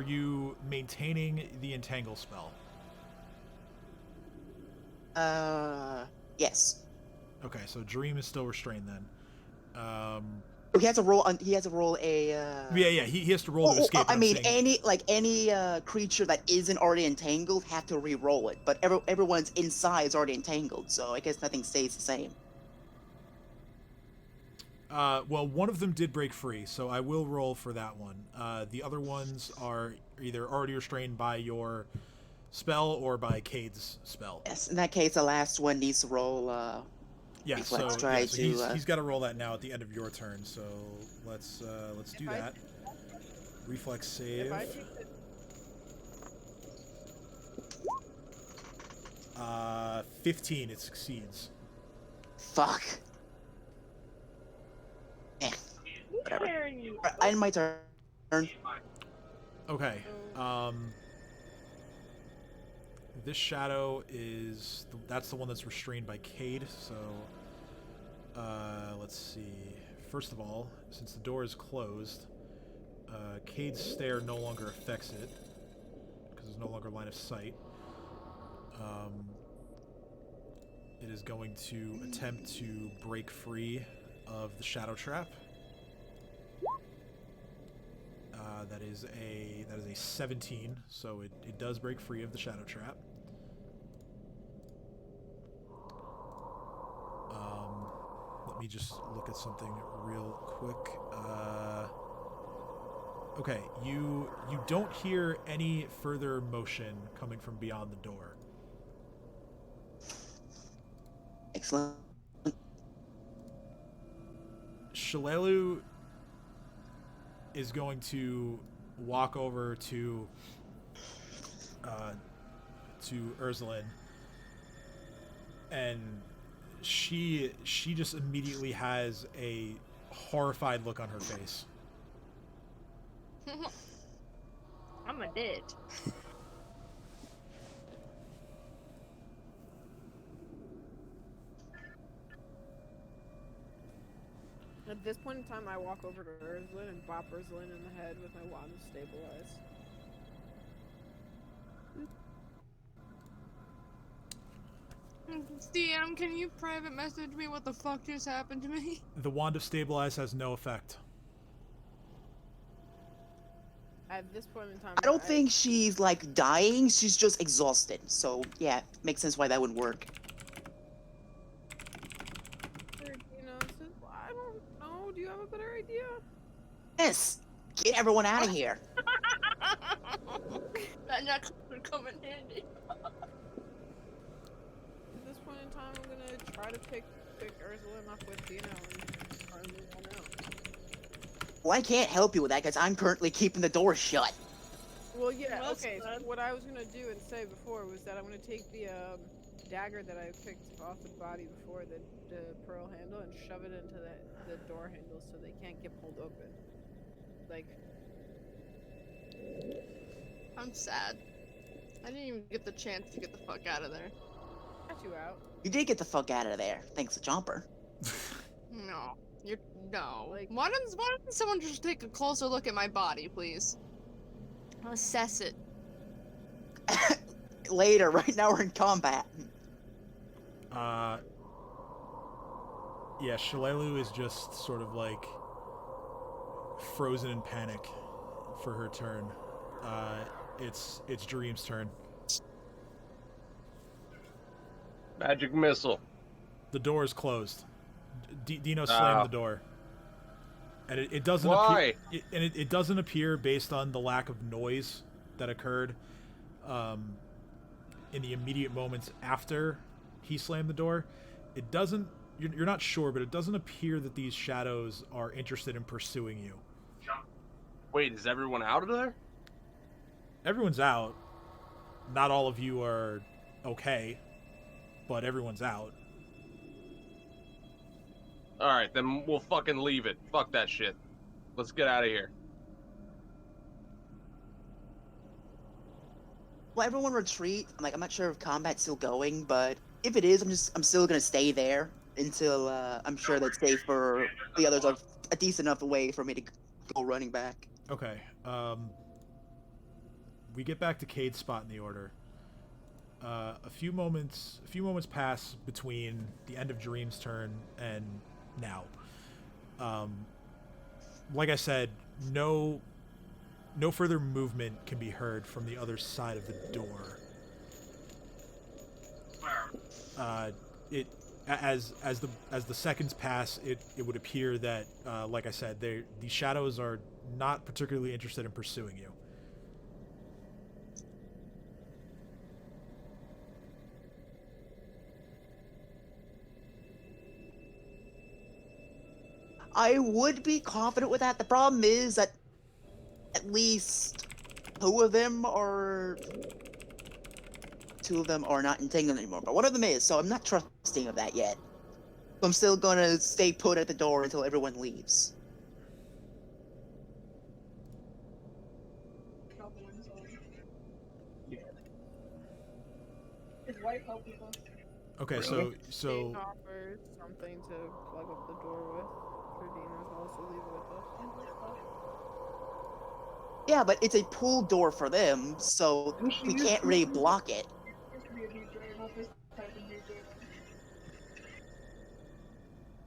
you maintaining the entangle spell? Yes. Okay, so Dream is still restrained then. He has to roll. He has to roll a. Yeah. He has to roll to escape. I mean, saying... any creature that isn't already entangled have to re-roll it. But everyone's inside is already entangled, so I guess nothing stays the same. Well, one of them did break free, so I will roll for that one. The other ones are either already restrained by your spell or by Cade's spell. Yes, in that case, the last one needs to roll. Yeah, reflex, so he's got to roll that now at the end of your turn. So let's do that. Reflex save. 15. It succeeds. Fuck. Eh. Whatever. I end my turn. Okay. This shadow is that's the one that's restrained by Cade. So let's see. First of all, since the door is closed, Cade's stare no longer affects it because there's no longer line of sight. It is going to attempt to break free of the shadow trap. That is a 17, so it does break free of the shadow trap. Let me just look at something real quick. Okay, you don't hear any further motion coming from beyond the door. Excellent. Shalelu is going to walk over to Ursulin, and she just immediately has a horrified look on her face. I'm a dead. At this point in time, I walk over to Ursulin and bop Ursulin in the head with my wand of stabilize. DM, can you private message me what the fuck just happened to me? The wand of stabilize has no effect. At this point in time, I don't think she's like dying. She's just exhausted. So yeah, makes sense why that would work. I don't know. Do you have a better idea? Yes. Get everyone out of here. That next would come in handy. At this point in time, I'm gonna try to pick Ursulin up with Dino and try to move on out. Well, I can't help you with that because I'm currently keeping the door shut. Well, yeah, Well, okay. that's So what I was gonna do and say before was that I'm gonna take the dagger that I picked off the body before, the pearl handle, and shove it into the door handle so they can't get pulled open. Like, I'm sad. I didn't even get the chance to get the fuck out of there. Got you out. You did get the fuck out of there, thanks to Chomper. No. No. Why doesn't someone just take a closer look at my body, please? Assess it. Later, right now we're in combat. Yeah, Shalelu is just sort of like frozen in panic for her turn. It's Dream's turn. Magic missile. The door is closed. Dino slammed the door, and it doesn't Why? appear. It doesn't appear based on the lack of noise that occurred in the immediate moments after he slammed the door. It doesn't. You're not sure, but it doesn't appear that these shadows are interested in pursuing you. Wait, is everyone out of there? Everyone's out. Not all of you are okay, but everyone's out. Alright, then we'll fucking leave it. Fuck that shit. Let's get out of here. Well, everyone retreat. I'm not sure if combat's still going, but if it is, I'm still gonna stay there until I'm sure that's safe for the others are a decent enough way for me to go running back. Okay. We get back to Cade's spot in the order. A few moments pass between the end of Dream's turn and now. Like I said, no further movement can be heard from the other side of the door. As the seconds pass, it would appear that, like I said, the shadows are not particularly interested in pursuing you. I would be confident with that. The problem is that at least two of them are not entangled anymore, but one of them is, so I'm not trusting of that yet. So I'm still gonna stay put at the door until everyone leaves. His wife helping us. Okay, Dane so offers something to plug up the door with. For Dino to also leave it with us. Yeah, but it's a pull door for them, so we can't really block it. Used to be a DJ, not this type of DJ.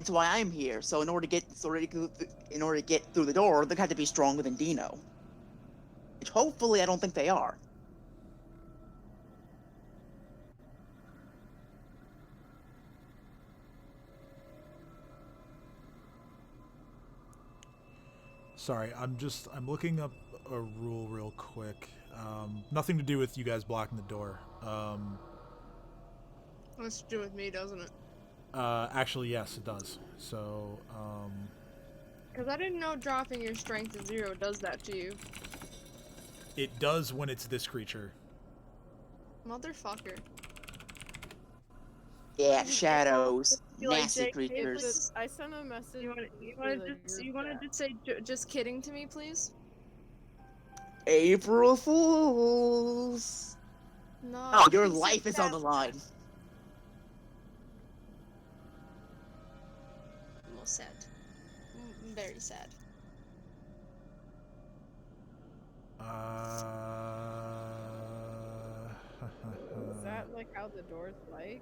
That's why I'm here. So in order to get through the door, they have to be stronger than Dino. Which hopefully I don't think they are. sorry, I'm looking up a rule real quick. Nothing to do with you guys blocking the door. Has to do with me, doesn't it? Actually, yes, it does. So, Because I didn't know dropping your strength to 0 does that to you. it does when it's this creature. Motherfucker. Yeah, shadows, You like nasty JK, creatures. I sent a message. You wanna just say just kidding to me, please? April Fools! No. Oh, your please life say is on that. the line. I'm all sad. Very sad. Is that like how the door's like?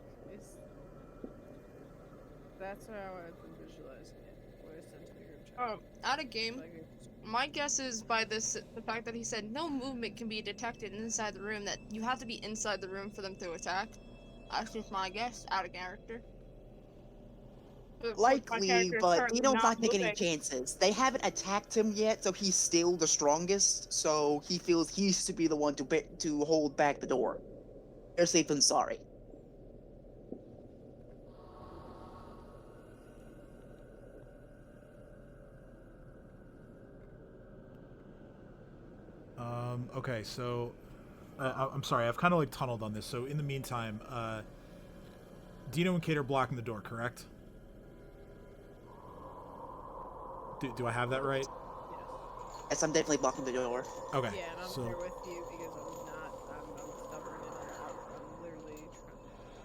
That's how I'm visualizing it. What I sent to the group chat. Out of game. Like My guess is by the fact that he said no movement can be detected inside the room, that you have to be inside the room for them to attack. That's just my guess, out of character. But my Likely, character is but currently Dino's not taking any moving. chances. They haven't attacked him yet, so he's still the strongest, so he feels he should be the one to hold back the door. They're safe than sorry. Okay, so I'm sorry, I've kind of like tunneled on this. So in the meantime, Dino and Kate are blocking the door, correct? Do I have that right? Yes, I'm definitely blocking the door. Okay, yeah, and I'm so there with you because I'm stubborn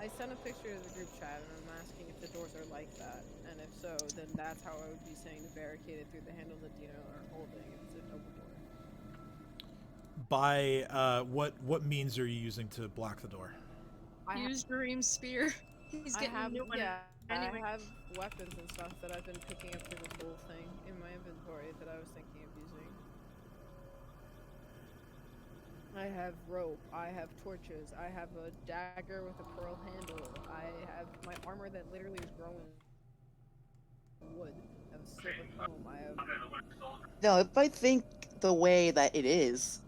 I sent a picture to the group chat and I'm asking if the doors are like that, and if so, then that's how I would be saying to barricade it through the handle that Dino are holding if it's a double door. By what means are you using to block the door? Use Dream Spear. He's getting a new one. Anyway. I have weapons and stuff that I've been picking up through this whole thing in my inventory that I was thinking of using. I have rope, I have torches, I have a dagger with a pearl handle, I have my armor that literally is growing wood, I have a silver comb, I have... No, if I think the way that it is,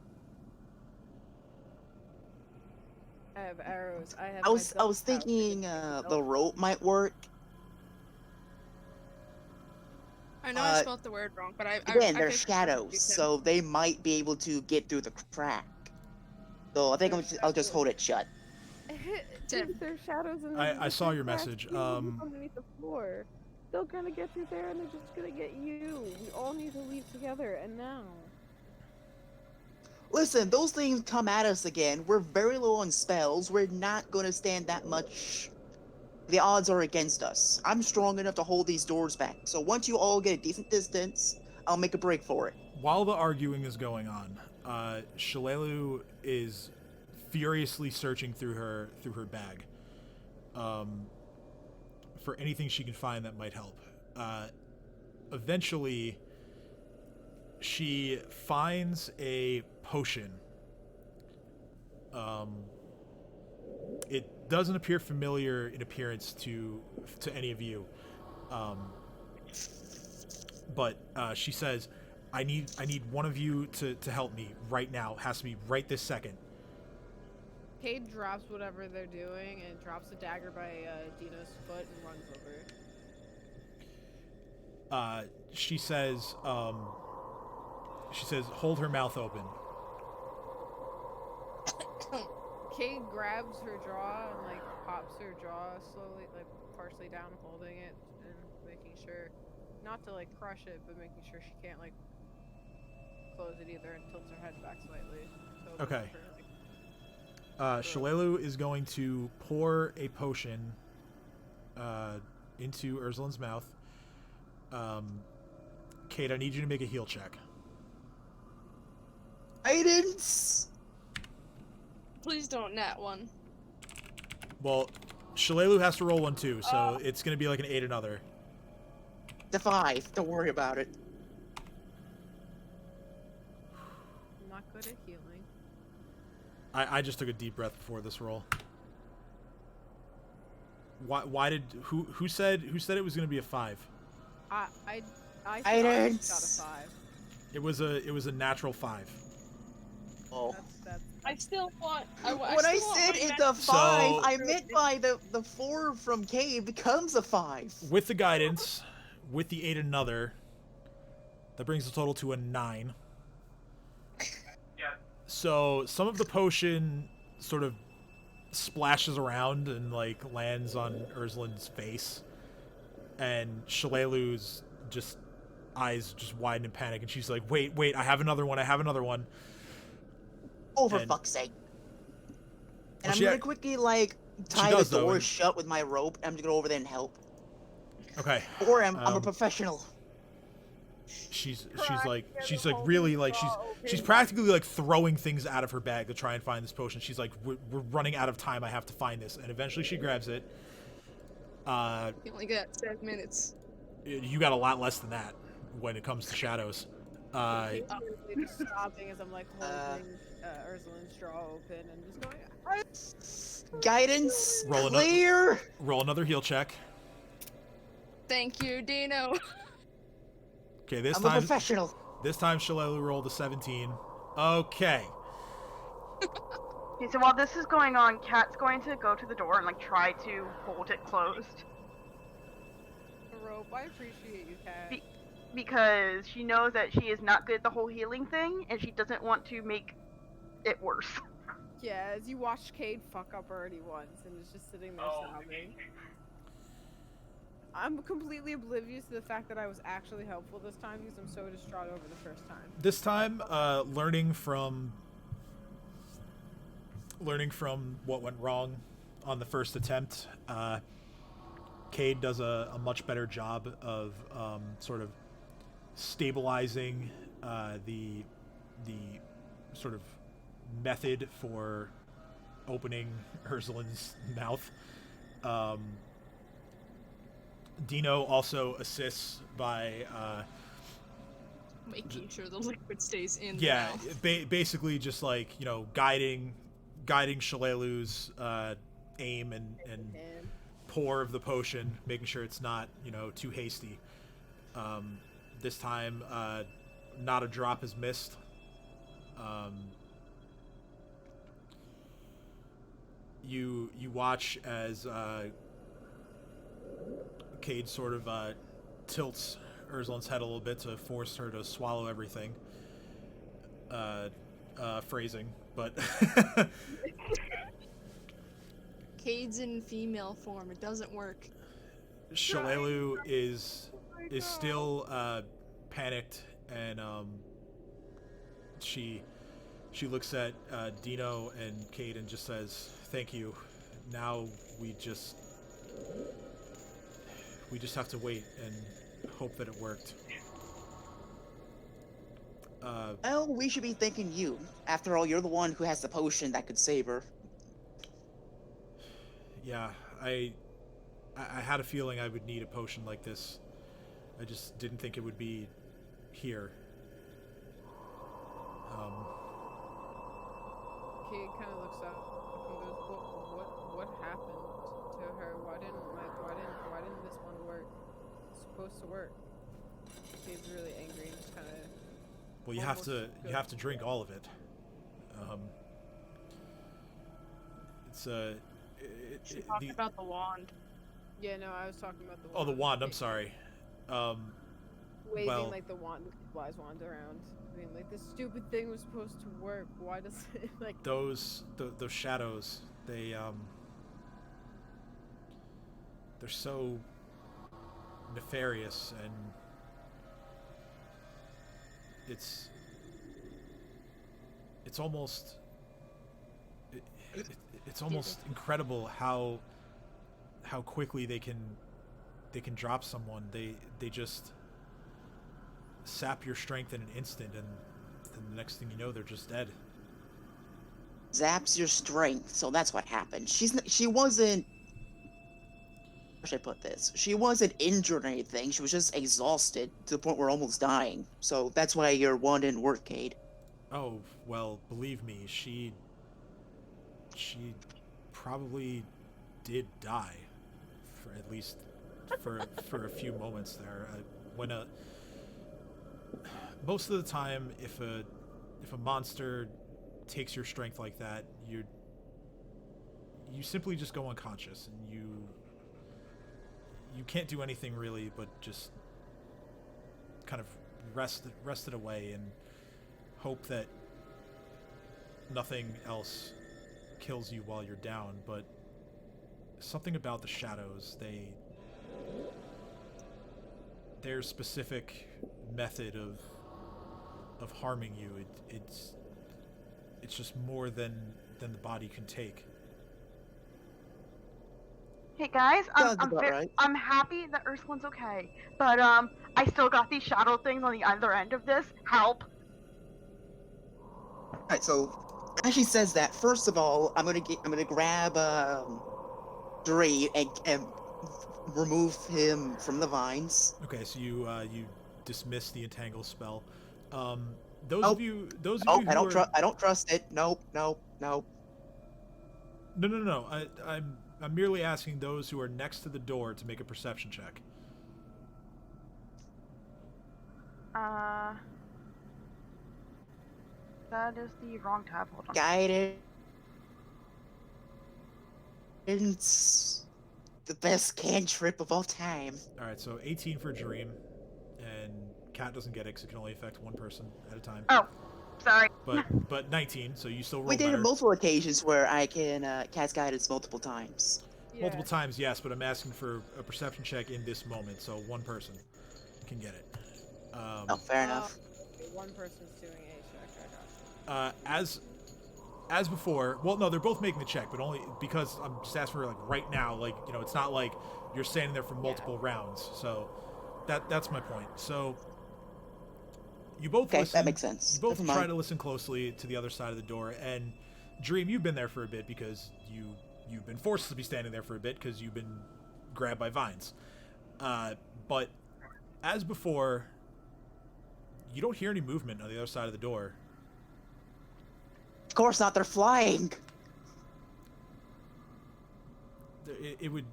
I have arrows, I have I was thinking the rope might work. I know I spelled the word wrong, but Again, they're shadows, so they might be able to get through the crack. So I think I'll just hold it shut. They're shadows and I saw your message. Underneath the floor. They're gonna get through there and they're just gonna get you. We all need to leave together, and now. Listen, those things come at us again. We're very low on spells. We're not gonna stand that much. The odds are against us. I'm strong enough to hold these doors back. So once you all get a decent distance, I'll make a break for it. While the arguing is going on, Shalelu is furiously searching through her bag for anything she can find that might help. Eventually, she finds a potion. It doesn't appear familiar in appearance to any of you, but she says, I need one of you to help me right now. It has to be right this second. Cade drops whatever they're doing and drops a dagger by Dino's foot and runs over. She says, hold her mouth open. Cade grabs her jaw and like pops her jaw slowly, like partially down, holding it and making sure not to like crush it, but making sure she can't like close it either, and tilts her head back slightly. So Okay. Her, like, Shalelu is going to pour a potion into Ursulin's mouth. Kate, I need you to make a heal check. Guidance! Please don't nat one. Well, Shalelu has to roll one too, so it's going to be like an 8 another. The 5. Don't worry about it. I'm not good at healing. I just took a deep breath before this roll. Why did who said it was going to be a 5? I Guidance! got a 5. It was a natural 5. Oh. That's I still want. When I said it's a 5, So- I meant by the 4 from Cade becomes a 5. With the guidance, with the 8 another, that brings the total to a 9. Yeah. So some of the potion sort of splashes around and like lands on Ursulin's face, and Shalelu's just eyes just widen in panic, and she's like, "Wait, I have another one." Oh, for And- fuck's sake. And Well, I'm she gonna ac- quickly, like, tie does, the though, door and- shut with my rope, and I'm gonna go over there and help. Okay. Or I'm a Um, professional. She's like really like she's practically like throwing things out of her bag to try and find this potion. She's like, we're running out of time. I have to find this, and eventually she grabs it. You only got 7 minutes. You got a lot less than that when it comes to shadows. Cade's literally just stopping as I'm like holding Ursulin's jaw open and just going. Guidance, Roll clear! Roll another heal check. Thank you, Dino. Okay, I'm a professional. This time Shalelu rolled a 17. Okay. Okay, so while this is going on, Kat's going to go to the door and like try to hold it closed. Rope, I appreciate you, Kat. Because she knows that she is not good at the whole healing thing, and she doesn't want to make it worse. Yeah, as you watched Cade fuck up already once and is just sitting there sobbing. I'm completely oblivious to the fact that I was actually helpful this time because I'm so distraught over the first time. This time, learning from what went wrong on the first attempt. Cade does a much better job of sort of stabilizing the sort of method for opening Ursulin's mouth. Dino also assists by Making sure the liquid stays in. yeah, the mouth. basically just like, you know, guiding Shalelu's aim and pour of the potion, making sure it's not, you know, too hasty. This time, not a drop is missed. You watch as Cade sort of tilts Ursulin's head a little bit to force her to swallow everything. Phrasing, but Cade's in female form. It doesn't work. Shalelu is still panicked, and she looks at Dino and Cade and just says, "Thank you. Now we just have to wait and hope that it worked." Well, we should be thanking you. After all, you're the one who has the potion that could save her. Yeah, I had a feeling I would need a potion like this. I just didn't think it would be here. Kate kind of looks up and goes, "What happened to her? Why didn't this one work? It's supposed to work." Kate's really angry and just kind of. Well, you have to drink all of it. She talked about the wand. Yeah, no, I was talking about the wand. Oh, the wand. I'm sorry. Waving well, like the wand, the wise wand around. I mean, like, this stupid thing was supposed to work. Why does it like? those shadows, they're so nefarious, and it's almost it's almost incredible how quickly they can drop someone. They just sap your strength in an instant, and then the next thing you know, they're just dead. Zaps your strength, so that's what happened. She wasn't. How should I put this? She wasn't injured or anything. She was just exhausted to the point where almost dying. So that's why your wand didn't work, Cade. Oh, well, believe me, she probably did die, for at least for a few moments there. Most of the time, if a monster takes your strength like that, you simply just go unconscious, and you can't do anything really but just kind of rest it away and hope that nothing else kills you while you're down. But something about the shadows, their specific method of harming you, it's just more than the body can take. Hey guys, Sounds about right. I'm happy that Ursulin's okay, but I still got these shadow things on the other end of this. Help! Alright, so as she says that, first of all, I'm gonna grab Dre and remove him from the vines. Okay, so you dismiss the entangle spell. Those Oh. of you who I don't trust it. Nope. No. I'm merely asking those who are next to the door to make a perception check. That is the wrong tab. Hold on. Guidance. The best cantrip of all time. All right, so 18 for Dream, and Cat doesn't get it because it can only affect one person at a time. Oh, sorry. But 19, so you still roll We did better. it multiple occasions where I can cast guidance multiple times. Yeah. Multiple times, yes, but I'm asking for a perception check in this moment, so one person can get it. Oh, fair enough. One person's doing a check. I got you. as before, well, no, they're both making the check, but only because I'm just asking for, like, right now. Like, you know, it's not like you're standing there for multiple rounds. So that's my point. So you both Okay, listen. that makes sense. You both Never try mind. to listen closely to the other side of the door. And Dream, you've been there for a bit because you've been forced to be standing there for a bit because you've been grabbed by vines. But as before, you don't hear any movement on the other side of the door. Of course not, they're flying. It would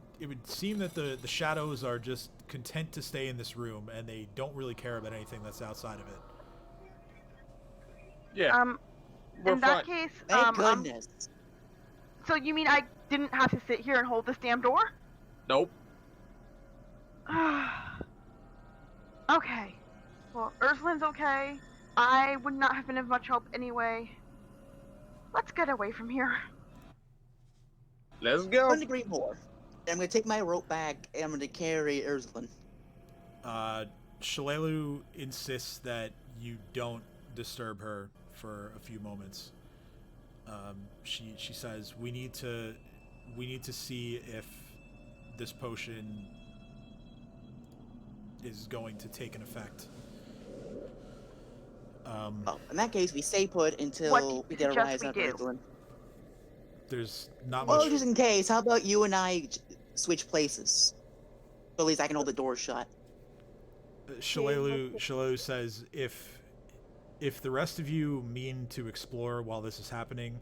seem that the shadows are just content to stay in this room and they don't really care about anything that's outside of it. Yeah. We're In that fine. case, Thank goodness. so you mean I didn't have to sit here and hold this damn door? Nope. Okay. Well, Ursula's okay. I would not have been of much help anyway. Let's get away from here. Let's go. Couldn't agree more. I'm gonna take my rope back and I'm gonna carry Ursula. Shalelu insists that you don't disturb her for a few moments. She says we need to see if this potion is going to take an effect. Well, in that case, we stay put until What we get a suggest rise we up do? Ursula. There's not Well, much. just in case, how about you and I switch places? So at least I can hold the door shut. Shalelu says if the rest of you mean to explore while this is happening,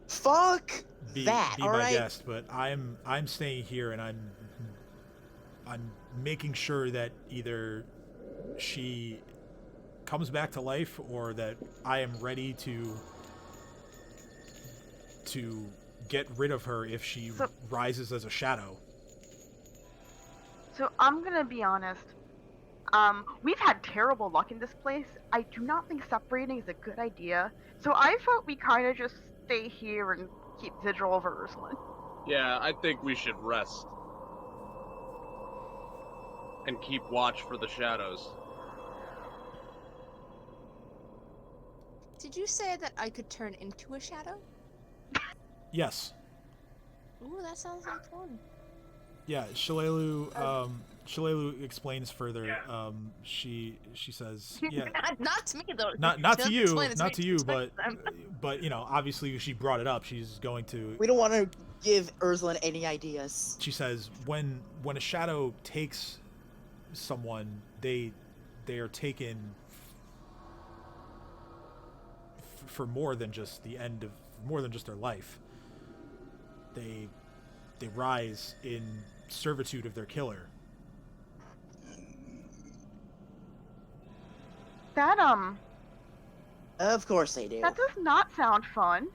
Fuck be that, my alright? guest. But I'm staying here and I'm making sure that either she comes back to life or that I am ready to get rid of her if she rises as a shadow. So I'm gonna be honest. We've had terrible luck in this place. I do not think separating is a good idea. So I thought we kind of just stay here and keep vigil over Ursula. Yeah, I think we should rest. And keep watch for the shadows. Did you say that I could turn into a shadow? Yes. Ooh, that sounds like fun. Yeah, Shalelu explains further. She says, yeah, not to me though. not She to doesn't you, explain it to not me, to you, she but explains them. but you know, obviously she brought it up. She's going to. We don't want to give Ursula any ideas. She says when a shadow takes someone, they are taken for more than just the end of more than just their life. They rise in servitude of their killer. That Of course they do. that does not sound fun.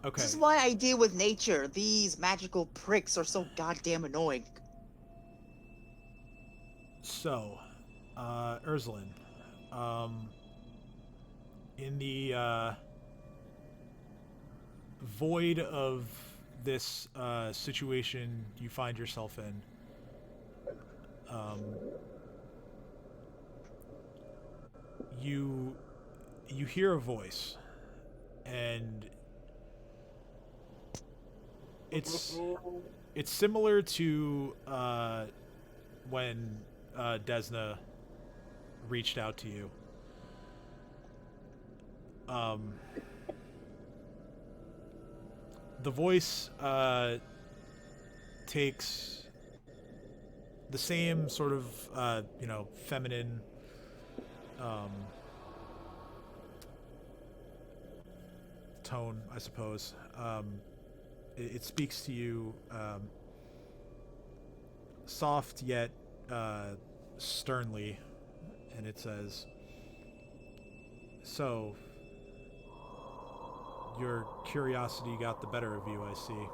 Okay. This is why I deal with nature. These magical pricks are so goddamn annoying. So, Urslan, in the void of this situation you find yourself in, you hear a voice, and it's similar to when Desna reached out to you. The voice takes the same sort of feminine tone, I suppose. It speaks to you soft yet sternly, and it says, "So, your curiosity got the better of you, I see."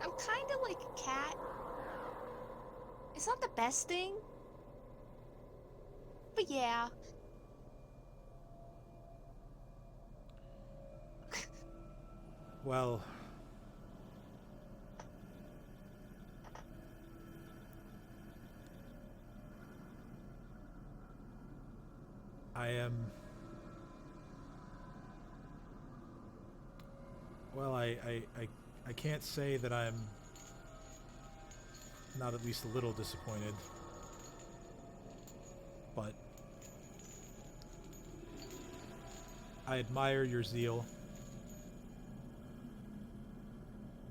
I'm kind of like a cat. It's not the best thing, but yeah. Well, I am... Well, I can't say that I'm not at least a little disappointed. But I admire your zeal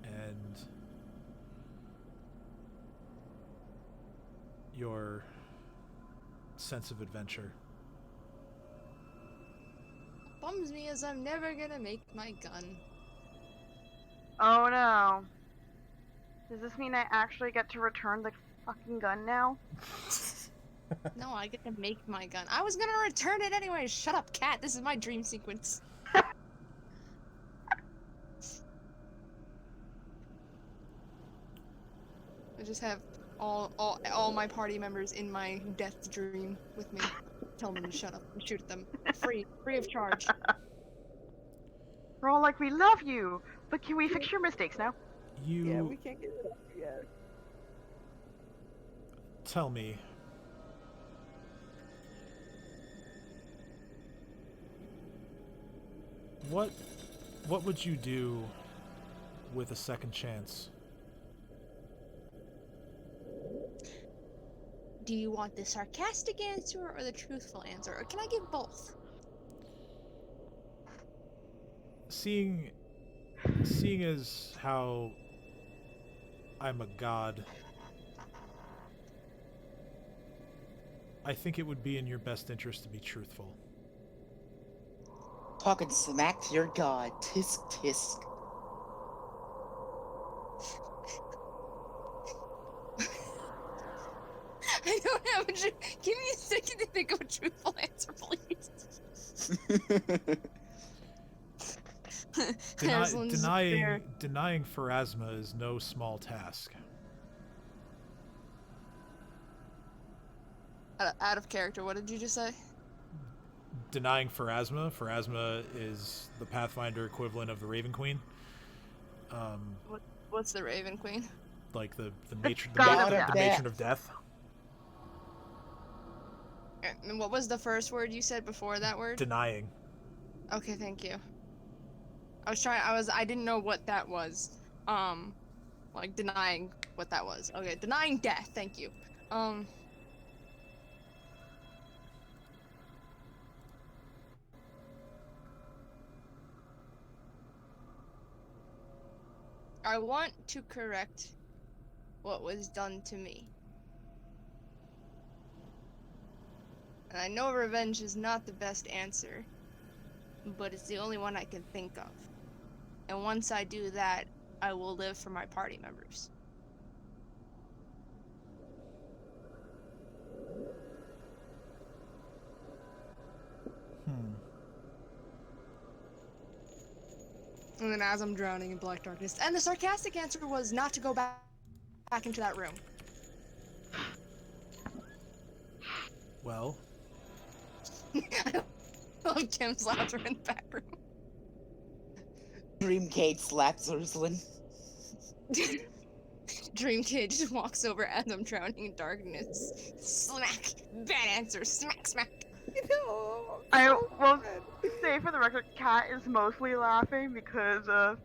and your sense of adventure. Bums me as I'm never gonna make my gun. Oh no. Does this mean I actually get to return the fucking gun now? No, I get to make my gun. I was gonna return it anyway. Shut up, cat. This is my dream sequence. I just have all my party members in my death dream with me. Tell them to shut up and shoot at them. Free of charge. We're all like, we love you, but can we fix your mistakes now? Yeah, we can't get it up yet. Tell me, what would you do with a second chance? Do you want the sarcastic answer or the truthful answer? Or can I give both? Seeing as how I'm a god, I think it would be in your best interest to be truthful. Talking smack to your god. Tisk tisk. I don't have a give me a second to think of a truthful answer, please. Denying Pharasma is no small task. Out of character, what did you just say? Denying Pharasma. Pharasma is the Pathfinder equivalent of the Raven Queen. What's the Raven Queen? Like the matron, God the of matron of death. And what was the first word you said before that word? Denying. Okay, thank you. I didn't know what that was. Like denying what that was. Okay, denying death, thank you. I want to correct what was done to me. And I know revenge is not the best answer, but it's the only one I can think of. And once I do that, I will live for my party members. And then as I'm drowning in black darkness. And the sarcastic answer was not to go back into that room. Well, I love Kim's laughter in the back room. Dreamcade slaps Urslan. Dreamkid just walks over as I'm drowning in darkness. Smack! Bad answer. Smack, smack. No, I so will bad. say for the record, Kat is mostly laughing because of,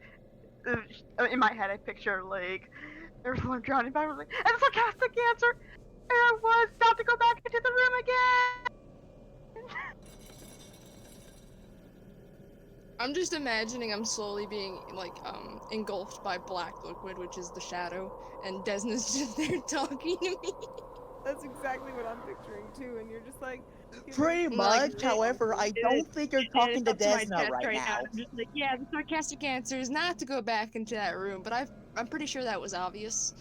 in my head I picture like, there's someone drowning by, like, and the sarcastic answer, it was not to go back into the room again! I'm just imagining I'm slowly being, like, engulfed by black liquid, which is the shadow, and Desna's just there talking to me. That's exactly what I'm picturing too, and you're just like. Pretty Like, much, however, I don't think you're talking to Desna right now. I'm just like, yeah, the sarcastic answer is not to go back into that room, but I'm pretty sure that was obvious.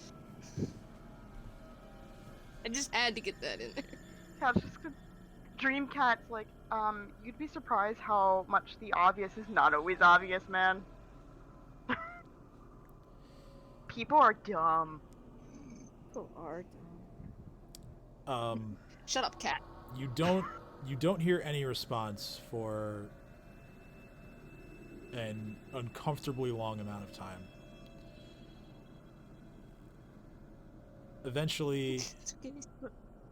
I just had to get that in there. Cat's just Dreamcat's like, you'd be surprised how much the obvious is not always obvious, man. People are dumb. People are dumb. Shut up, cat. you don't hear any response for an uncomfortably long amount of time. Eventually, It's okay,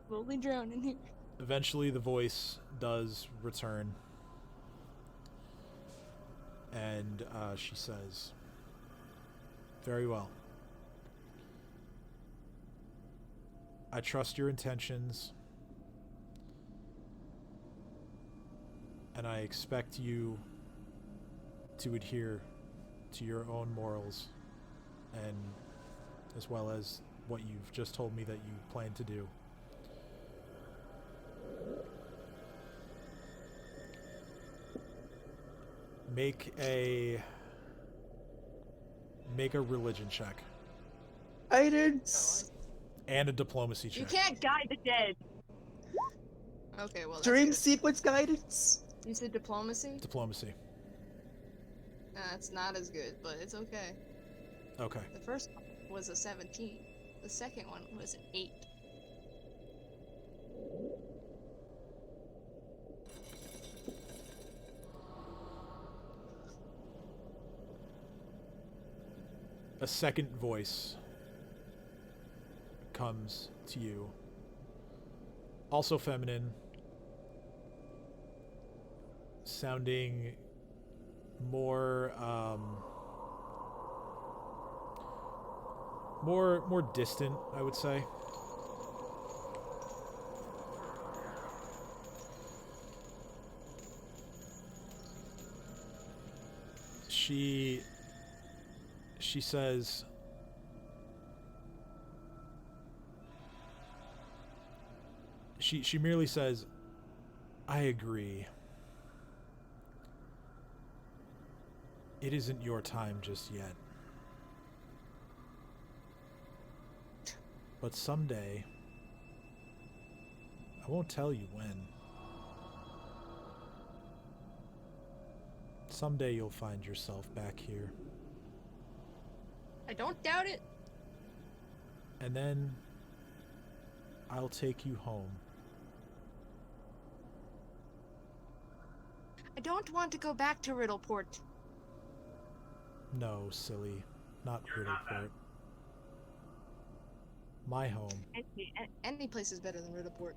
slowly drowning here. Eventually, the voice does return. And she says, "Very well. I trust your intentions. And I expect you to adhere to your own morals, and as well as what you've just told me that you plan to do. Make a religion check Guidance. and a diplomacy You check. can't guide the dead. Okay, well, that's Dream good. sequence guidance. You said diplomacy? Diplomacy. It's not as good, but it's okay. Okay. The first one was a 17. The second one was an 8. A second voice comes to you, also feminine, sounding more more distant, I would say. She says, she merely says, "I agree. It isn't your time just yet. But someday, I won't tell you when. Someday you'll find yourself back here. I don't doubt it. And then I'll take you home." I don't want to go back to Riddleport. No, silly. Not You're not Riddleport. My home. Any place is better than Riddleport.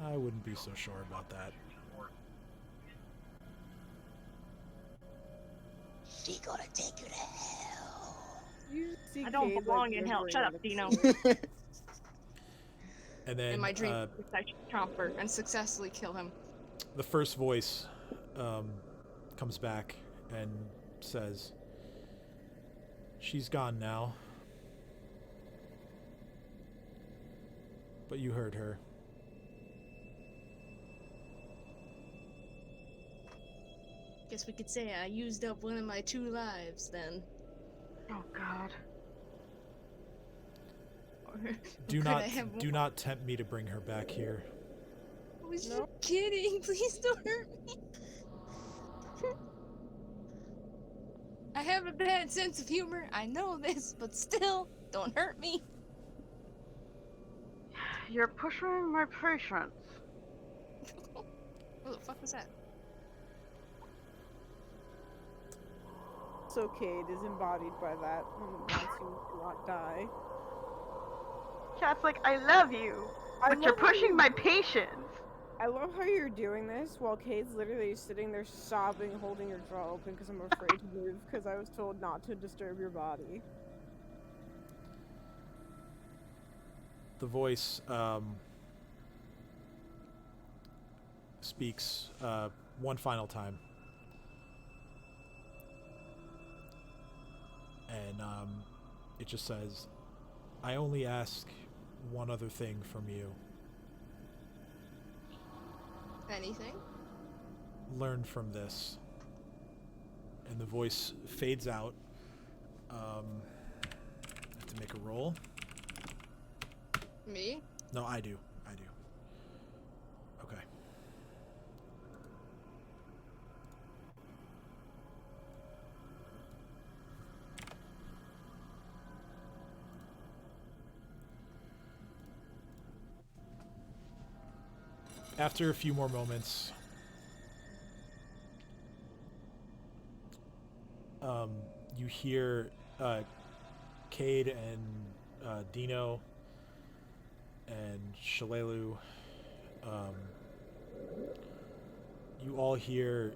I wouldn't be so sure about that. She gonna take you to hell. You see I don't Cade, belong like, in hell. whimpering Shut on up, the Dino. floor. And then In my dream, I should chomp her and successfully kill him. the first voice comes back and says, "She's gone now. But you heard her. Guess we could say I used up one of my 2 lives then. Oh God. Or Do could not I have do more? not tempt me to bring her back here." I was No. just kidding. Please don't hurt me. I have a bad sense of humor. I know this, but still, don't hurt me. You're pushing my patience. What the fuck was that? So Cade is embodied by that and wants you to not die. Cat's like, I love you, but you're love how pushing you- my patience. I love how you're doing this while Cade's literally sitting there sobbing, holding her jaw open because I'm afraid to move because I was told not to disturb your body. The voice speaks one final time. And it just says, "I only ask one other thing from you. Anything? Learn from this." And the voice fades out. I have to make a roll. Me? No, I do. Okay. After a few more moments, you hear Cade and Dino and Shalelu, you all hear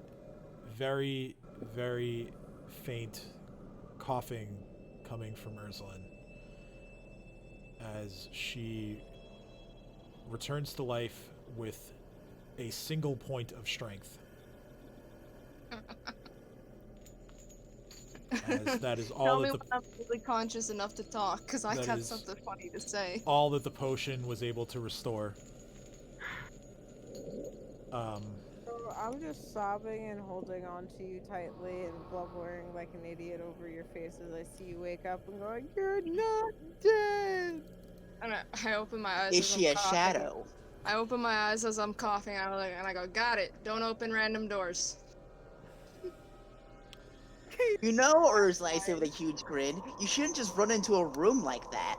very, very faint coughing coming from Ursuline as she returns to life with a single point of strength. As that is all Tell me that when I'm really conscious enough to talk, because I That got is- something funny to say. all that the potion was able to restore. So I'm just sobbing and holding on to you tightly and blubbering like an idiot over your face as I see you wake up and going, "You're not dead!" And I open my eyes. Is as she I'm a coughing. shadow? I open my eyes as I'm coughing, and I go, got it. Don't open random doors. You know, Ursula, I say with a huge grin, you shouldn't just run into a room like that.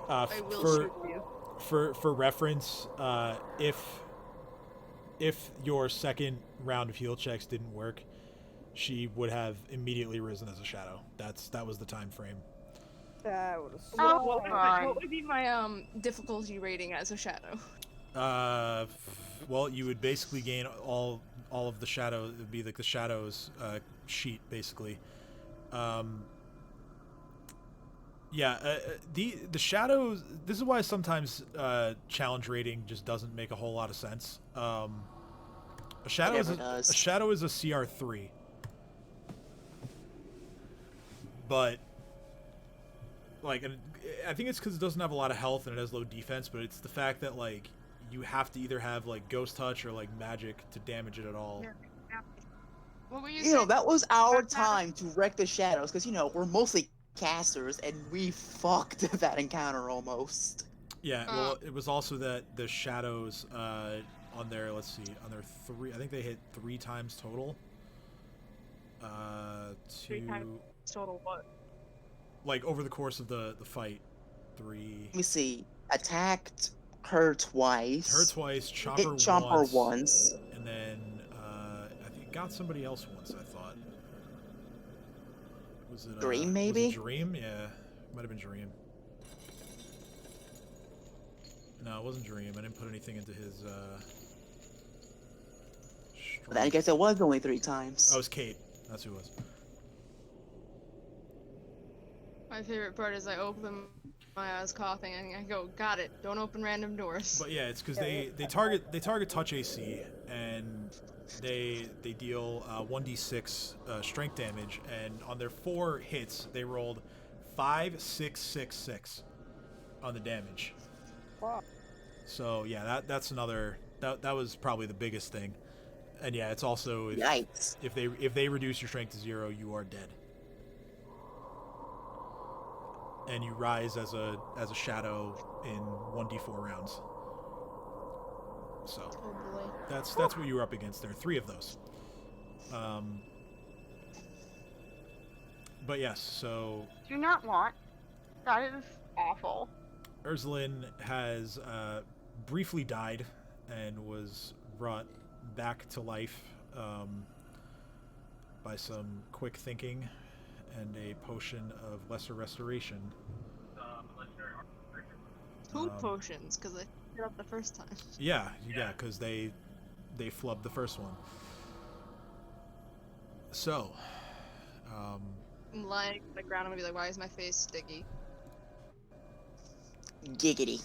I will for shoot you. for reference, if your second round of heal checks didn't work, she would have immediately risen as a shadow. That was the time frame. That would have Oh, What fine. would be my difficulty rating as a shadow? Well, you would basically gain all of the shadow. It would be like the shadows sheet, basically. Yeah, the shadows. This is why sometimes challenge rating just doesn't make a whole lot of sense. A shadow never is does. a shadow is a CR3, but like, I think it's because it doesn't have a lot of health and it has low defense. But it's the fact that like you have to either have like ghost touch or like magic to damage it at all. What were you You saying? know, that was our time to wreck the shadows, because, you know, we're mostly casters, and we fucked that encounter almost. Yeah, well, it was also that the shadows on their, let's see, on their three, I think they hit 3 times total. 3 times total what? Like over the course of the fight, 3. Let me see. Attacked her twice. Her twice, Chomper, Hit Chomper once. and then I think got somebody else once. I thought. Was it Dream, maybe? Was it Dream? Yeah, might have been Dream. No, it wasn't Dream. I didn't put anything into his. Then I guess it was only 3 times. Oh, it was Kate. That's who it was. My favorite part is I open my eyes coughing and I go, got it. Don't open random doors. But yeah, it's because they target touch AC and they deal 1d6 strength damage, and on their 4 hits they rolled 5, 6, 6, 6 on the damage. Wow. So yeah, that's another that was probably the biggest thing. And yeah, it's also Yikes. if they reduce your strength to 0, you are dead. And you rise as a shadow in 1d4 rounds. So Oh boy. that's what you were up against there. 3 of those. But yes, so Do not want. That is awful. Ursuline has briefly died and was brought back to life by some quick thinking and a potion of lesser restoration. Legendary archer. 2 potions, because I hit up the first time. Yeah, because they flubbed the first one. So, I'm lying on the ground, I'm gonna be like, why is my face sticky? Giggity.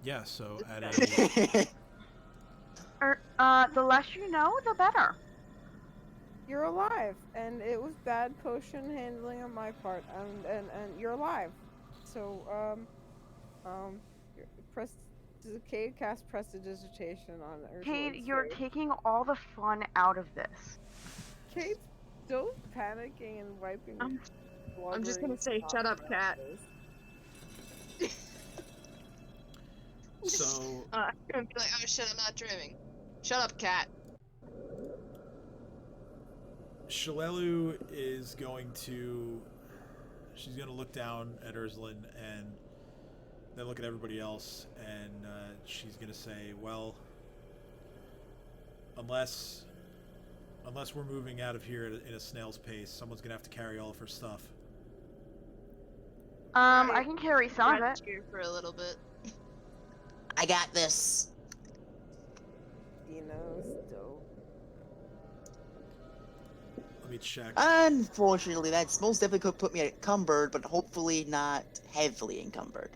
yeah, so at a The less you know, the better. You're alive, and it was bad potion handling on my part, and you're alive. So, Cade cast prestidigitation on Ursula's Cade, you're face. taking all the fun out of this. Cade's still panicking and wiping. I'm just gonna say, shut up, cat. so I'm gonna be like, oh shit, I'm not dreaming. Shut up, cat. Shalelu is going to she's going to look down at Ursuline and then look at everybody else, and she's going to say, well, unless we're moving out of here in a snail's pace, someone's going to have to carry all of her stuff. I can carry some of it. Rest here for a little bit. I got this. Dino's dope. Let me check. Unfortunately, that's most definitely could put me encumbered, but hopefully not heavily encumbered.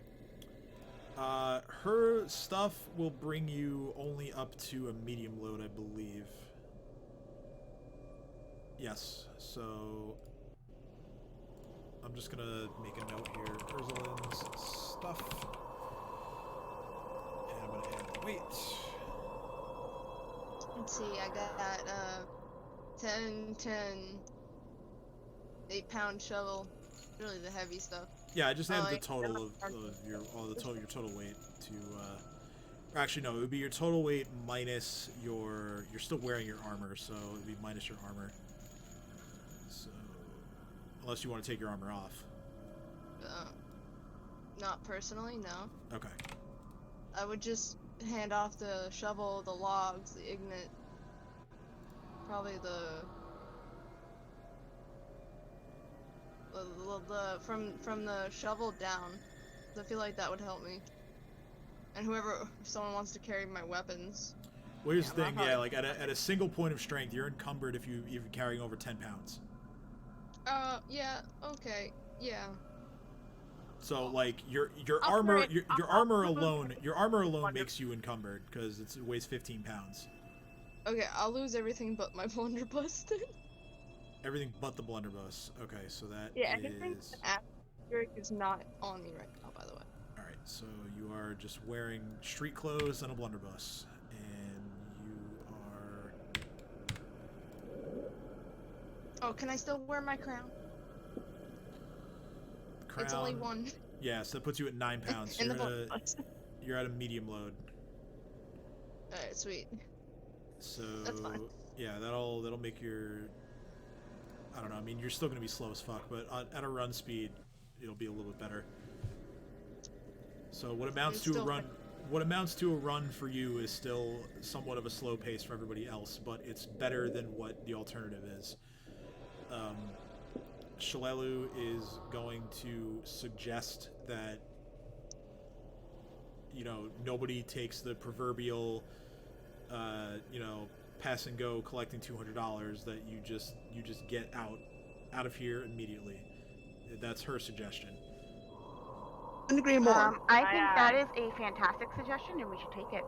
Her stuff will bring you only up to a medium load, I believe. Yes, so I'm just gonna make a note here. Ursulin's stuff. And I'm gonna add the weight. Let's see, I got 10, 8-pound shovel. Really the heavy stuff. Yeah, I just added the like, total of your total weight to or actually no, it would be your total weight minus you're still wearing your armor, so it would be minus your armor. So unless you want to take your armor off. Not personally, no. Okay. I would just hand off the shovel, the logs, the ignite, probably from the shovel down. I feel like that would help me. And if someone wants to carry my weapons. Well, here's the thing, yeah, like at a single point of strength, you're encumbered if you're carrying over 10 pounds. Yeah, okay, yeah. So like your armor alone makes you encumbered because it weighs 15 pounds. Okay, I'll lose everything but my blunderbuss then. Everything but the blunderbuss. Okay, so that anything is not on me right now, by the way. All right, so you are just wearing street clothes and a blunderbuss, and you are. Oh, can I still wear my crown? Crown. It's only one. Yeah, so that puts you at 9 pounds. You're at a medium load. Alright, sweet. So that's fine. Yeah, that'll make your. I don't know. I mean, you're still gonna be slow as fuck, but at a run speed, it'll be a little bit better. So what amounts to a run for you is still somewhat of a slow pace for everybody else, but it's better than what the alternative is. Shalelu is going to suggest that nobody takes the proverbial pass and go collecting $200, that you just get out of here immediately. That's her suggestion. Couldn't agree more. I think that is a fantastic suggestion, and we should take it.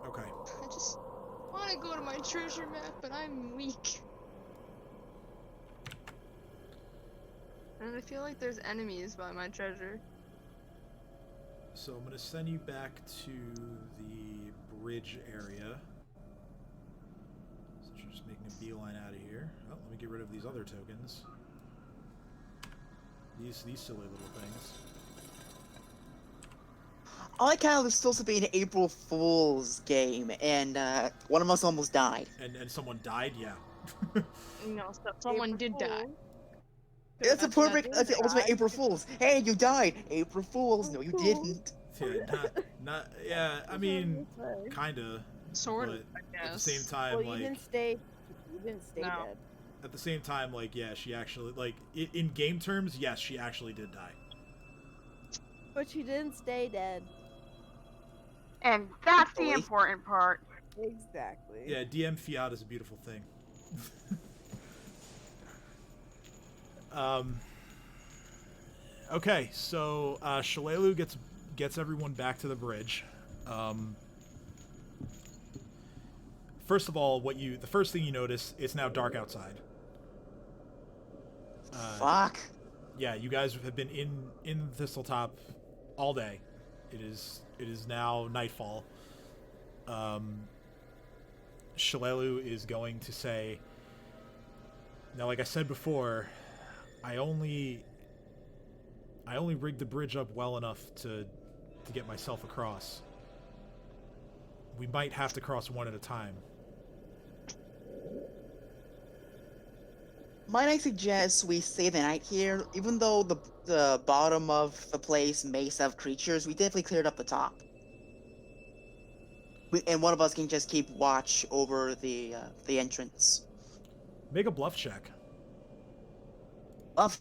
Okay. I just want to go to my treasure map, but I'm weak. And I feel like there's enemies by my treasure. So I'm gonna send you back to the bridge area. So you're just making a beeline out of here. Oh, let me get rid of these other tokens. These silly little things. I like how this is supposed to be an April Fool's game, and one of us almost died. And someone died, yeah. No, someone did die. That's a perfect, that's the ultimate April Fool's. Hey, you died! April Fool's. No, you didn't. Yeah, yeah, I mean, kinda. Sort of, but I guess. at the same time, Well, you like... didn't stay dead. At the same time, like, yeah, she actually, like, in game terms, yes, she actually did die. But she didn't stay dead. And that's the important part. Exactly. Yeah, DM Fiat is a beautiful thing. Okay, so Shalelu gets everyone back to the bridge. First of all, the first thing you notice, it's now dark outside. Fuck. Yeah, you guys have been in Thistletop all day. It is now nightfall. Shalelu is going to say, now, like I said before, I only rigged the bridge up well enough to get myself across. We might have to cross one at a time. Might I suggest we stay the night here? Even though the bottom of the place may have creatures, we definitely cleared up the top. And one of us can just keep watch over the entrance. Make a bluff check. Bluff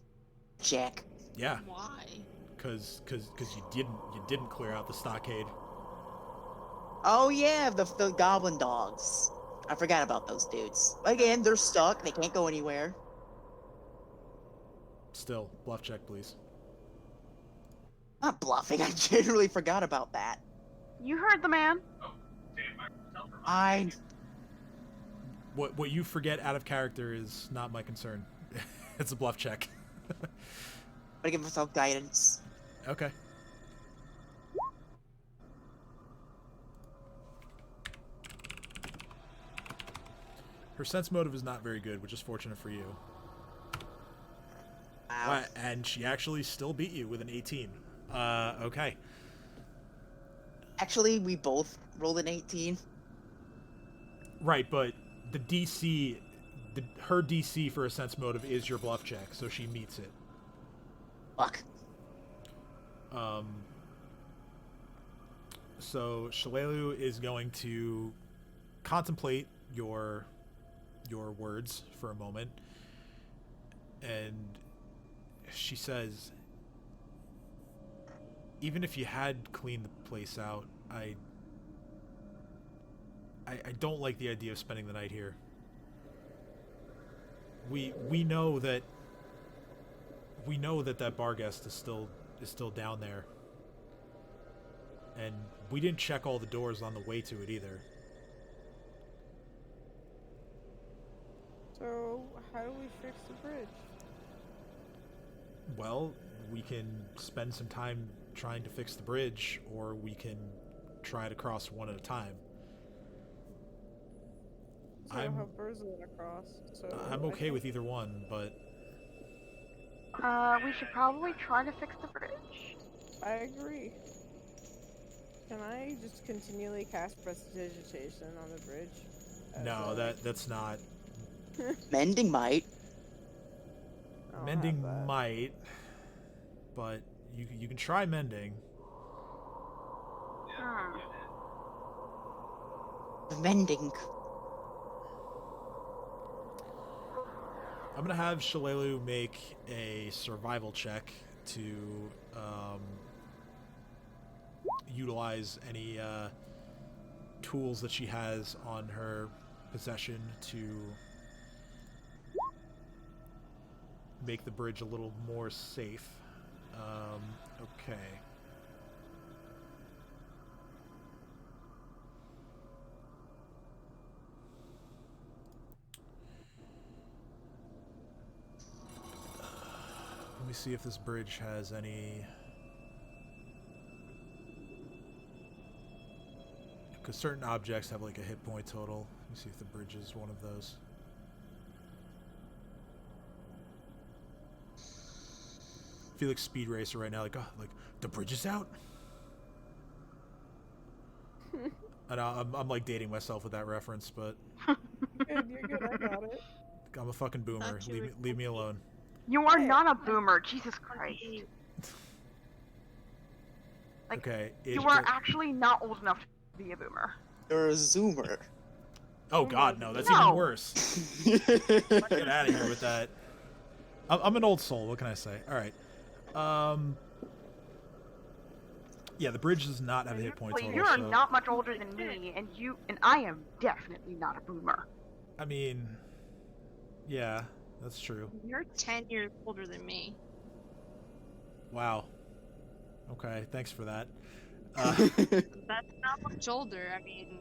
check. Yeah, Why? because you didn't clear out the stockade. Oh yeah, the goblin dogs. I forgot about those dudes. Again, they're stuck. They can't go anywhere. Still, bluff check, please. Not bluffing. I generally forgot about that. You heard the man. Oh, damn, myself or I What you forget out of character is not my concern. It's a bluff check. gotta give myself guidance. Okay. Her sense motive is not very good, which is fortunate for you. Wow. And she actually still beat you with an 18. Okay. Actually, we both rolled an 18. Right, but the DC, her DC for a sense motive is your bluff check, so she meets it. Fuck. So Shalelu is going to contemplate your words for a moment, and she says, even if you had cleaned the place out, I don't like the idea of spending the night here. We know that that bar guest is still down there, and we didn't check all the doors on the way to it either. So, how do we fix the bridge? Well, we can spend some time trying to fix the bridge, or we can try to cross one at a time. So how birds will across. So I'm okay with either one, but We should probably try to fix the bridge. I agree. Can I just continually cast prestidigitation on the bridge? no, that's not. Mending might. I don't Mending have that. might, but you can try mending. Hmm. Mending. I'm gonna have Shalelu make a survival check to utilize any tools that she has on her possession to make the bridge a little more safe. Okay. Let me see if this bridge has any... Because certain objects have like a hit point total. Let me see if the bridge is one of those. I feel like Speed Racer right now, like, oh, like the bridge is out. I know I'm like dating myself with that reference, but Good, you're good. I got it. I'm a fucking boomer. Leave me alone. You are Hey. not a boomer, Jesus Christ. Like, Okay. you are actually not old enough to be a boomer. You're a zoomer. Oh God, no! That's No. even worse. Get out of here with that. I'm an old soul. What can I say? All right. Yeah, the bridge does not have a hit point Well, total. you are so, not much older than me, and I am definitely not a boomer. I mean, yeah, that's true. You're 10 years older than me. Wow. Okay, thanks for that. That's not much older. I mean,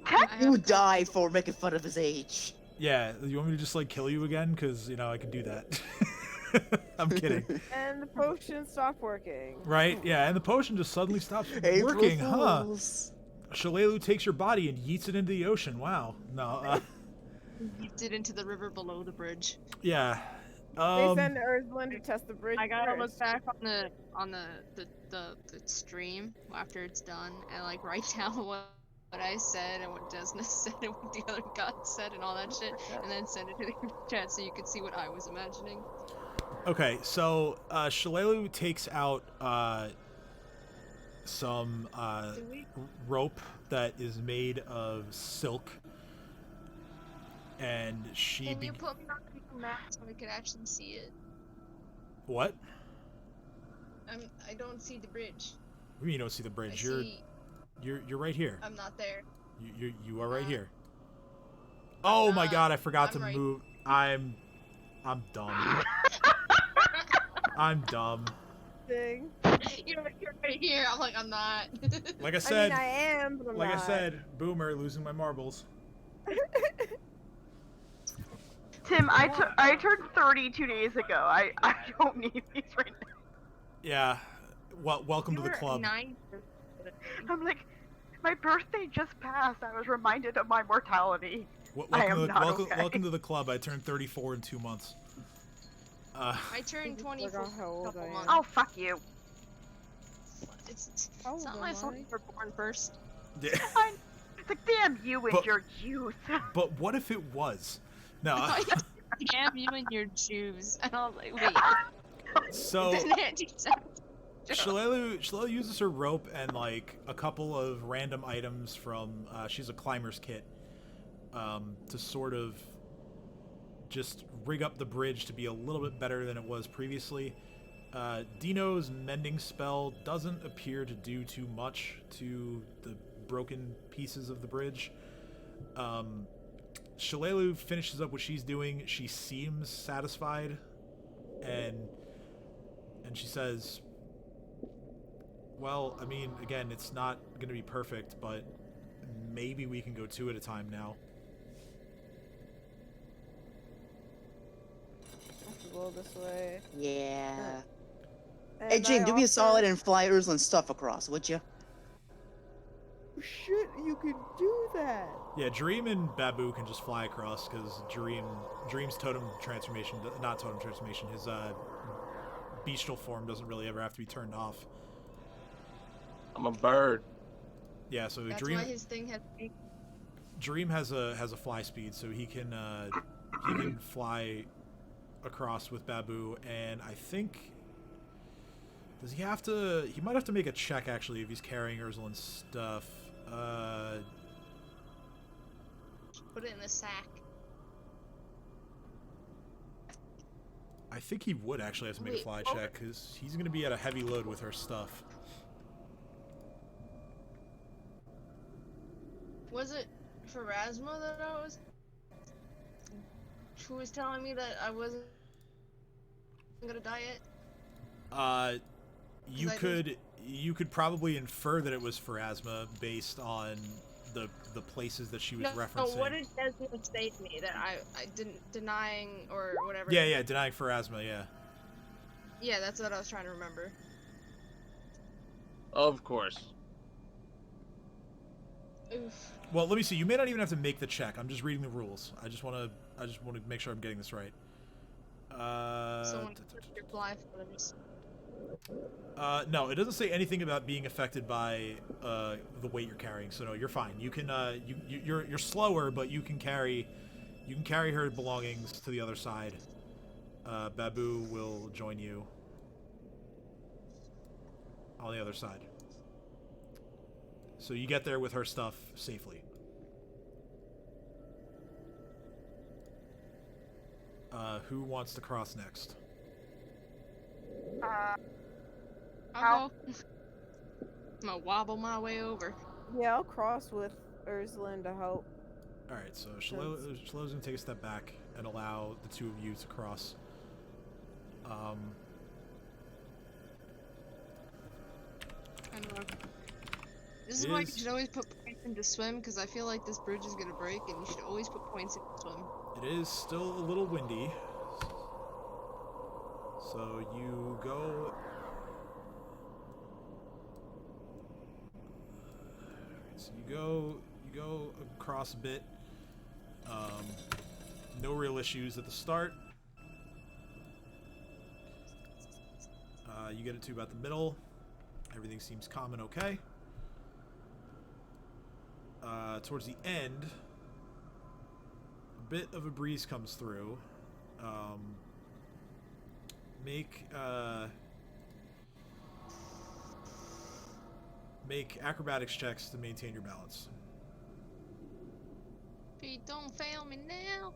I You have- die for making fun of his age. Yeah, you want me to just like kill you again? Because you know I can do that. I'm kidding. And the potion stopped working. Right? Yeah, and the potion just suddenly stops April working, huh? Fools. Shalelu takes your body and yeets it into the ocean. Wow. No. Yeets it into the river below the bridge. Yeah. They send Ursula to test the bridge. I gotta look first. back on the stream after it's done and like write down what I said and what Desna said and what the other god said and all that shit, and then send it to the chat so you could see what I was imagining. Okay, so Shalelu takes out some rope that is made of silk, and she Can you put me on the map so I could actually see it? What? I don't see the bridge. What do you mean you don't see the I bridge? see. You're right here. I'm not there. You are right not. here. Oh my not. god, I forgot I'm to right. move. I'm dumb. I'm dumb. Thing. You're right here. I'm like, I'm not. Like I I said, mean, I am, but I'm like not. I said, boomer losing my marbles. Tim, I turned 30 2 days ago. I don't need these right now. Yeah. Well, welcome You to the were club. 9. I'm like, my birthday just passed. I was reminded of my mortality. I am not okay. Welcome to the club. I turned 34 in 2 months. I turned 24 how old couple I am. months. Oh, fuck you. It's How not old my am fault I? you were born first. Yeah. It's like, damn you and But- your youth. But what if it was? No. Damn you and your Jews. And I was like, wait. So Then it just- Shalelu uses her rope and like a couple of random items from she's a climber's kit to sort of just rig up the bridge to be a little bit better than it was previously. Dino's mending spell doesn't appear to do too much to the broken pieces of the bridge. Shalelu finishes up what she's doing. She seems satisfied, and she says, well, I mean, again, it's not going to be perfect, but maybe we can go 2 at a time now. Let's roll this way. Yeah. And Hey, Jim, I do me a also- solid and fly Ursula's stuff across, would you? Shit, you could do that. Yeah, Dream and Babu can just fly across because Dream's totem transformation, not totem transformation, his bestial form doesn't really ever have to be turned off. I'm a bird. Yeah, so That's Dream why his thing has. Dream has a fly speed, so he can fly across with Babu, and I think does he have to? He might have to make a check actually if he's carrying Ursulin's stuff. Put it in the sack. I think he would actually have to make a Wait, fly oh. check because he's going to be at a heavy load with her stuff. Was it Pharasma that I was? Who was telling me that I wasn't gonna die yet? You could probably infer that it was Pharasma based on the places that she was referencing. No, what did Desmond say to me that I didn't denying or whatever? Yeah, denying Pharasma, yeah. Yeah, that's what I was trying to remember. Of course. Oof. Well, let me see. You may not even have to make the check. I'm just reading the rules. I just want to make sure I'm getting this right. Someone your fly feathers. No, it doesn't say anything about being affected by the weight you're carrying. So no, you're fine. You can you're slower, but you can carry her belongings to the other side. Babu will join you on the other side. So you get there with her stuff safely. Who wants to cross next? I'll go. I'm gonna wobble my way over. Yeah, I'll cross with Ursula to help. Alright, so Shalo's going to take a step back and allow the two of you to cross. I don't know. This is why you should always put points into swim, because I feel like this bridge is gonna break, and you should always put points into swim. It is still a little windy. So you go... So you go across a bit. No real issues at the start. You get it to about the middle. Everything seems calm and okay. Towards the end, a bit of a breeze comes through. Make acrobatics checks to maintain your balance. Pete, don't fail me now.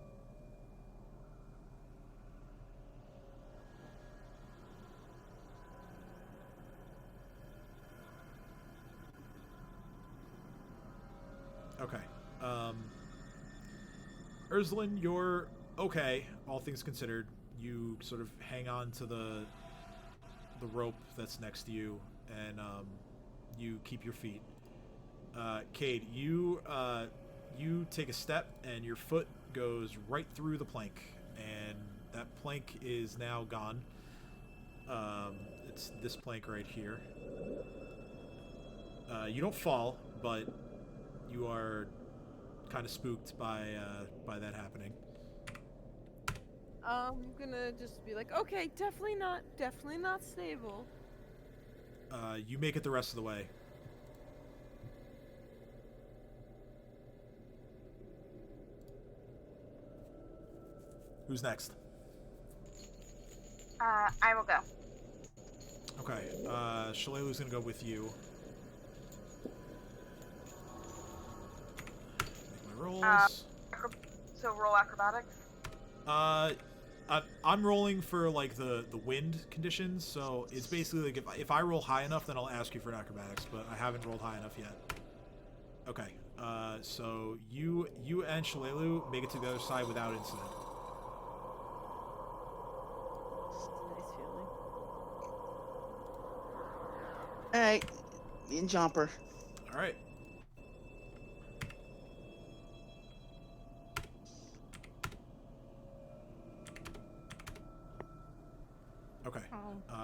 Ursulin, you're okay, all things considered. You sort of hang on to the rope that's next to you, and you keep your feet. Cade, you take a step, and your foot goes right through the plank, and that plank is now gone. It's this plank right here. You don't fall, but you are kind of spooked by that happening. I'm gonna just be like, okay, definitely not stable. You make it the rest of the way. Who's next? I will go. Okay, Shalelu's gonna go with you. Make my rolls. So roll acrobatics. I'm rolling for like the wind conditions, so it's basically like if I roll high enough, then I'll ask you for an acrobatics, but I haven't rolled high enough yet. Okay, so you and Shalelu make it to the other side without incident. Nice feeling. Alright, me and Jumper. All right. Okay.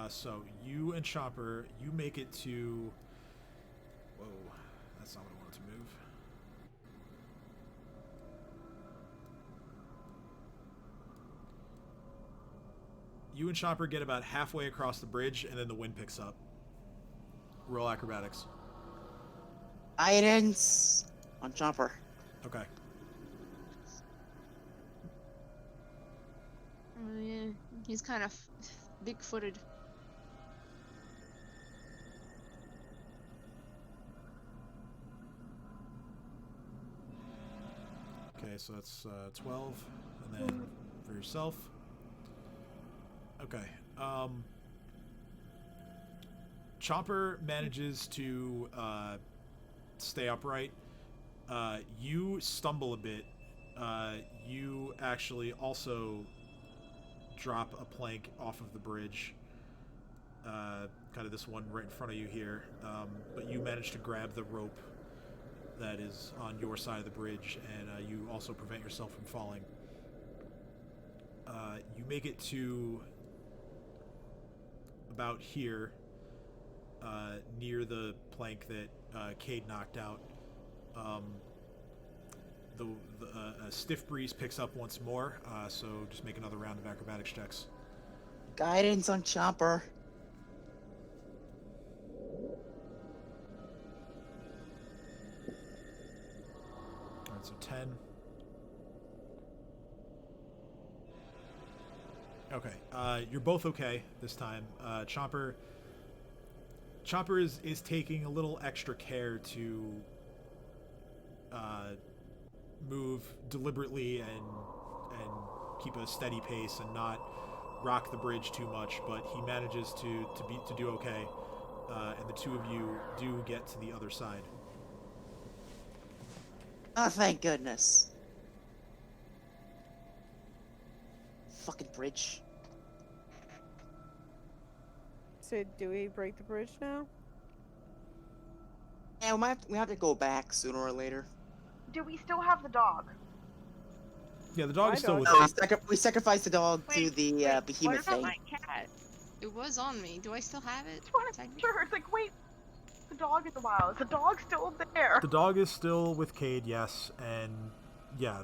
So you and Chopper, you make it to. Whoa, that's not what I wanted to move. You and Chopper get about halfway across the bridge, and then the wind picks up. Roll acrobatics. Guidance on Jumper. Okay. Yeah, he's kind of big-footed. Okay, so that's 12, and then for yourself. Okay. Chopper manages to stay upright. You stumble a bit. You actually also drop a plank off of the bridge. Kind of this one right in front of you here. But you manage to grab the rope that is on your side of the bridge, and you also prevent yourself from falling. You make it to about here, near the plank that Cade knocked out. A stiff breeze picks up once more, so just make another round of acrobatics checks. Guidance on Chopper. Alright, so 10. Okay, you're both okay this time. Chopper is taking a little extra care to move deliberately and keep a steady pace and not rock the bridge too much, but he manages to do okay, and the two of you do get to the other side. Oh, thank goodness. Fucking bridge. So do we break the bridge now? Yeah, we have to go back sooner or later. Do we still have the dog? Yeah, the dog My is still dog. with No, you. we sacrificed the dog to Wait, the What behemoth about thing. my cat? It was on me. Do I still have it? Just want to make sure. It's like, wait, the dog in the wild. Is the dog still there? The dog is still with Cade, yes, and yeah,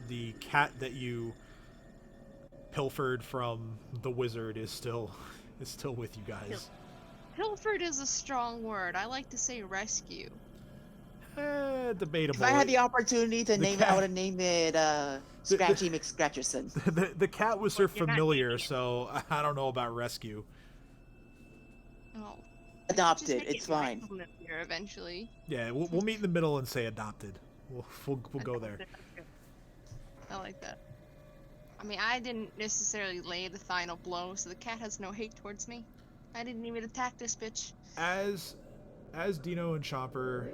the cat that you pilfered from the wizard is still with you guys. Pilfered is a strong word. I like to say rescue. Debatable. If I had the opportunity to The name it, cat- I would have named it Scratchy McScratcherson. The cat was her You're not familiar, naming it. so I don't know about rescue. Oh. Adopted, Just make it's it my fine. familiar eventually. Yeah, we'll meet in the middle and say adopted. We'll go there. I like that. I mean, I didn't necessarily lay the final blow, so the cat has no hate towards me. I didn't even attack this bitch. As Dino and Chopper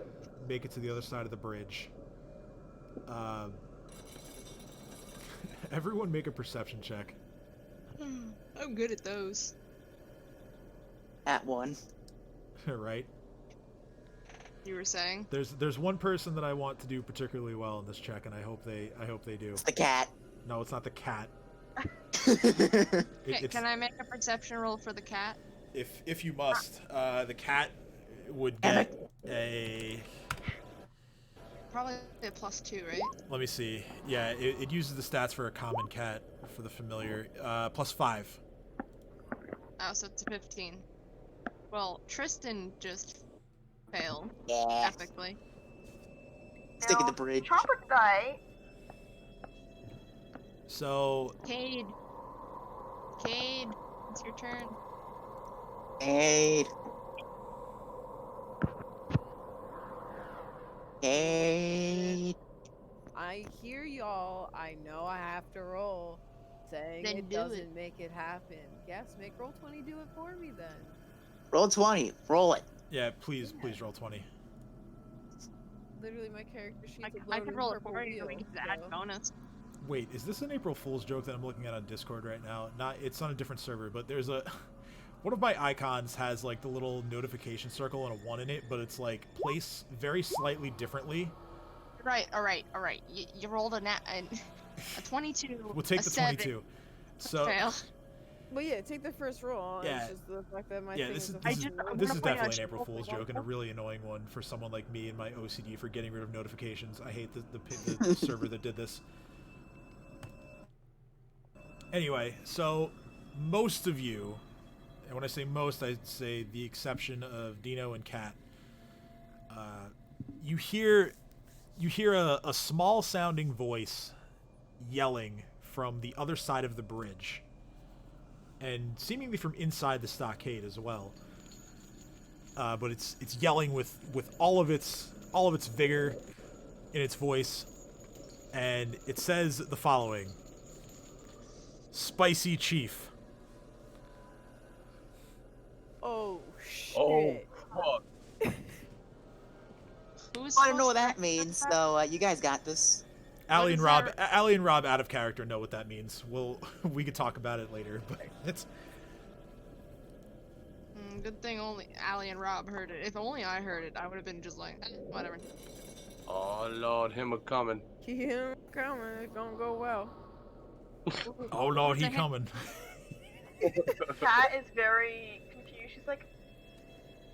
make it to the other side of the bridge, everyone make a perception check. I'm good at those. At one. Right? You were saying? There's one person that I want to do particularly well in this check, and I hope they do. It's the cat. No, it's not the cat. Okay, can I make a perception roll for the cat? If you must, the cat would get a. Probably a +2, right? Let me see. Yeah, it uses the stats for a common cat for the familiar. +5. Oh, so it's a 15. Well, Tristan just failed Yeah. epically. Stick at the bridge. Chomper die. So. Cade, it's your turn. Cade. Cade. I hear y'all. I know I have to roll. Saying Then it do doesn't it. make it happen. Yes, make roll 20 do it for me then. Roll 20. Roll it. Yeah, please roll 20. Literally, my character sheet. I could roll it for you. We can add bonus. Wait, is this an April Fool's joke that I'm looking at on Discord right now? It's on a different server, but there's a one of my icons has like the little notification circle and a 1 in it, but it's like placed very slightly differently. Right, alright. You rolled a 22. We'll take a the 7. 22. So Fail. Well, yeah, take the first roll. Yeah. It's just the fact that my yeah, thing this is a this is, fucking roll. this is wanna point out definitely an she April rolled Fool's a joke and a really annoying one for someone like me and my OCD for getting rid of notifications. I hate the server that did this. Anyway, so most of you, and when I say most, I say the exception of Dino and Kat, you hear a small sounding voice yelling from the other side of the bridge, and seemingly from inside the stockade as well. But it's yelling with all of its vigor in its voice, and it says the following: "Spicy Chief." Oh shit. Oh, fuck. Who's I don't know what supposed that to- means, so you guys got this. Allie and is Rob, that? Allie and Rob, out of character, know what that means. We could talk about it later, but it's. Good thing only Allie and Rob heard it. If only I heard it, I would have been just like, whatever. Oh, Lord, him a coming. Keep him coming. It's gonna go well. Oh Lord, he It's a hit. coming. Kat is very confused. She's like,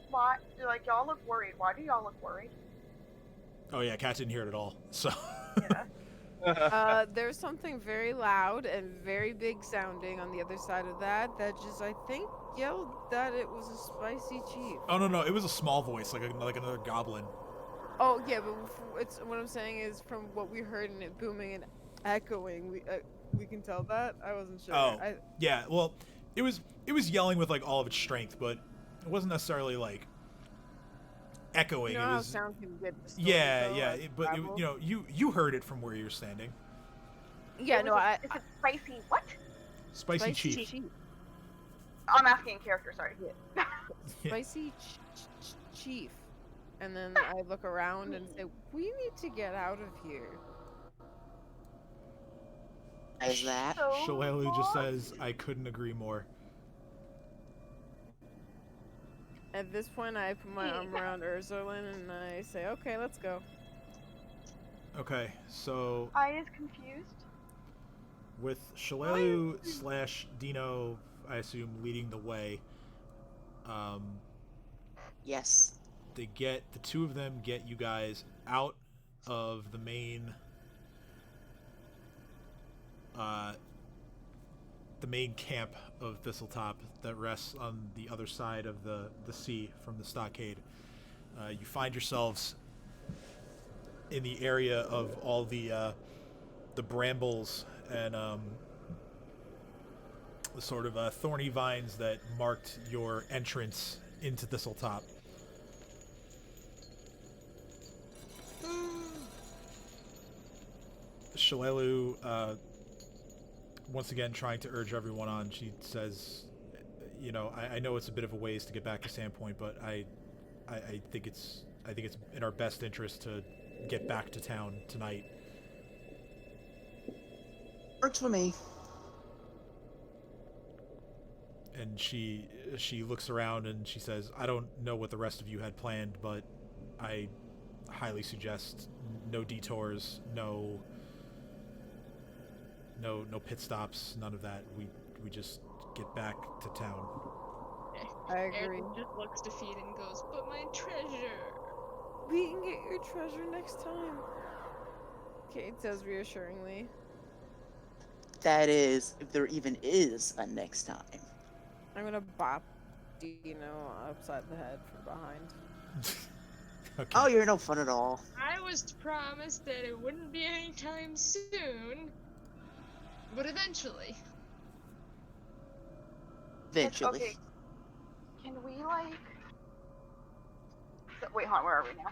"Why?" They're like, "Y'all look worried. Why do y'all look worried?" Oh yeah, Kat didn't hear it at all. So. Yeah. There's something very loud and very big sounding on the other side of that just, I think, yelled that it was a spicy chief. Oh no, it was a small voice, like another goblin. Oh yeah, but it's what I'm saying is from what we heard and it booming and echoing, we can tell that. I wasn't sure. Oh, yeah. Well, it was yelling with like all of its strength, but it wasn't necessarily like echoing. You know It how was. sound can get distorted, Yeah, though, yeah. like, But travel? you heard it from where you're standing. Yeah, It no, was it's a spicy what? Spicy Chief. I'm asking in character. Sorry. Yeah. Spicy chief. And then I look around and say, "We need to get out of here." Is that? So Shalelu just says, "I couldn't agree more." At this point, I put my arm around Urzulin and I say, "Okay, let's go." Okay, so I is confused. with Shalelu / Dino, I assume, leading the way, Yes. the two of them get you guys out of the main camp of Thistletop that rests on the other side of the sea from the stockade. You find yourselves in the area of all the brambles and the sort of thorny vines that marked your entrance into Thistletop. Shalelu, once again trying to urge everyone on, she says, I know it's a bit of a ways to get back to Sandpoint, but I think it's in our best interest to get back to town tonight. works for me. And she looks around and she says, I don't know what the rest of you had planned, but I highly suggest no detours, no pit stops, none of that. We just get back to town. I agree. Aaron just looks defeated and goes, but my treasure. We can get your treasure next time. Kate says reassuringly. That is, if there even is a next time. I'm gonna bop Dino upside the head from behind. Okay. Oh, you're no fun at all. I was promised that it wouldn't be anytime soon. But eventually. Eventually. Okay. Can we, like... So, wait, hold on, where are we now?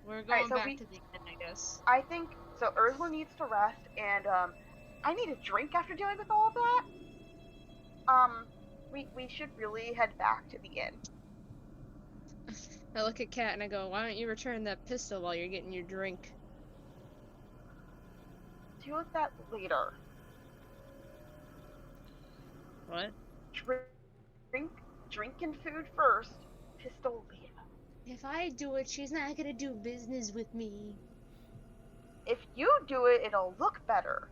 We're going so back we- to the end, I guess. I think, so Ursula needs to rest, and, I need a drink after dealing with all of that. We should really head back to the inn. I look at Kat and I go, why don't you return that pistol while you're getting your drink? Deal with that later. What? Drink and food first, pistol later. If I do it, she's not gonna do business with me. If you do it, it'll look better.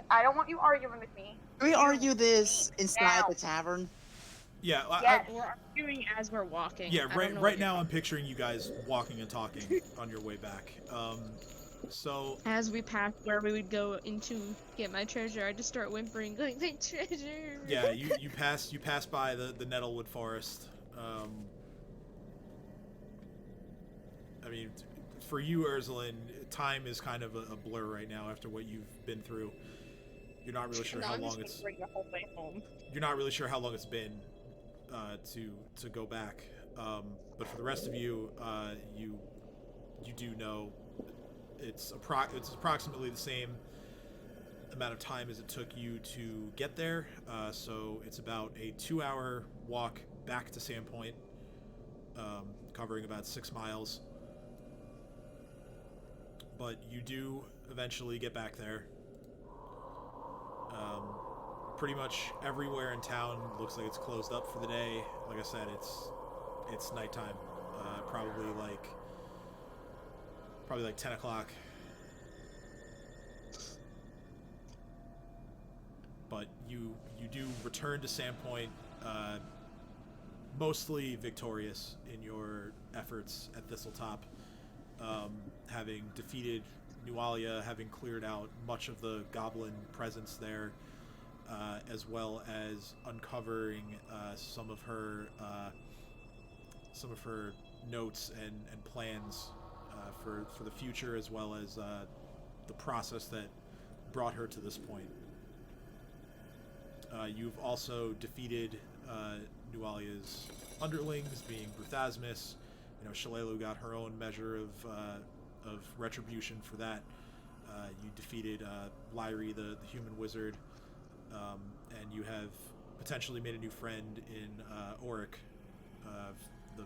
I don't want you arguing with me. Can we argue this inside now. the tavern? Yeah, Yes. We're arguing as we're walking. yeah. I don't Right, know right what now you're- I'm picturing you guys walking and talking on your way back. So As we pass where we would go into get my treasure, I just start whimpering, going, my treasure. yeah, you pass by the Nettlewood Forest. I mean, for you, Ursula, time is kind of a blur right now after what you've been through. You're not really sure No, how I'm just long it's. whimpering the whole way home. You're not really sure how long it's been to go back. But for the rest of you, you do know it's approximately the same amount of time as it took you to get there. So it's about a 2-hour walk back to Sandpoint, covering about 6 miles. But you do eventually get back there. Pretty much everywhere in town looks like it's closed up for the day. Like I said, it's nighttime. Probably like 10 o'clock. But you do return to Sandpoint, mostly victorious in your efforts at Thistletop, having defeated Nualia, having cleared out much of the goblin presence there, as well as uncovering some of her notes and plans for the future, as well as the process that brought her to this point. You've also defeated Nualia's underlings, being Bruthasmus. You know, Shalelu got her own measure of retribution for that. You defeated Lyri, the human wizard, and you have potentially made a new friend in Auric,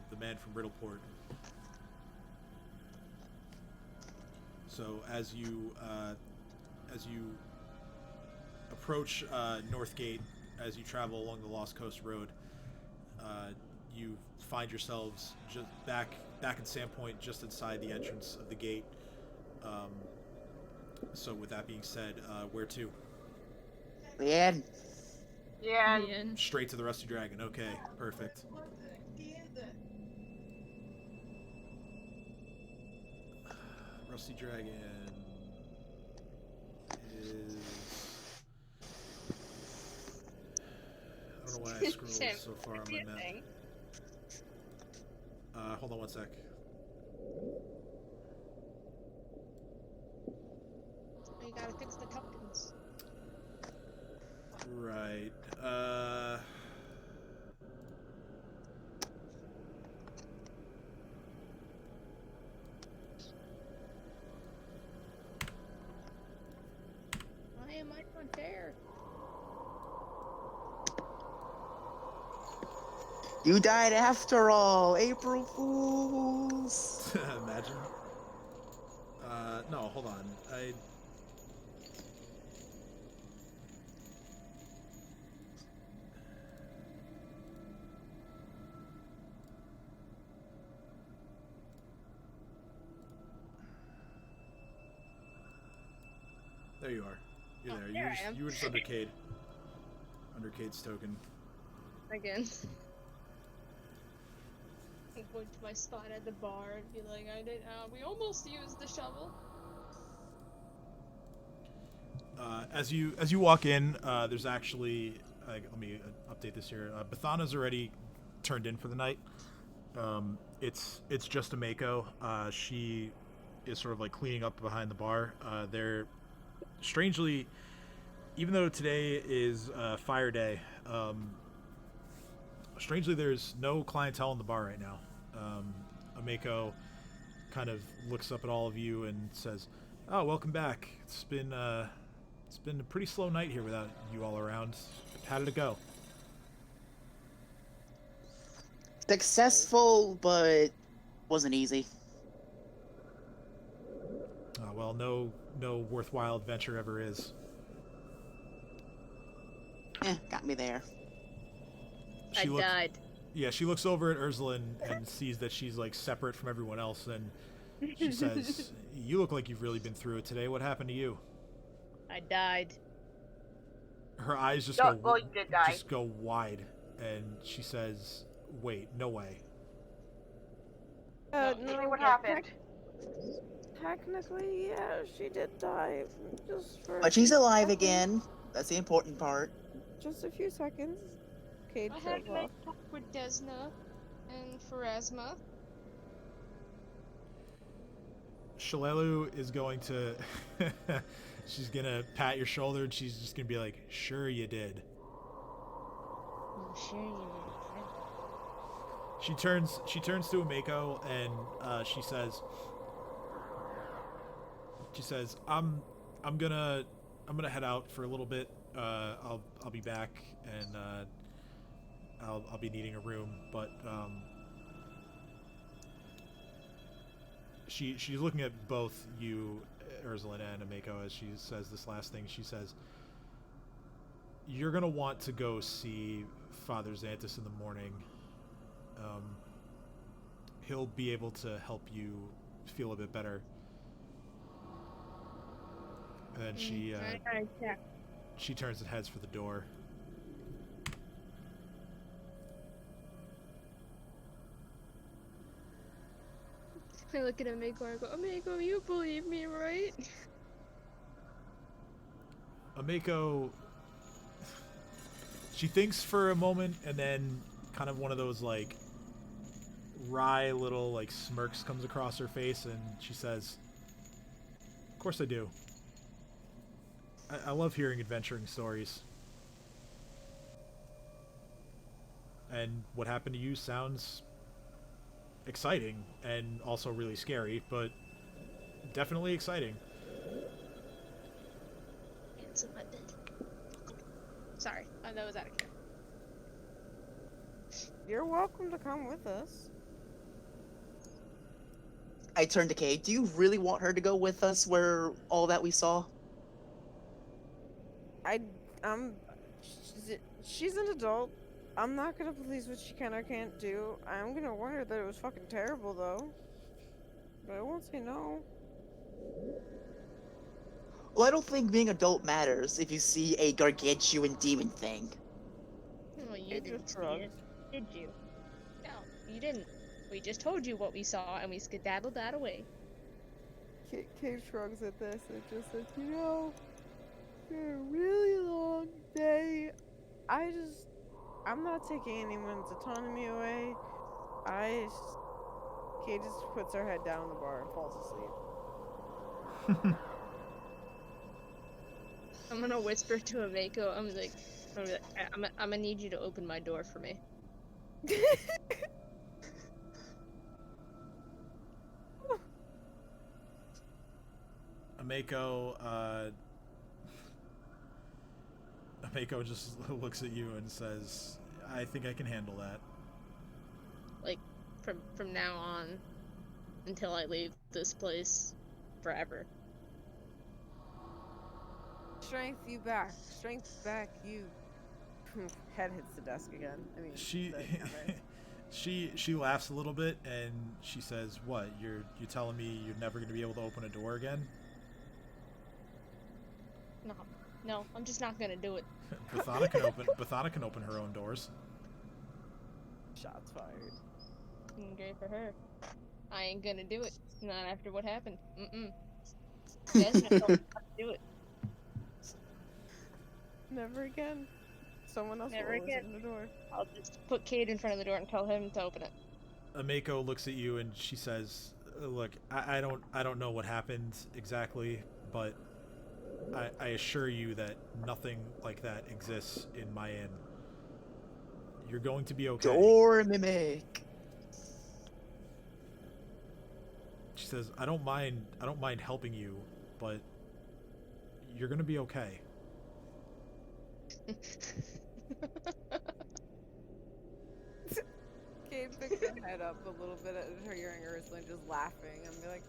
the man from Riddleport. So as you approach Northgate, as you travel along the Lost Coast Road, you find yourselves just back in Sandpoint, just inside the entrance of the gate. So with that being said, where to? Yeah. Yeah. Ian. Straight to the Rusty Dragon. Okay, perfect. Rusty Dragon is... I don't know why I scrolled so far on my map. Hold on one sec. You gotta fix the tokens. Right. Why am I not there? You died after all, April Fools. Imagine. No, hold on. There you are. You're there. there I am. You were just under Cade. Under Cade's token. Again. I'm going to my spot at the bar and be like, we almost used the shovel. As you walk in, there's actually let me update this here. Bathana's already turned in for the night. It's just a Mako. She is sort of like cleaning up behind the bar. They're strangely, even though today is Fire Day, strangely there's no clientele in the bar right now. Ameko kind of looks up at all of you and says, "Oh, welcome back. It's been a pretty slow night here without you all around. How did it go?" Successful, but wasn't easy. Well, no worthwhile adventure ever is. Got me there. I died. Yeah, she looks over at Ursula and sees that she's like separate from everyone else, and she says, "You look like you've really been through it today. What happened to you?" I died. Her eyes just you did die. just go wide, and she says, "Wait, no way." Tell me what happened. Technically, yeah, she did die. Just for. But she's alive again. That's the important part. Just a few seconds. Cade I shows had my off. talk with Desna and Pharasma. Shalelu is going to she's gonna pat your shoulder and she's just gonna be like, "Sure you did." I'm sure you She turns to Ameko and she says, I'm gonna head out for a little bit. I'll be back and I'll be needing a room, but she's looking at both you, Ursula and Ameko, as she says this last thing. She says, "You're gonna want to go see Father Xanthus in the morning. He'll be able to help you feel a bit better." And then she turns and heads for the door. I look at Ameko and I go, "Ameko, you believe me, right?" Ameko, she thinks for a moment, and then kind of one of those like wry little like smirks comes across her face, and she says, "Of course I do. I love hearing adventuring stories. And what happened to you sounds exciting and also really scary, but definitely exciting." It's in my bed. Sorry, that was out of care. You're welcome to come with us. I turned to Kate. Do you really want her to go with us where all that we saw? She's an adult. I'm not gonna police what she can or can't do. I'm gonna warn her that it was fucking terrible, though. But I won't say no. Well, I don't think being adult matters if you see a gargantuan demon thing. Well, you didn't see it, did you? No, you didn't. We just told you what we saw, and we skedaddled that away. Cade shrugs at this and just says, "You know, it's been a really long day. I'm not taking anyone's autonomy away. Kate just puts her head down on the bar and falls asleep." I'm gonna whisper to Ameko. I'm gonna need you to open my door for me. Ameko just looks at you and says, "I think I can handle that." Like, from now on, until I leave this place, forever. Strength you back. Strength back you. Head hits the desk again. I mean, She the canvas. she laughs a little bit and she says, "What? You're telling me you're never going to be able to open a door again?" No, I'm just not gonna do it. Bathana can open her own doors. Shots fired. Great for her. I ain't gonna do it. Not after what happened. Desmond told me not to do it. Never again. Someone else Never will again. open the door. I'll just put Cade in front of the door and tell him to open it. Ameko looks at you and she says, "Look, I don't know what happened exactly, but I assure you that nothing like that exists in my inn. You're going to be okay." Door mimic. She says, I don't mind helping you, but you're going to be okay." Kate picks her head up a little bit at her hearing Ursula just laughing and be like,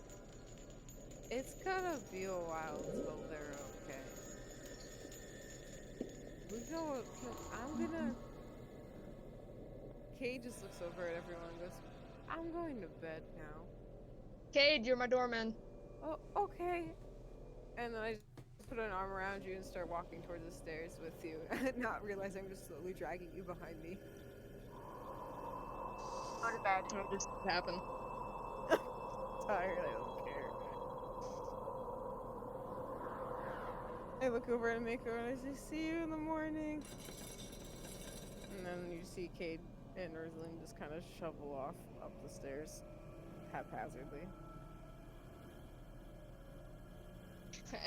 "It's gonna be a while until they're okay. I'm gonna." Kate just looks over at everyone and goes, "I'm going to bed now." Cade, you're my doorman. "Oh, okay." And then I just put an arm around you and start walking towards the stairs with you, not realizing I'm just slowly dragging you behind me. Go to bed. What just happened? Tired, I don't care. I look over at Mako and I say, "See you in the morning." And then you see Cade and Ursula just kind of shovel off up the stairs haphazardly.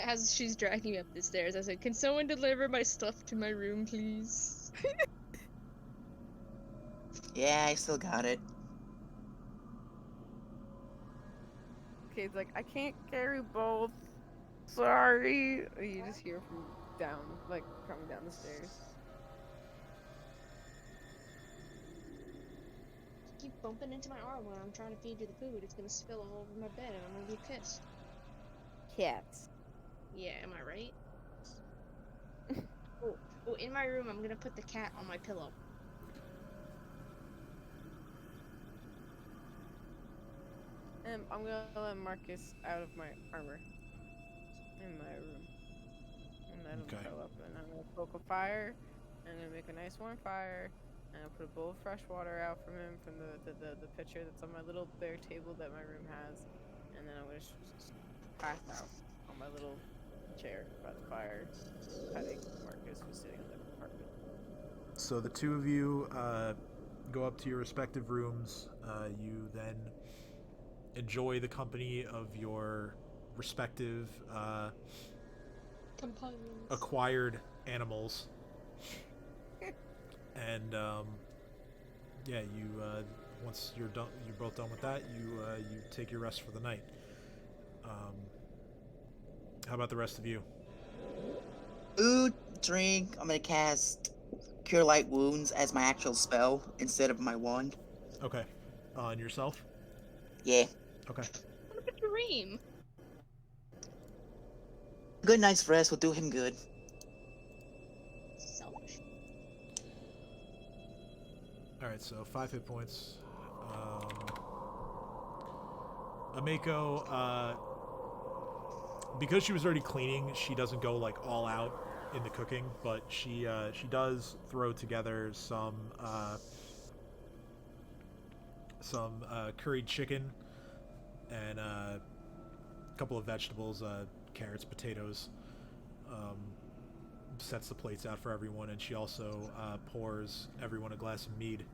As she's dragging me up the stairs, I said, "Can someone deliver my stuff to my room, please?" Yeah, I still got it. Cade's like, "I can't carry both. Sorry." You just hear from down, like coming down the stairs. Keep bumping into my arm when I'm trying to feed you the food. It's gonna spill all over my bed and I'm gonna be pissed. Cats. Yeah, am I right? Oh, in my room, I'm gonna put the cat on my pillow. And I'm gonna let Marcus out of my armor in my room. And then Okay. I'll curl up and I'm gonna poke a fire. And I'm gonna make a nice warm fire. And I'll put a bowl of fresh water out from him from the pitcher that's on my little bare table that my room has. And then I'm gonna just pass out on my little chair by the fire, petting Marcus who's sitting on the carpet. So the two of you go up to your respective rooms. You then enjoy the company of your respective Companions. acquired animals. And yeah, you once you're both done with that, you take your rest for the night. How about the rest of you? Food, drink. I'm gonna cast Cure Light Wounds as my actual spell instead of my wand. Okay. On yourself? Yeah. Okay. What a dream. A good night's rest will do him good. Selfish. Alright, so 5 hit points. Ameko, because she was already cleaning, she doesn't go like all out in the cooking, but she does throw together some curried chicken and a couple of vegetables, carrots, potatoes. Sets the plates out for everyone, and she also pours everyone a glass of mead.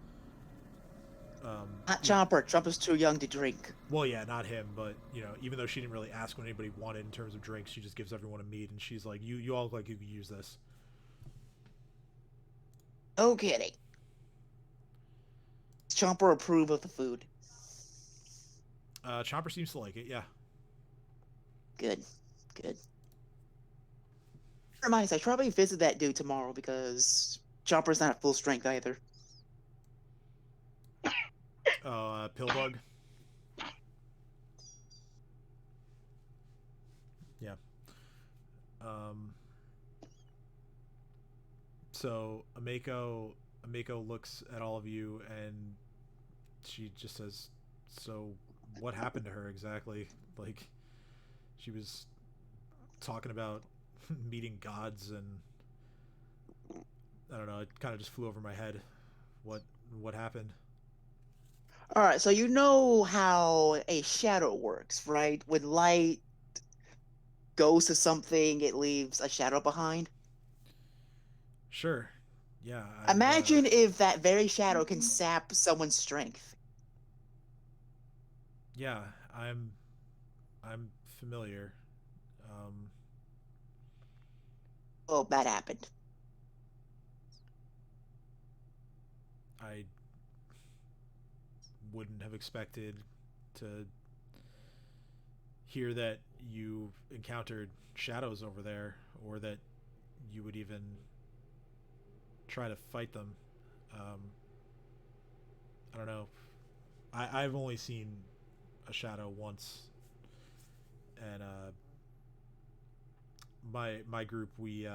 Not Chomper. Chomper's too young to drink. Well, yeah, not him, but you know, even though she didn't really ask what anybody wanted in terms of drinks, she just gives everyone a mead, and she's like, "You all look like you could use this." No kidding. Does Chomper approve of the food? Chomper seems to like it, yeah. Good. Good. Reminds, I should probably visit that dude tomorrow because Chomper's not at full strength either. Pillbug. Yeah. So Ameko looks at all of you and she just says, "So, what happened to her exactly? Like, she was talking about meeting gods, and I don't know. It kind of just flew over my head. What happened?" All right, so you know how a shadow works, right? When light goes to something, it leaves a shadow behind. Sure. Yeah. Imagine if that very shadow can sap someone's strength. Yeah. I'm familiar. Um, Well, that happened. I wouldn't have expected to hear that you encountered shadows over there, or that you would even try to fight them. Um, I don't know. I've only seen a shadow once, and my group we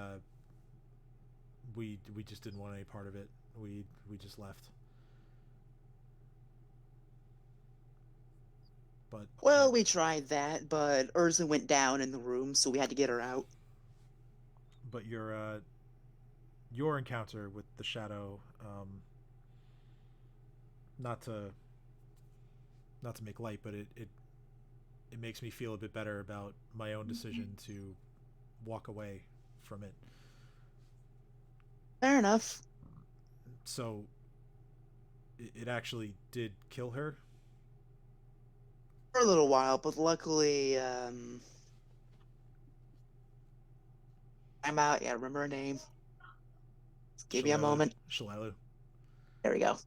just didn't want any part of it. We just left. But Well, we tried that, but Urza went down in the room, so we had to get her out. but your encounter with the shadow, not to make light, but it makes me feel a bit better about my own decision to walk away from it. Fair enough. So it actually did kill her. For a little while, but luckily, I'm out. Yeah, remember her name. Give me a moment. Shalelu. There we go.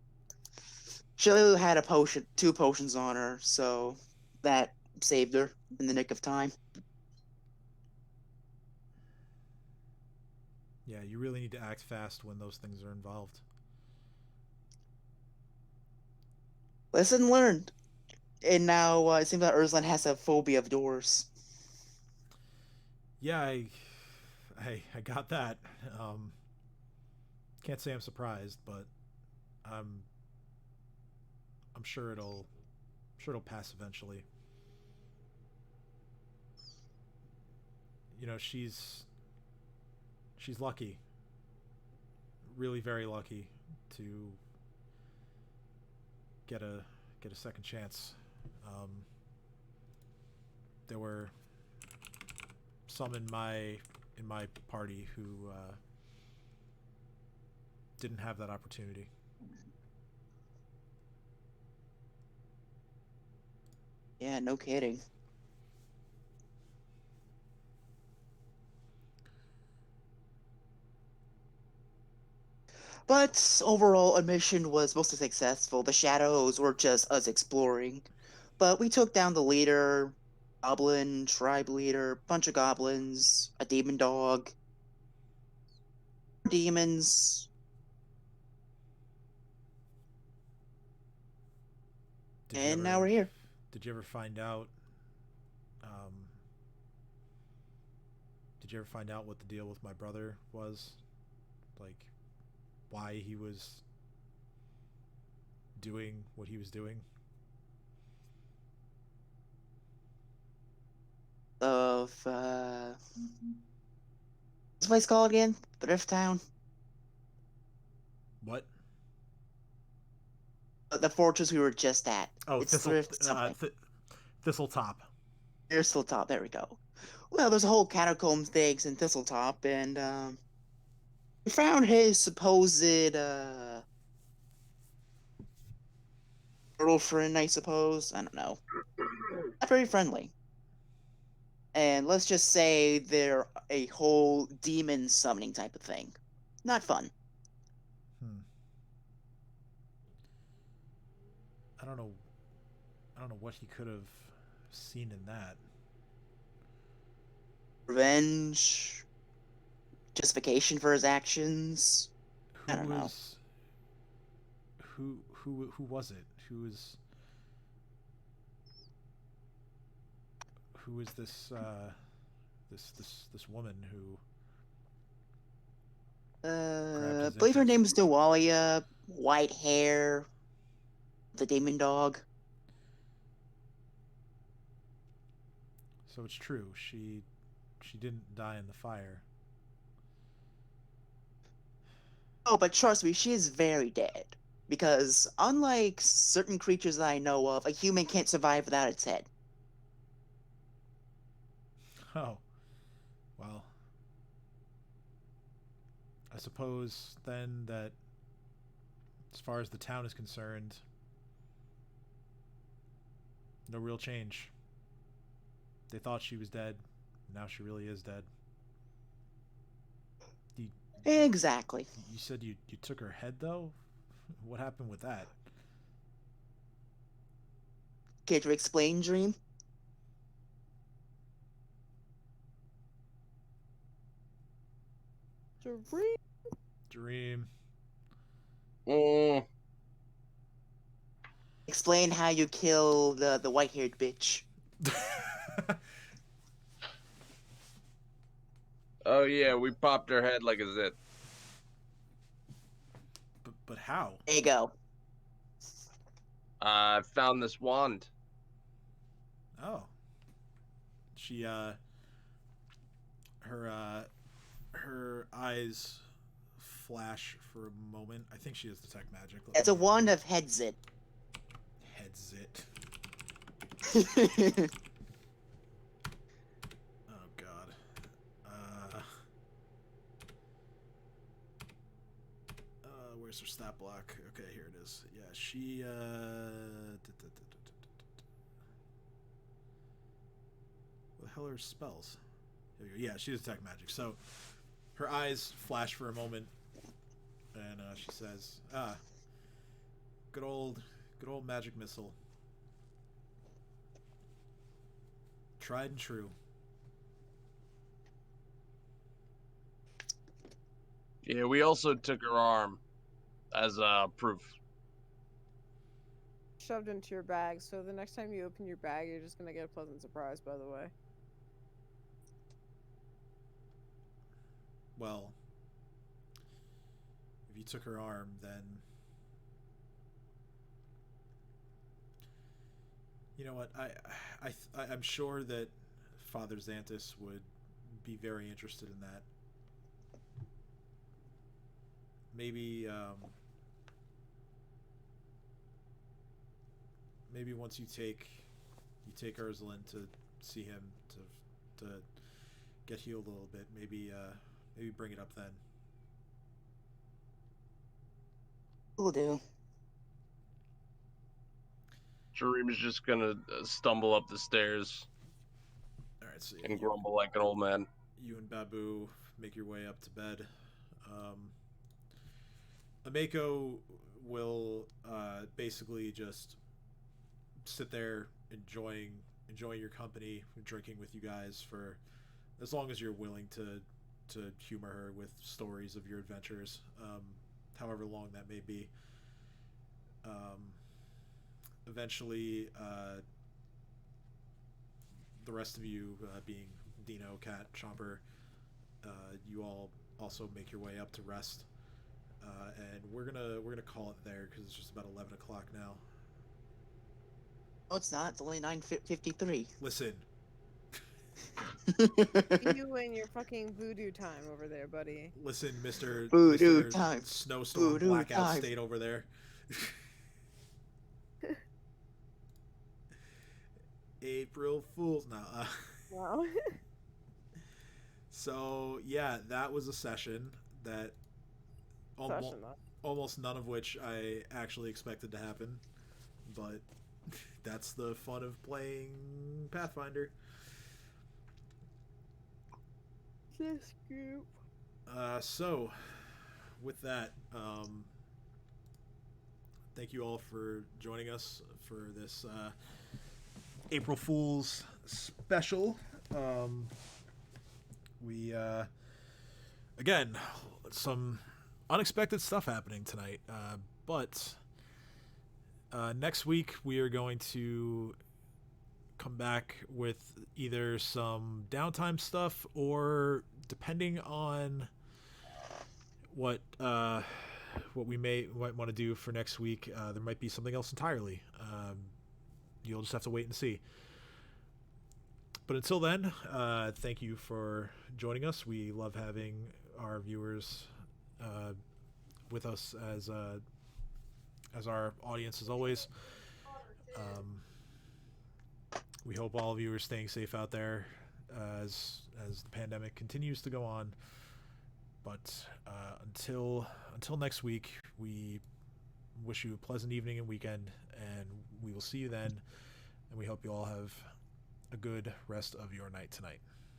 She had a potion, 2 potions on her, so that saved her in the nick of time. Yeah, you really need to act fast when those things are involved. Lesson learned. And now it seems like Urslan has a phobia of doors. Yeah, I got that. Um, can't say I'm surprised, but I'm I'm sure it'll pass eventually. You know, she's lucky, really very lucky to get a second chance. Um, there were some in my party who didn't have that opportunity. Yeah, no kidding. But overall, our mission was mostly successful. The shadows were just us exploring. But we took down the leader, goblin, tribe leader, bunch of goblins, a demon dog, demons, Did you and now ever we're here. did you ever find out um, did you ever find out what the deal with my brother was? Like, why he was doing what he was doing? Of what's the place called again? Thrift Town. What? The fortress we were just at. Oh, It's Thrift something. Thistletop. Thistletop. There we go. Well, there's a whole catacomb things in Thistletop, and we found his supposed girlfriend, I suppose. I don't know. Not very friendly. And let's just say they're a whole demon summoning type of thing. Not fun. Hmm. I don't know. I don't know what he could have seen in that. Revenge, justification for his actions. Who I don't know. was who was it? Who is this this woman who I his believe her interest. name is Nualia. White hair. The demon dog. So it's true. She didn't die in the fire. Oh, but trust me, she is very dead. Because unlike certain creatures that I know of, a human can't survive without its head. Oh, well. I suppose then that as far as the town is concerned, no real change. They thought she was dead. Now she really is dead. Exactly. You said you took her head, though? What happened with that? Care to explain, Dream? Dream. Dream. Explain how you kill the white-haired bitch. Oh yeah, we popped her head like a zit. But how? There you go. I found this wand. Oh. She her eyes flash for a moment. I think she has detect magic. It's a wand of head zit. Head zit. Oh god. Where's her stat block? Okay, here it is. Yeah, she what the hell are her spells? Here we go. Yeah, she has detect magic. So her eyes flash for a moment, and she says, good old magic missile. Tried and true. Yeah, we also took her arm as proof. Shoved into your bag, so the next time you open your bag, you're just gonna get a pleasant surprise, by the way. Well, if you took her arm, then you know what? I'm sure that Father Xanthus would be very interested in that. Maybe maybe once you take Ursulin to see him to get healed a little bit, maybe bring it up then. Will do. Dream's just gonna stumble up the stairs. All right, so and grumble like an old man. You and Babu make your way up to bed. Ameko will basically just sit there enjoying your company, drinking with you guys for as long as you're willing to humor her with stories of your adventures, however long that may be. Eventually, the rest of you, being Dino, Cat, Chomper, you all also make your way up to rest, and we're gonna call it there because it's just about 11 o'clock now. No, it's not. It's only 9:53. Listen. You and your fucking voodoo time over there, buddy. Listen, Mr. Voodoo time. Snowstorm Voodoo Blackout time. State over there. April Fools. No. Wow. So yeah, that was a session that almost none of which I actually expected to happen, but that's the fun of playing Pathfinder. This group. So with that, thank you all for joining us for this April Fool's special. We again, some unexpected stuff happening tonight, but next week we are going to come back with either some downtime stuff or, depending on what we might want to do for next week, there might be something else entirely. You'll just have to wait and see. But until then, thank you for joining us. We love having our viewers with us as our audience, as always. We hope all of you are staying safe out there as the pandemic continues to go on. But until next week, we wish you a pleasant evening and weekend, and we will see you then. And we hope you all have a good rest of your night tonight.